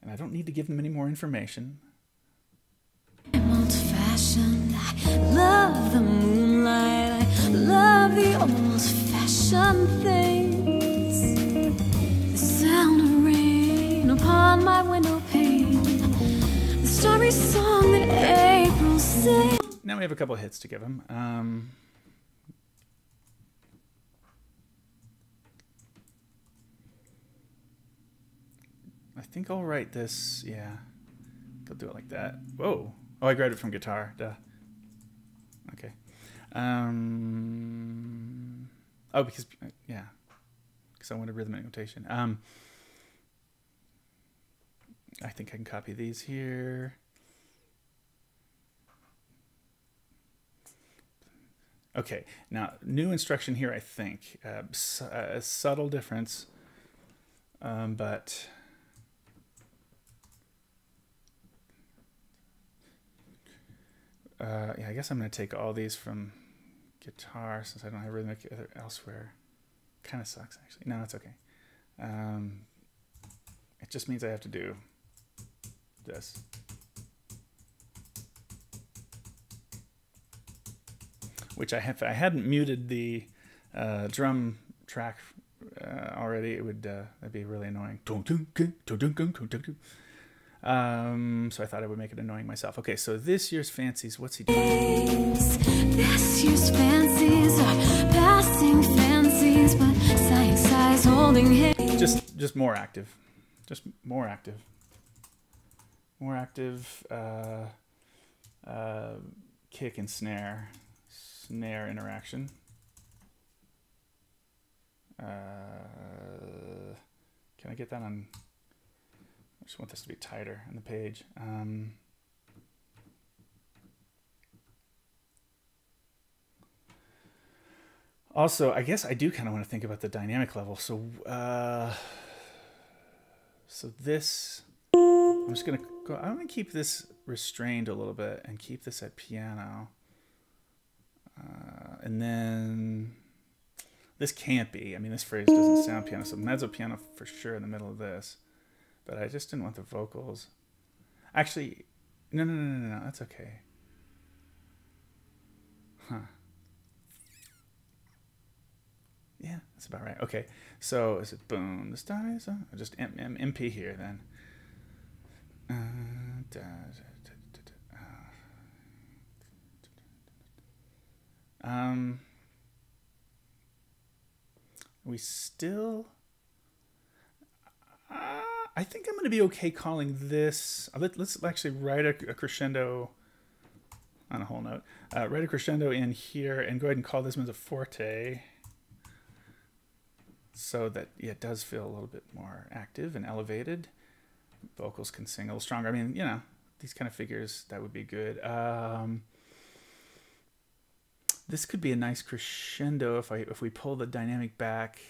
And I don't need to give them any more information. I'm old-fashioned. I love the moonlight. I love the old-fashioned things. The sound of rain upon my window pane. The starry song that April sings. Now we have a couple hits to give them. I think I'll write this, yeah. I'll do it like that. Whoa. Oh, I grabbed it from guitar. Duh. Okay. Oh, because, yeah. Because I wanted rhythmic notation. I think I can copy these here. Okay. Now, new instruction here, I think. A subtle difference. But... yeah, I guess I'm going to take all these from guitar since I don't have rhythmic elsewhere. Kind of sucks, actually. No, it's okay. It just means I have to do this. Which I hadn't muted the drum track already, it would that'd be really annoying. So I thought I would make it annoying myself. Okay, so this year's fancies, what's he doing? This year's fancies are passing fancies, but sighing sighs holding hands. Just more active. Just more active. More active kick and snare interaction. Can I get that on? I just want this to be tighter on the page. Also, I guess I do kind of want to think about the dynamic level. So, so this, I'm just gonna go. I'm gonna keep this restrained a little bit and keep this at piano. And then this can't be. I mean, this phrase doesn't sound piano, so mezzo piano for sure in the middle of this. But I just didn't want the vocals. Actually, no. That's okay. Huh. Yeah, that's about right. Okay, so is it boom? The stars? Just MP here then. We still. I think I'm going to be okay calling this. Let's actually write a crescendo on a whole note. Write a crescendo in here and go ahead and call this mezzo forte, so that it does feel a little bit more active and elevated. Vocals can sing a little stronger. I mean, you know, these kind of figures, that would be good. This could be a nice crescendo if we pull the dynamic back.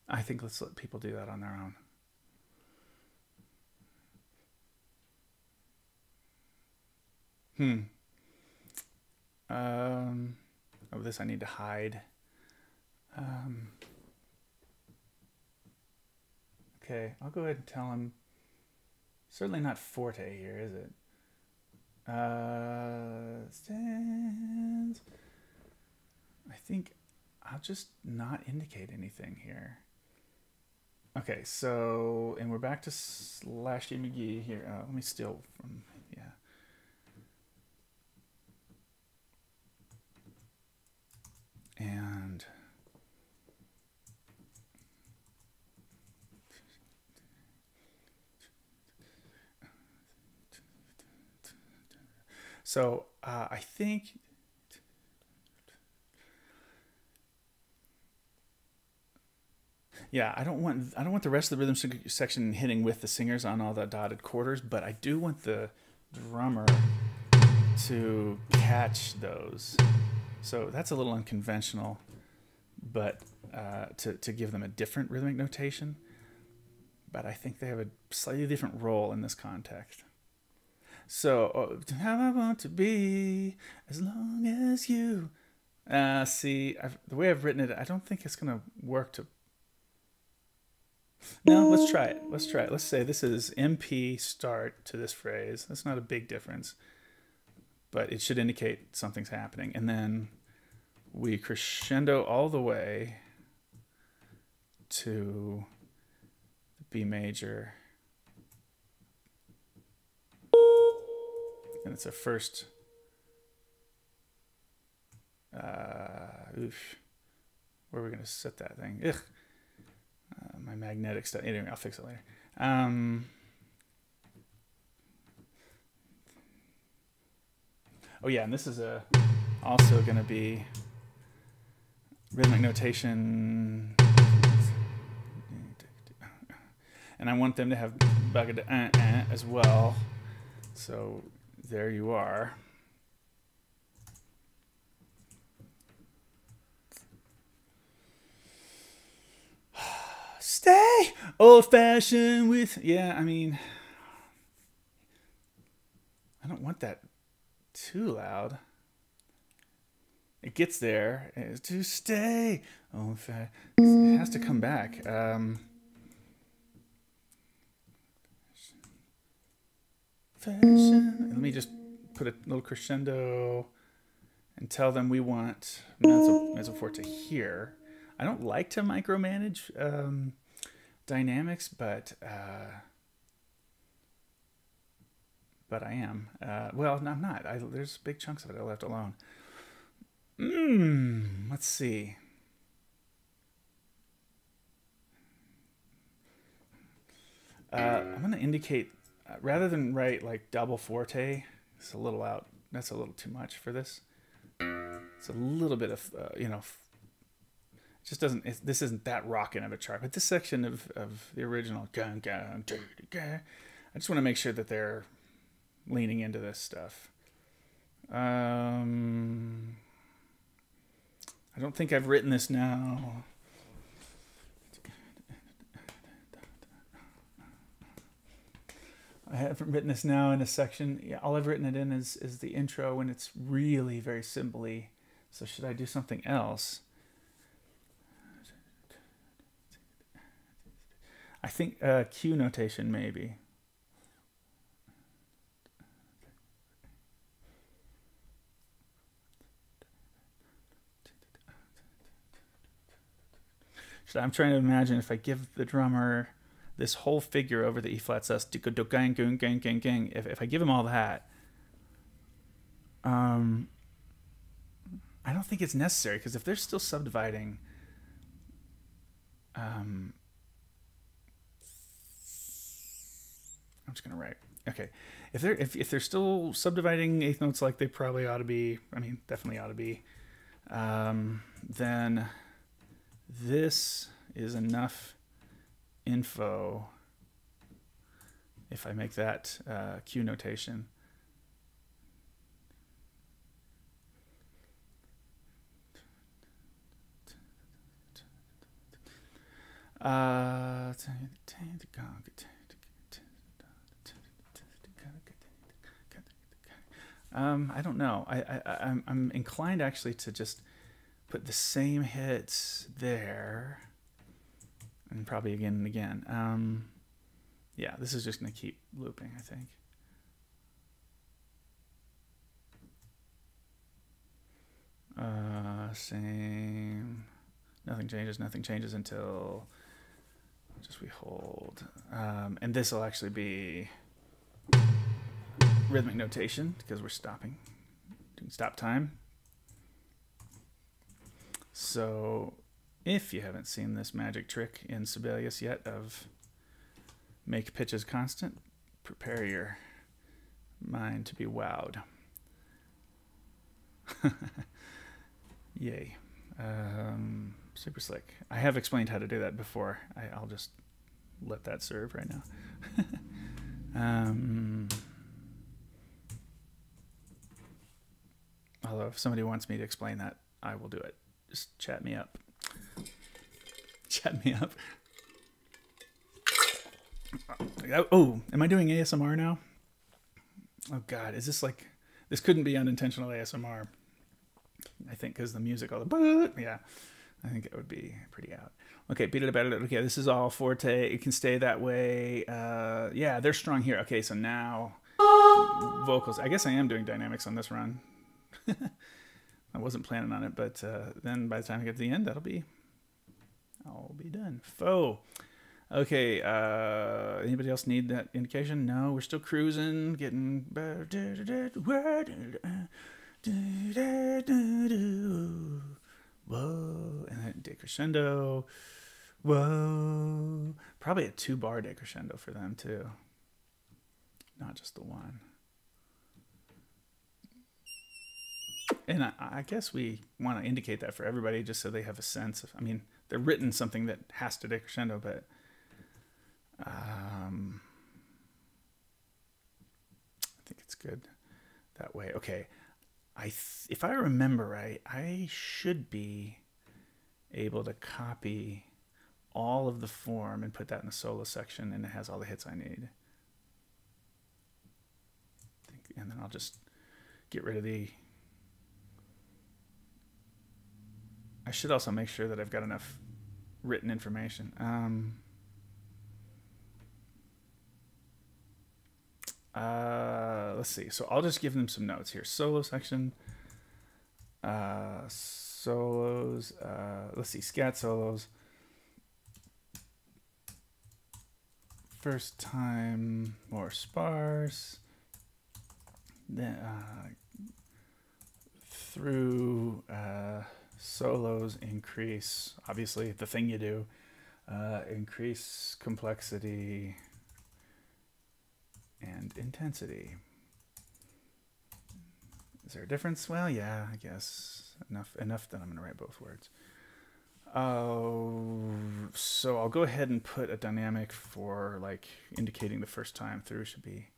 I think let's let people do that on their own. Oh, this I need to hide. Okay, I'll go ahead and tell him. Certainly not forte here, is it? Stands. I think I'll just not indicate anything here. Okay, so, and we're back to slash G McGee here. Let me steal from, yeah. And so I think yeah, I don't want the rest of the rhythm section hitting with the singers on all the dotted quarters, but I do want the drummer to catch those. So that's a little unconventional, but to give them a different rhythmic notation. But I think they have a slightly different role in this context. So, how I want to be as long as you. See, the way I've written it, I don't think it's going to work to. No, let's try it. Let's try it. Let's say this is MP start to this phrase. That's not a big difference, but it should indicate something's happening. And then we crescendo all the way to the B major. And it's a first. Oof. Where are we going to set that thing? Ugh. My magnetic stuff. Anyway, I'll fix it later. Oh yeah, and this is also going to be rhythmic notation, and I want them to have bugga as well. So there you are. Stay old-fashioned with, yeah, I mean, I don't want that too loud. It gets there. It's to stay Oh, it has to come back. Fashion. Let me just put a little crescendo and tell them we want mezzo forte here. I don't like to micromanage dynamics, but I am. Well, no, I'm not. There's big chunks of it I left alone. Let's see. I'm going to indicate, rather than write like double forte, it's a little out. That's a little too much for this. It's a little bit of, you know, it just doesn't, this isn't that rockin' of a chart. But this section of the original, I just want to make sure that they're leaning into this stuff. I don't think I've written this now. I haven't written this now in a section. Yeah, all I've written it in is the intro, and it's really very simply. So should I do something else? I think Q notation maybe. I'm trying to imagine if I give the drummer this whole figure over the E flat sus, if I give him all that, I don't think it's necessary, because if they're still subdividing, I'm just gonna write. Okay, if they're still subdividing eighth notes like they probably ought to be, I mean, definitely ought to be, then this is enough info if I make that Q notation. I don't know. I'm inclined actually to just put the same hits there, and probably again and again. Yeah, this is just going to keep looping, I think. Same. Nothing changes until just we hold. And this will actually be rhythmic notation, because we're stopping, doing stop time. So if you haven't seen this magic trick in Sibelius yet of make pitches constant, prepare your mind to be wowed. Yay. Super slick. I have explained how to do that before. I'll just let that serve right now. Although if somebody wants me to explain that, I will do it. Just chat me up. Chat me up. Oh, am I doing ASMR now? Oh God, is this like, this couldn't be unintentional ASMR. I think because the music, all the, yeah, I think it would be pretty out. Okay, beat it about it. Okay, this is all forte. It can stay that way. Yeah, they're strong here. Okay, so now vocals. I guess I am doing dynamics on this run. I wasn't planning on it, but then by the time I get to the end, I'll be done. Faux. Okay, anybody else need that indication? No, we're still cruising, getting better. Whoa, and then decrescendo. Whoa, probably a 2-bar decrescendo for them too, not just the one. And I guess we want to indicate that for everybody, just so they have a sense of, I mean, they're written something that has to decrescendo, but I think it's good that way. Okay, if I remember right, I should be able to copy all of the form and put that in the solo section, and it has all the hits I need. And then I'll just get rid of the I should also make sure that I've got enough written information. Let's see. So I'll just give them some notes here. Solo section. Solos. Let's see. Scat solos. First time more sparse. Then through solos increase, obviously the thing you do, increase complexity and intensity. Is there a difference? Well, yeah, I guess enough that I'm going to write both words. So I'll go ahead and put a dynamic for like indicating the first time through should be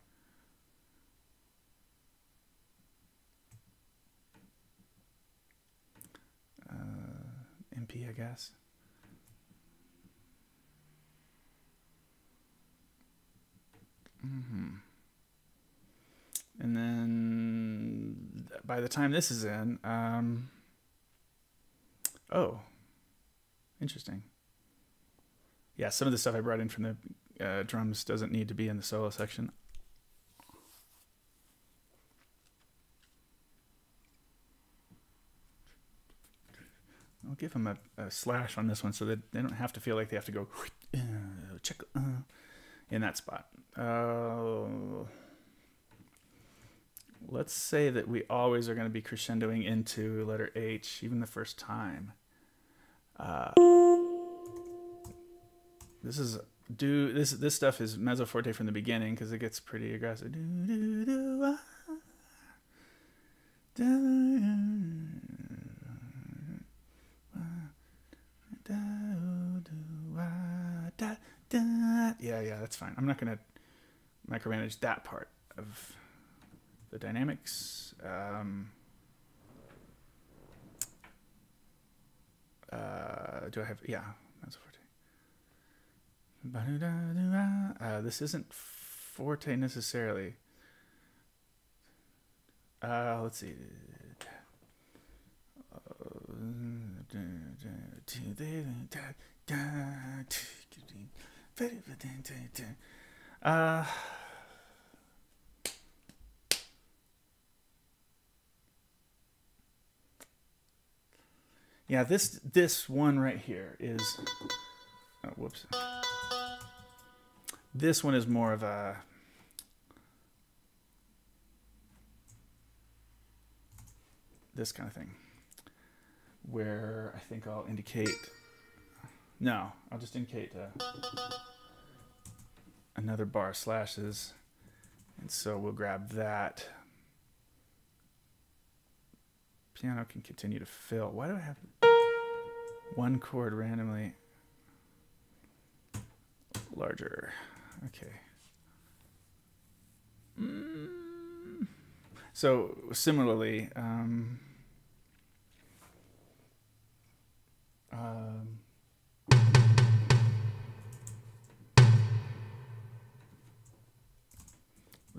MP, I guess. And then by the time this is in, oh, interesting. Yeah, some of the stuff I brought in from the drums doesn't need to be in the solo section. I'll give them a slash on this one so that they don't have to feel like they have to go check in that spot. Let's say that we always are going to be crescendoing into letter H, even the first time. This stuff is mezzo forte from the beginning because it gets pretty aggressive. Yeah, that's fine. I'm not going to micromanage that part of the dynamics. Do I have, yeah, mezzo forte. This isn't forte necessarily. Let's see. Yeah, this one right here is, oh, whoops. This one is more of a, this kind of thing, where I think I'll indicate, no, I'll just indicate another bar slashes, and so we'll grab that. Piano can continue to fill. Why do I have one chord randomly larger? Okay. So similarly, we'll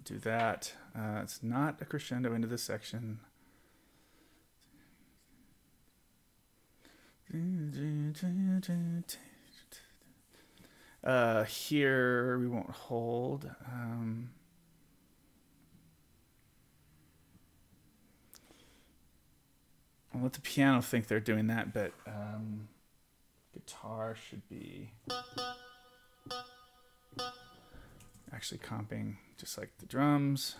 do that. It's not a crescendo into this section. Here we won't hold. I'll let the piano think they're doing that, but guitar should be actually comping just like the drums.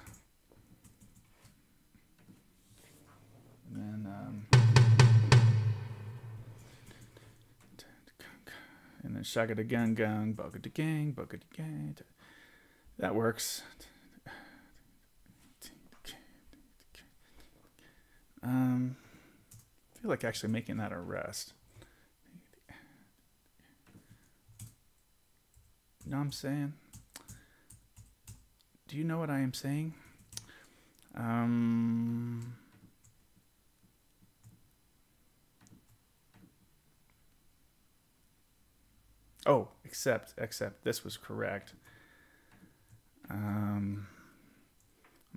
And then shagada gung gung, bugga gang, bugga gang. That works. I feel like actually making that a rest. You know what I'm saying? Do you know what I am saying? Oh, except this was correct. I'm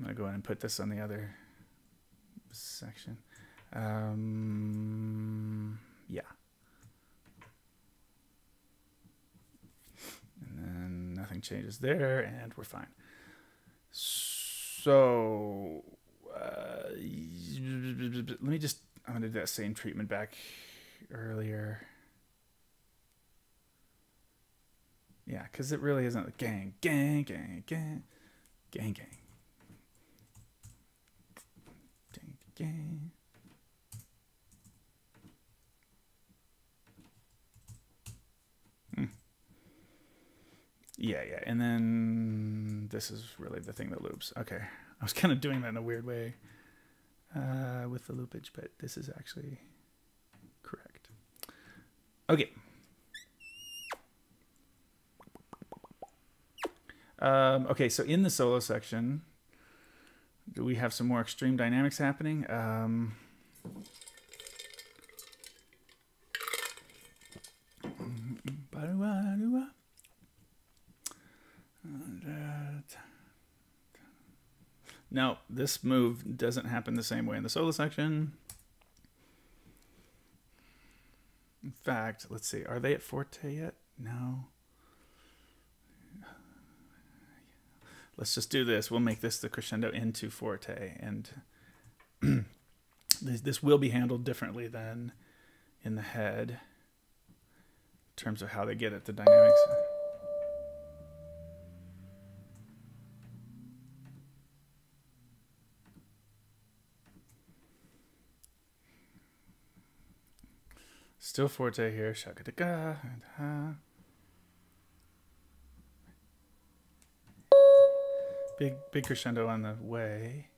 gonna go ahead and put this on the other section. Yeah. And then nothing changes there, and we're fine. So let me just, I'm going to do that same treatment back earlier. Yeah, because it really isn't gang, gang, gang, gang, gang, gang, gang, gang. Yeah, and then this is really the thing that loops. Okay, I was kind of doing that in a weird way with the loopage, but this is actually correct. Okay. Okay, so in the solo section, do we have some more extreme dynamics happening? No, this move doesn't happen the same way in the solo section. In fact, let's see. Are they at forte yet? No. Let's just do this. We'll make this the crescendo into forte. And this will be handled differently than in the head in terms of how they get at the dynamics. Still forte here. Shaka-da-ga. Big crescendo on the way.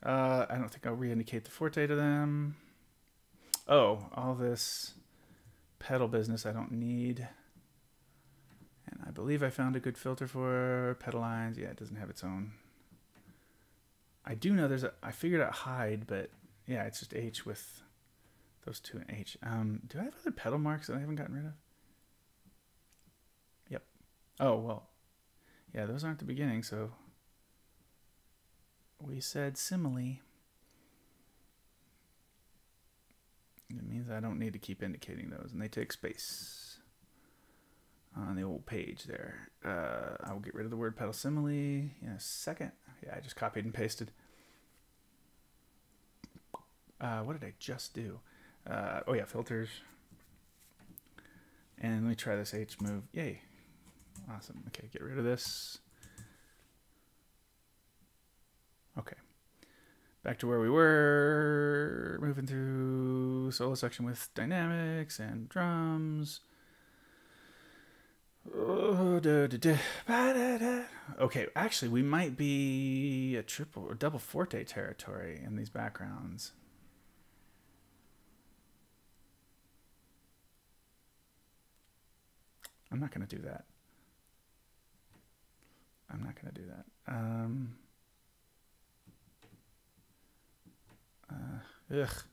I don't think I'll re-indicate the forte to them. Oh, all this pedal business I don't need. And I believe I found a good filter for pedal lines. Yeah, it doesn't have its own. I do know I figured out hide, but yeah, it's just H with those two and H. Do I have other pedal marks that I haven't gotten rid of? Yep. Oh, well. Yeah, those aren't the beginning, so we said simile. It means I don't need to keep indicating those, and they take space on the old page there. I will get rid of the word pedal simile in a second. Yeah, I just copied and pasted. What did I just do? Oh yeah, filters. And let me try this H move. Yay. Awesome. Okay, get rid of this. Okay. Back to where we were. Moving through solo section with dynamics and drums. Okay, actually, we might be a triple or double forte territory in these backgrounds. I'm not going to do that. I'm not going to do that.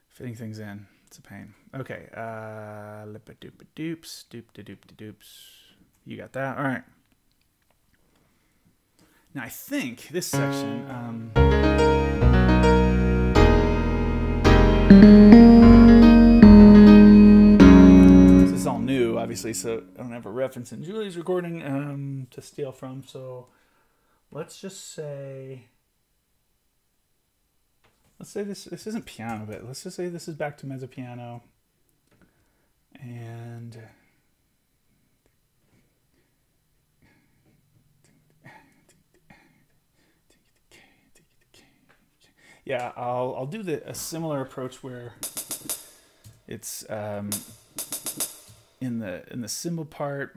Fitting things in. It's a pain. Okay. Lip-a-doop-a-doops. Doop-da-doop-da-doops. You got that? All right. Now, I think this section... this is all new, obviously, so I don't have a reference in Julia's recording to steal from. So let's just say... Let's say this isn't piano, but let's just say this is back to mezzo piano. And yeah, I'll do a similar approach where it's in the cymbal part,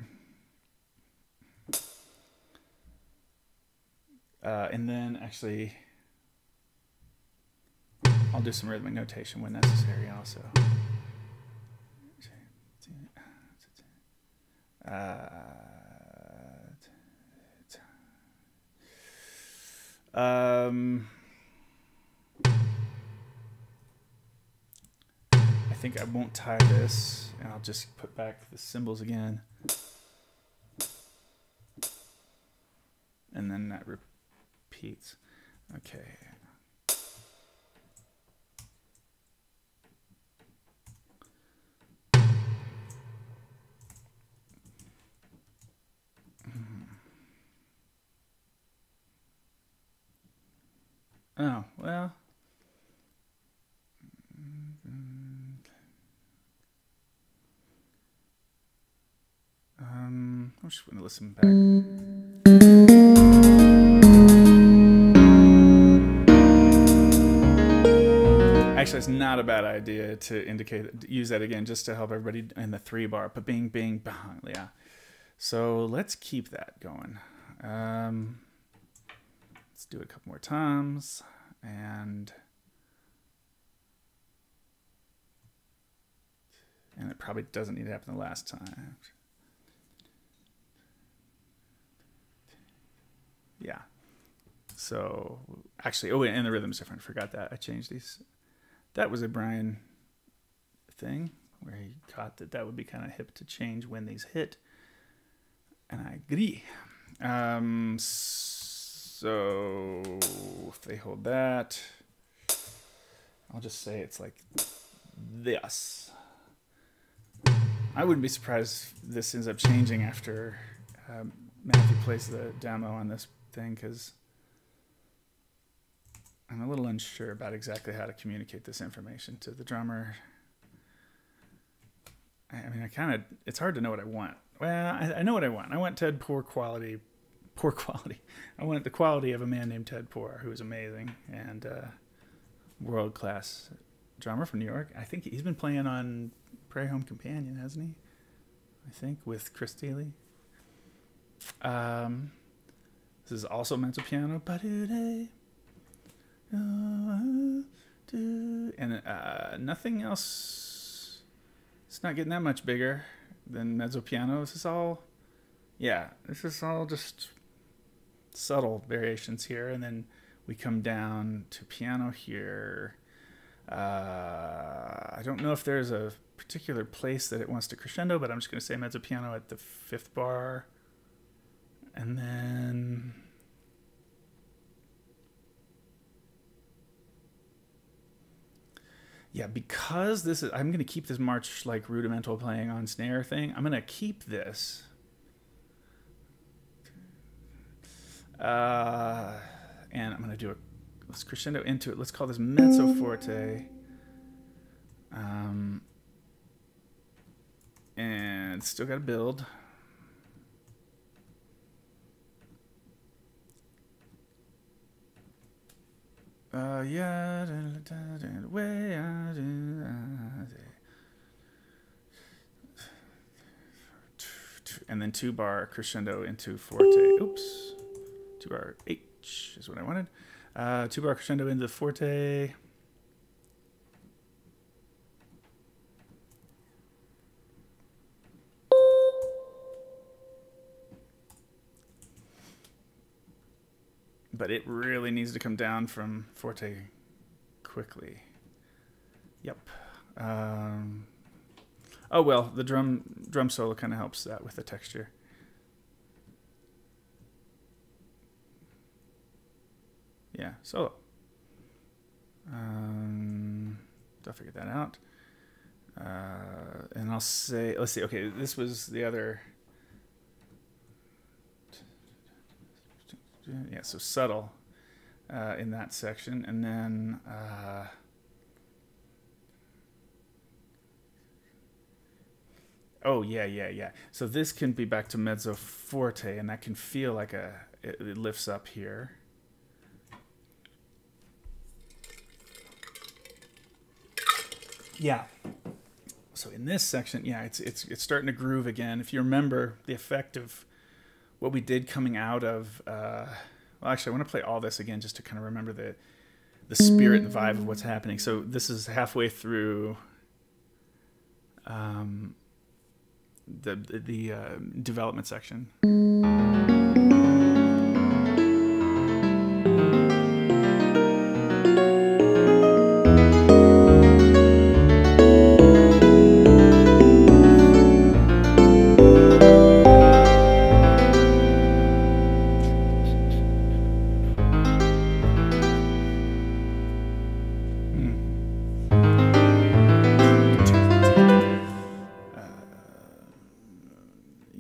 and then actually I'll do some rhythmic notation when necessary also. I think I won't tie this, and I'll just put back the cymbals again. And then that repeats. Okay. Oh, well. I'm just going to listen back. Actually, it's not a bad idea to use that again, just to help everybody in the 3-bar. But bing, bing, bang. Yeah. So let's keep that going. Let's do it a couple more times. And it probably doesn't need to happen the last time. Yeah. So actually, oh, and the rhythm's different. Forgot that. I changed these. That was a Brian thing where he caught that would be kind of hip to change when these hit. And I agree. So if they hold that, I'll just say it's like this. I wouldn't be surprised if this ends up changing after Matthew plays the demo on this thing, because I'm a little unsure about exactly how to communicate this information to the drummer. I mean, it's hard to know what I want. Well, I know what I want. I want Ted Poor quality. I want the quality of a man named Ted Poor, who is amazing and world-class drummer from New York. I think he's been playing on Prairie Home Companion, hasn't he? I think, with Chris Steele. This is also mezzo piano. And nothing else. It's not getting that much bigger than mezzo piano. This is all just subtle variations here, and then we come down to piano here. I don't know if there's a particular place that it wants to crescendo, but I'm just going to say mezzo piano at the 5th bar, and then yeah, because this is, I'm going to keep this March like rudimental playing on snare thing. I'm going to keep this. And I'm going to do let's crescendo into it. Let's call this mezzo forte. And still got to build. Yeah, way I do. And then 2-bar crescendo into forte. Oops. 2-bar H is what I wanted. 2-bar crescendo into the forte. But it really needs to come down from forte quickly. Yep. Oh well, the drum solo kind of helps that with the texture. Yeah, solo. I'll figure that out. And I'll say, let's see. Okay, this was the other. Yeah, so subtle in that section, and then oh yeah. So this can be back to mezzo forte, and that can feel like it lifts up here. Yeah. So in this section, yeah, it's starting to groove again. If you remember the effect of what we did coming out of, well, actually, I want to play all this again just to kind of remember the spirit and vibe of what's happening. So this is halfway through the development section.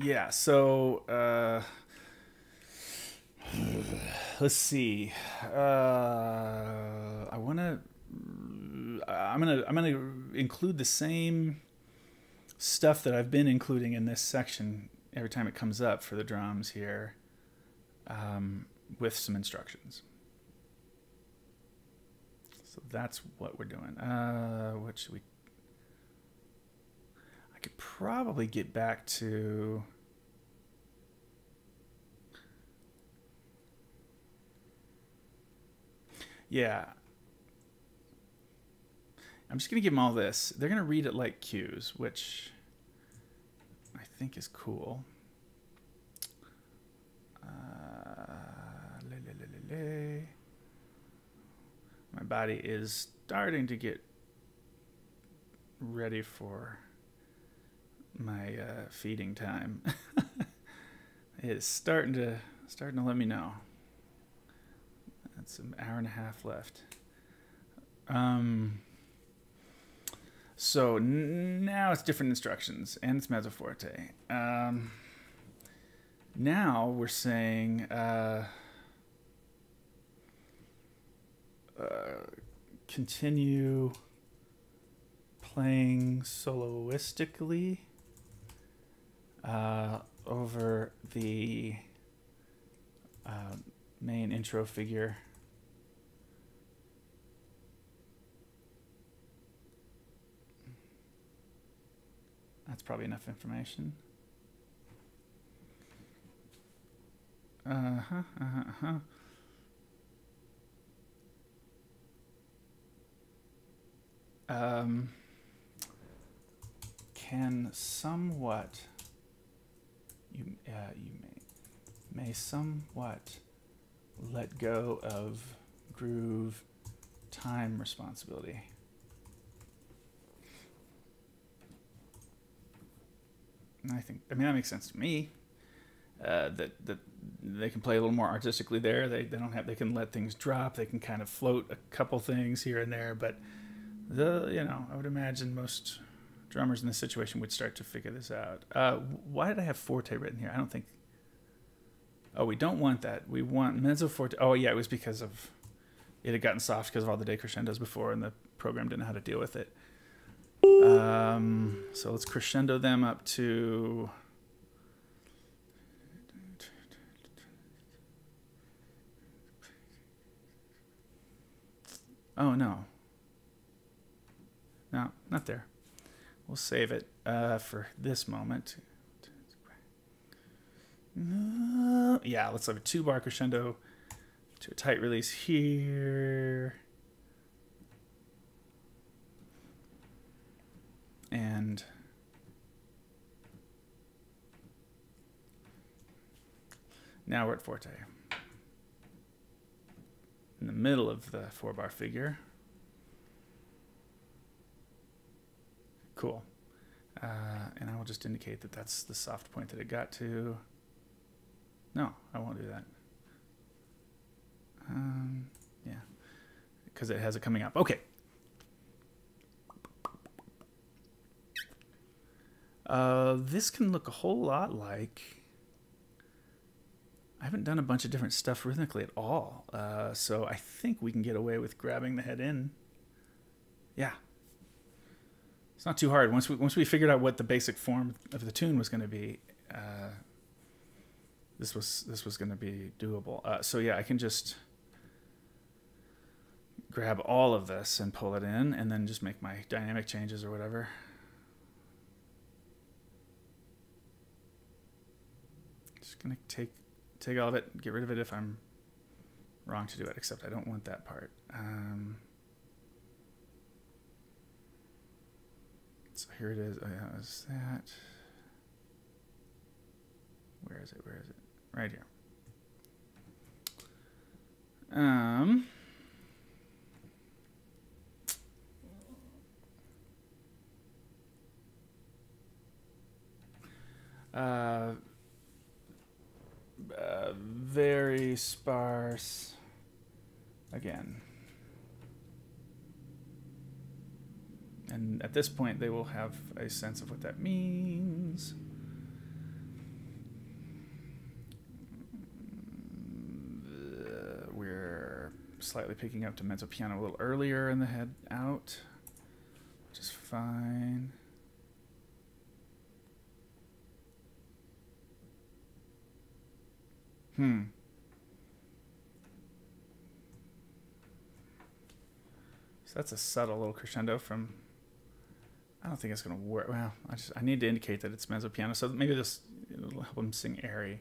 Yeah, so let's see. I'm gonna include the same stuff that I've been including in this section every time it comes up for the drums here, with some instructions. So that's what we're doing. What should we? I could probably get back to. Yeah. I'm just going to give them all this. They're going to read it like cues, which I think is cool. My body is starting to get ready for my feeding time. It is starting to let me know. That's an hour and a half left. So now it's different instructions, and it's mezzo forte. Now we're saying continue playing soloistically over the main intro figure. That's probably enough information. Can somewhat you may somewhat let go of groove time responsibility. I mean that makes sense to me. That they can play a little more artistically there. They can let things drop. They can kind of float a couple things here and there. But I would imagine most drummers in this situation would start to figure this out. Why did I have forte written here? I don't think. Oh, we don't want that. We want mezzo forte. Oh yeah, it was because of it had gotten soft because of all the decrescendos before, and the program didn't know how to deal with it. So let's crescendo them up to. Oh no. No, not there. We'll save it for this moment. Yeah, let's have a 2-bar crescendo to a tight release here. And now we're at forte. In the middle of the 4-bar figure. Cool. And I will just indicate that that's the soft point that it got to. No, I won't do that. Yeah, because it has it coming up. Okay. This can look a whole lot like. I haven't done a bunch of different stuff rhythmically at all, so I think we can get away with grabbing the head in. Yeah. It's not too hard. Once we figured out what the basic form of the tune was going to be, this was going to be doable. So yeah, I can just grab all of this and pull it in, and then just make my dynamic changes or whatever. Just gonna take all of it, get rid of it if I'm wrong to do it. Except I don't want that part. So here it is. Oh, yeah, is that? Where is it? Where is it? Right here. Very sparse. Again. And at this point, they will have a sense of what that means. slightly picking up to mezzo piano a little earlier in the head out, which is fine. So that's a subtle little crescendo from. I don't think it's gonna work. Well, I need to indicate that it's mezzo piano, so maybe this will help him sing airy.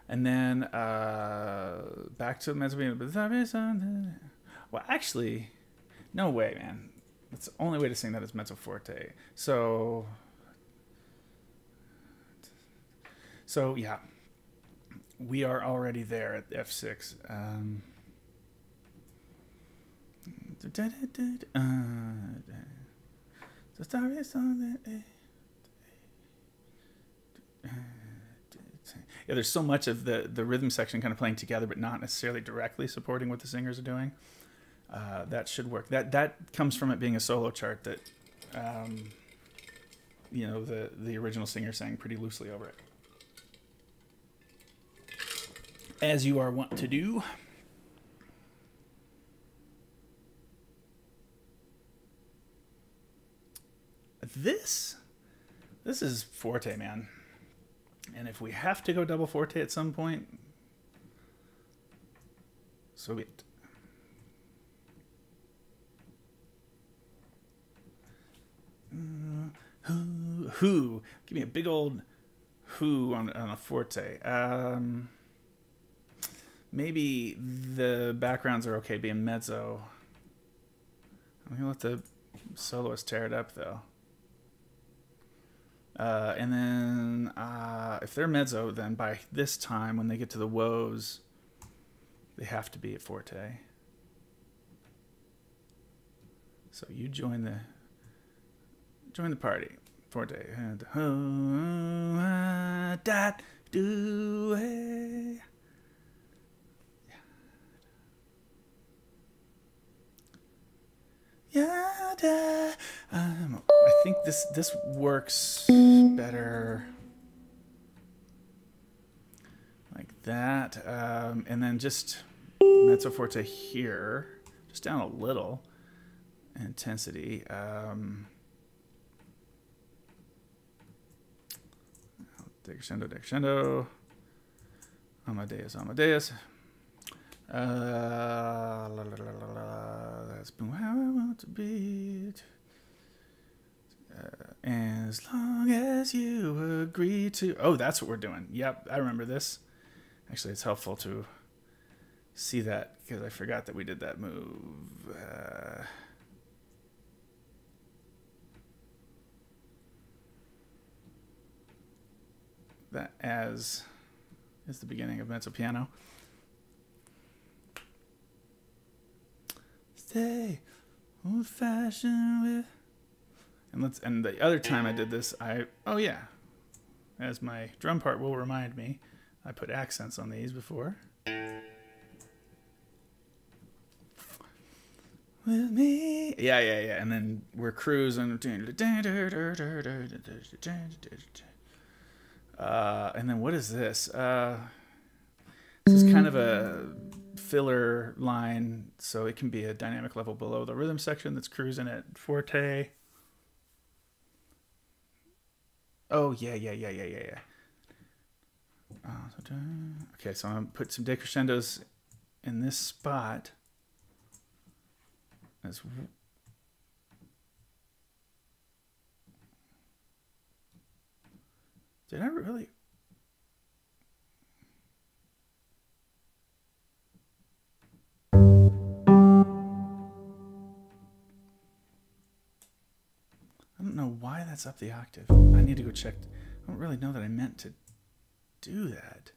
And then back to mezzo piano. Well, actually, no way, man. That's the only way to sing that is mezzo forte. So yeah, we are already there at F6. Yeah, there's so much of the rhythm section kind of playing together, but not necessarily directly supporting what the singers are doing. That should work. That comes from it being a solo chart that, you know, the original singer sang pretty loosely over it, as you are wont to do. This is forte, man. And if we have to go double forte at some point, so be it. Who? Give me a big old who on a forte. Maybe the backgrounds are okay being mezzo. I'm gonna let the soloist tear it up though. And then if they're mezzo, then by this time when they get to the woes, they have to be at forte. So you join the party. Forte. I think this works better like that, and then just mezzo forte here, just down a little intensity. Decrescendo, Amadeus. That's been how I want to be. As long as you agree to. Oh, that's what we're doing. Yep, I remember this. Actually, it's helpful to see that because I forgot that we did that move. That as is the beginning of mezzo piano. Stay old fashioned with. And the other time I did this, oh yeah, as my drum part will remind me, I put accents on these before. With me, yeah, and then we're cruising, and then what is this? This is kind of a filler line, so it can be a dynamic level below the rhythm section that's cruising at forte. Oh, yeah. Okay, so I'm going to put some decrescendos in this spot. Did I really? I don't know why that's up the octave. I need to go check. I don't really know that I meant to do that.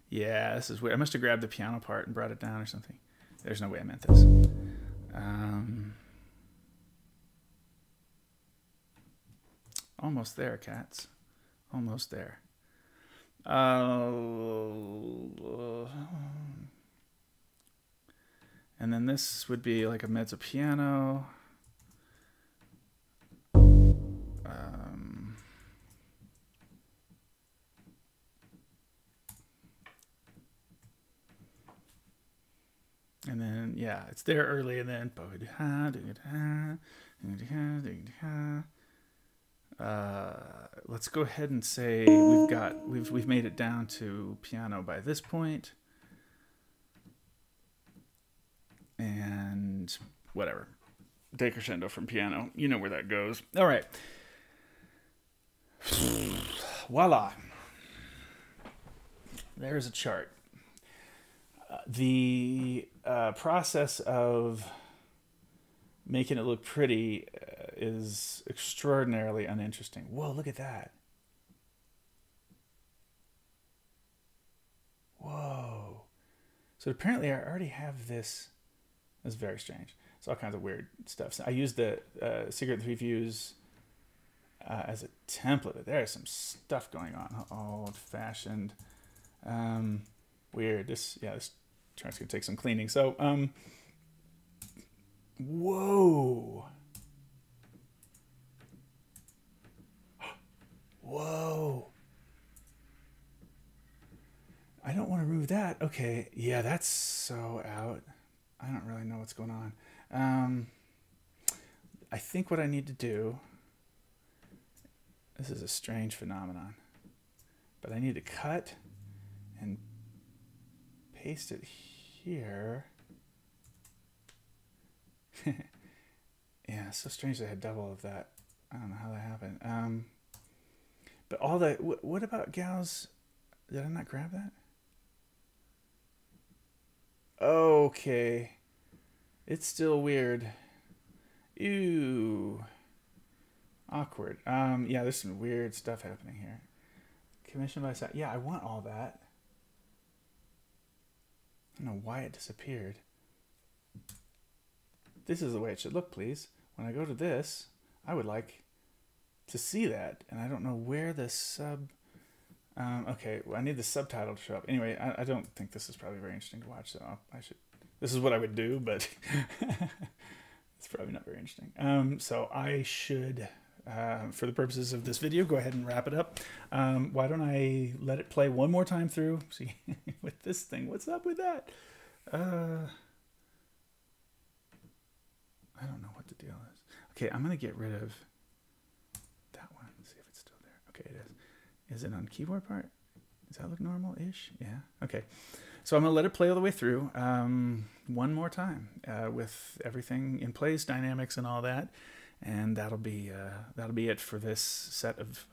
Yeah, this is weird. I must have grabbed the piano part and brought it down or something. There's no way I meant this. Almost there, cats. Almost there. And then this would be like a mezzo piano. And then then, yeah, it's there early, and then let's go ahead and say we've made it down to piano by this point, and whatever, decrescendo from piano, you know where that goes. All right, voila, there's a chart. The process of making it look pretty is extraordinarily uninteresting. Whoa, look at that. Whoa. So apparently I already have this. That's very strange. It's all kinds of weird stuff. So I used the Secret 3 Views as a template, but there's some stuff going on. Old-fashioned. Weird. This chart's going to take some cleaning. So, whoa. Whoa. I don't want to remove that. Okay. Yeah, that's so out. I don't really know what's going on. I think what I need to do, this is a strange phenomenon, but I need to cut and paste it here. Yeah, it's so strange they had double of that. I don't know how that happened. But all the, what about gals? Did I not grab that? Okay. It's still weird. Ew. Awkward. Yeah, there's some weird stuff happening here. Commissioned by yeah, I want all that. I don't know why it disappeared. This is the way it should look, please. When I go to this, I would like to see that, and I don't know where the sub... okay, well, I need the subtitle to show up. Anyway, I don't think this is probably very interesting to watch, so I should... This is what I would do, but it's probably not very interesting. So I should, for the purposes of this video, go ahead and wrap it up. Why don't I let it play one more time through? See, with this thing, what's up with that? I don't know what the deal is. Okay, I'm going to get rid of that one. Let's see if it's still there. Okay, it is. Is it on keyboard part? Does that look normal-ish? Yeah. Okay. So I'm going to let it play all the way through one more time with everything in place, dynamics and all that. And that'll be it for this set of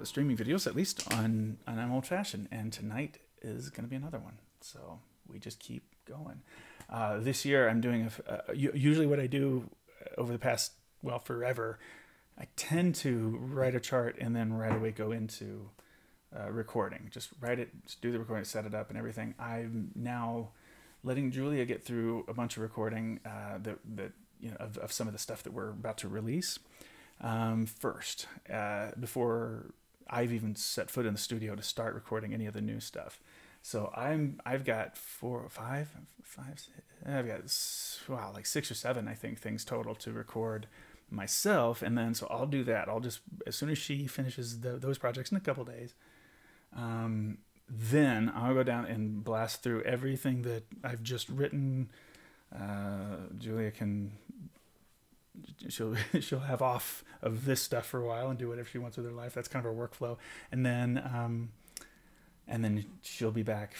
streaming videos, at least on I'm Old Fashioned. And tonight is going to be another one. So we just keep going. This year I'm doing usually what I do over the past, well, forever, I tend to write a chart and then right away go into recording. Just write it, just do the recording, set it up and everything. I'm now letting Julia get through a bunch of recording that you know of some of the stuff that we're about to release first, before I've even set foot in the studio to start recording any of the new stuff. So I've got I've got like 6 or 7, I think, things total to record myself, and then so I'll do that. I'll just, as soon as she finishes those projects in a couple days, then I'll go down and blast through everything that I've just written. Julia she'll have off of this stuff for a while and do whatever she wants with her life. That's kind of her workflow, and then she'll be back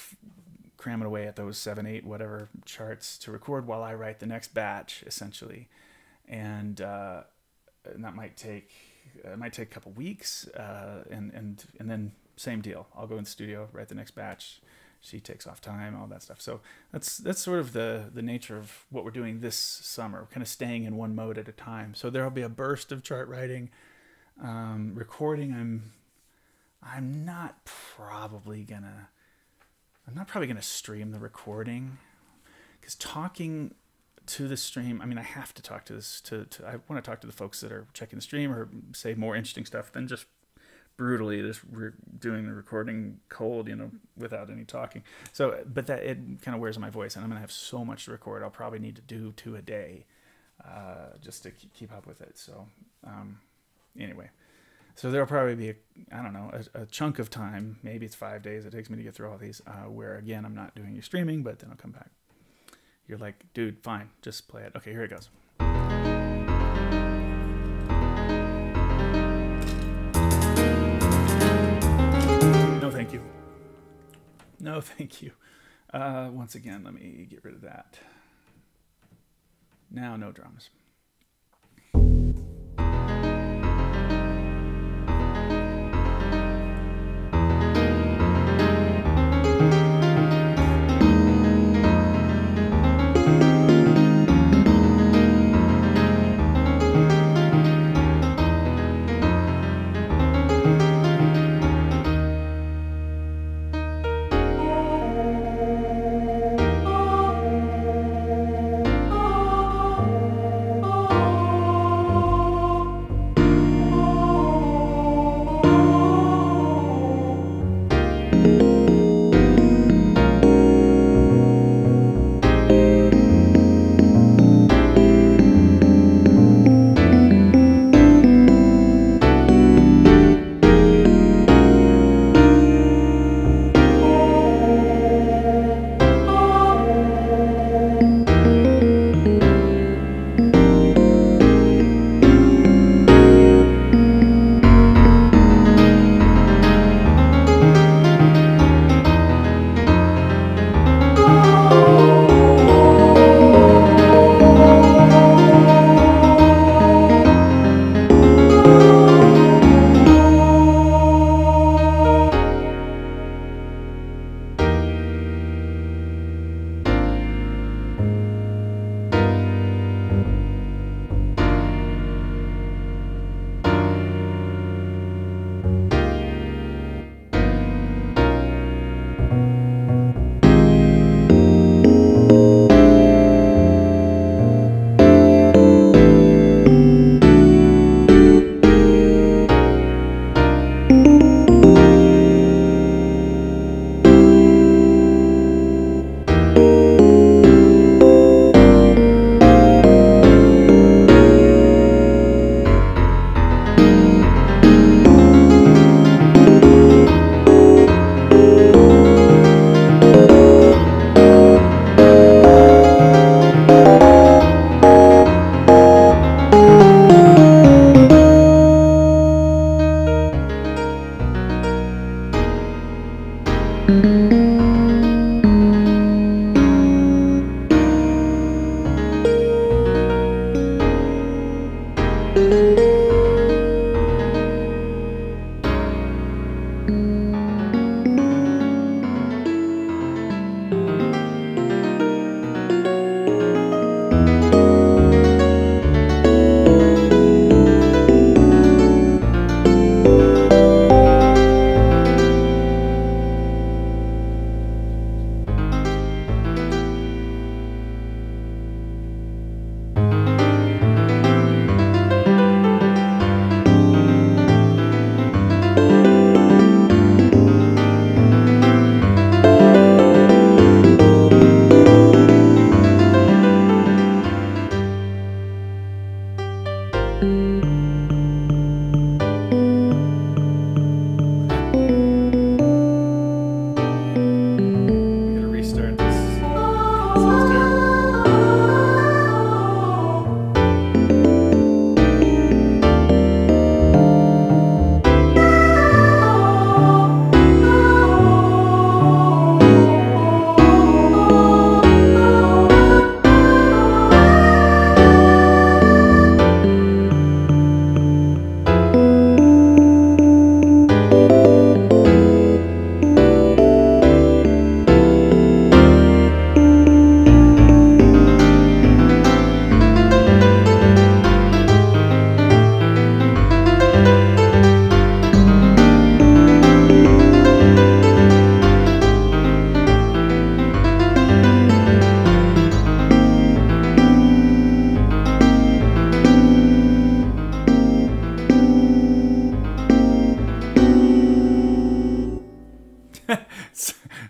cramming away at those 7, 8, whatever charts to record while I write the next batch, essentially. And that might take a couple weeks, and then same deal. I'll go in the studio, write the next batch. She takes off time, all that stuff. So that's sort of the nature of what we're doing this summer. We're kind of staying in one mode at a time. So there'll be a burst of chart writing, recording. I'm not probably gonna stream the recording, because talking to the stream, I mean, I have to talk to this I want to talk to the folks that are checking the stream, or say more interesting stuff than just brutally just doing the recording cold, you know, without any talking. So, but that, it kind of wears on my voice, and I'm gonna have so much to record. I'll probably need to do 2 a day, just to keep up with it. So, anyway, so there'll probably be a chunk of time, maybe it's 5 days it takes me to get through all these, where again I'm not doing your streaming, but then I'll come back. you're like, dude, fine, just play it. Okay, here it goes. No, thank you. No, thank you. Once again, let me get rid of that. Now, no drums.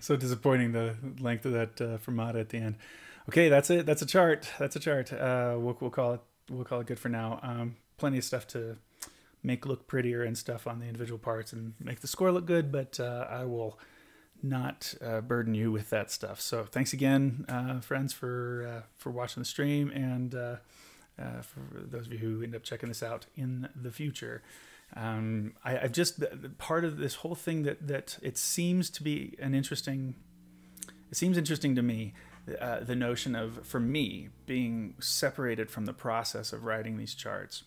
So disappointing, the length of that fermata at the end. Okay, that's it. That's a chart. That's a chart. We'll call it good for now. Plenty of stuff to make look prettier and stuff on the individual parts and make the score look good, but I will burden you with that stuff. So thanks again, friends, for watching the stream, and for those of you who end up checking this out in the future. I've just, part of this whole thing that it seems to be interesting to me, the notion of, for me, being separated from the process of writing these charts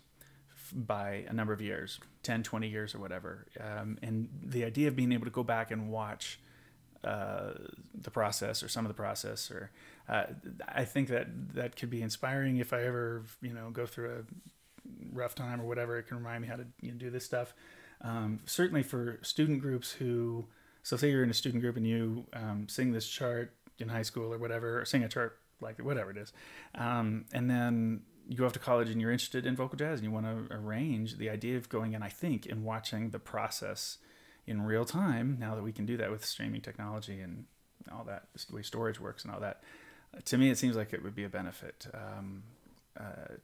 by a number of years, 10, 20 years or whatever. And the idea of being able to go back and watch the process, or some of the process, or I think that could be inspiring if I ever, go through a rough time or whatever. It can remind me how to do this stuff. Certainly for student groups who, so say you're in a student group and you sing this chart in high school or whatever, or sing a chart like whatever it is, and then you go off to college and you're interested in vocal jazz and you want to arrange, the idea of going in, I think, and watching the process in real time, now that we can do that with streaming technology and all that, the way storage works and all that, to me it seems like it would be a benefit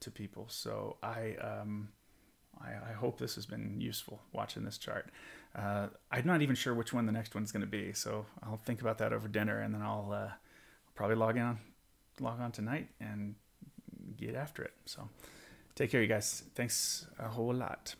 to people. So I hope this has been useful, watching this chart. I'm not even sure which one the next one's going to be, so I'll think about that over dinner, and then I'll probably log on tonight and get after it. So take care, you guys. Thanks a whole lot.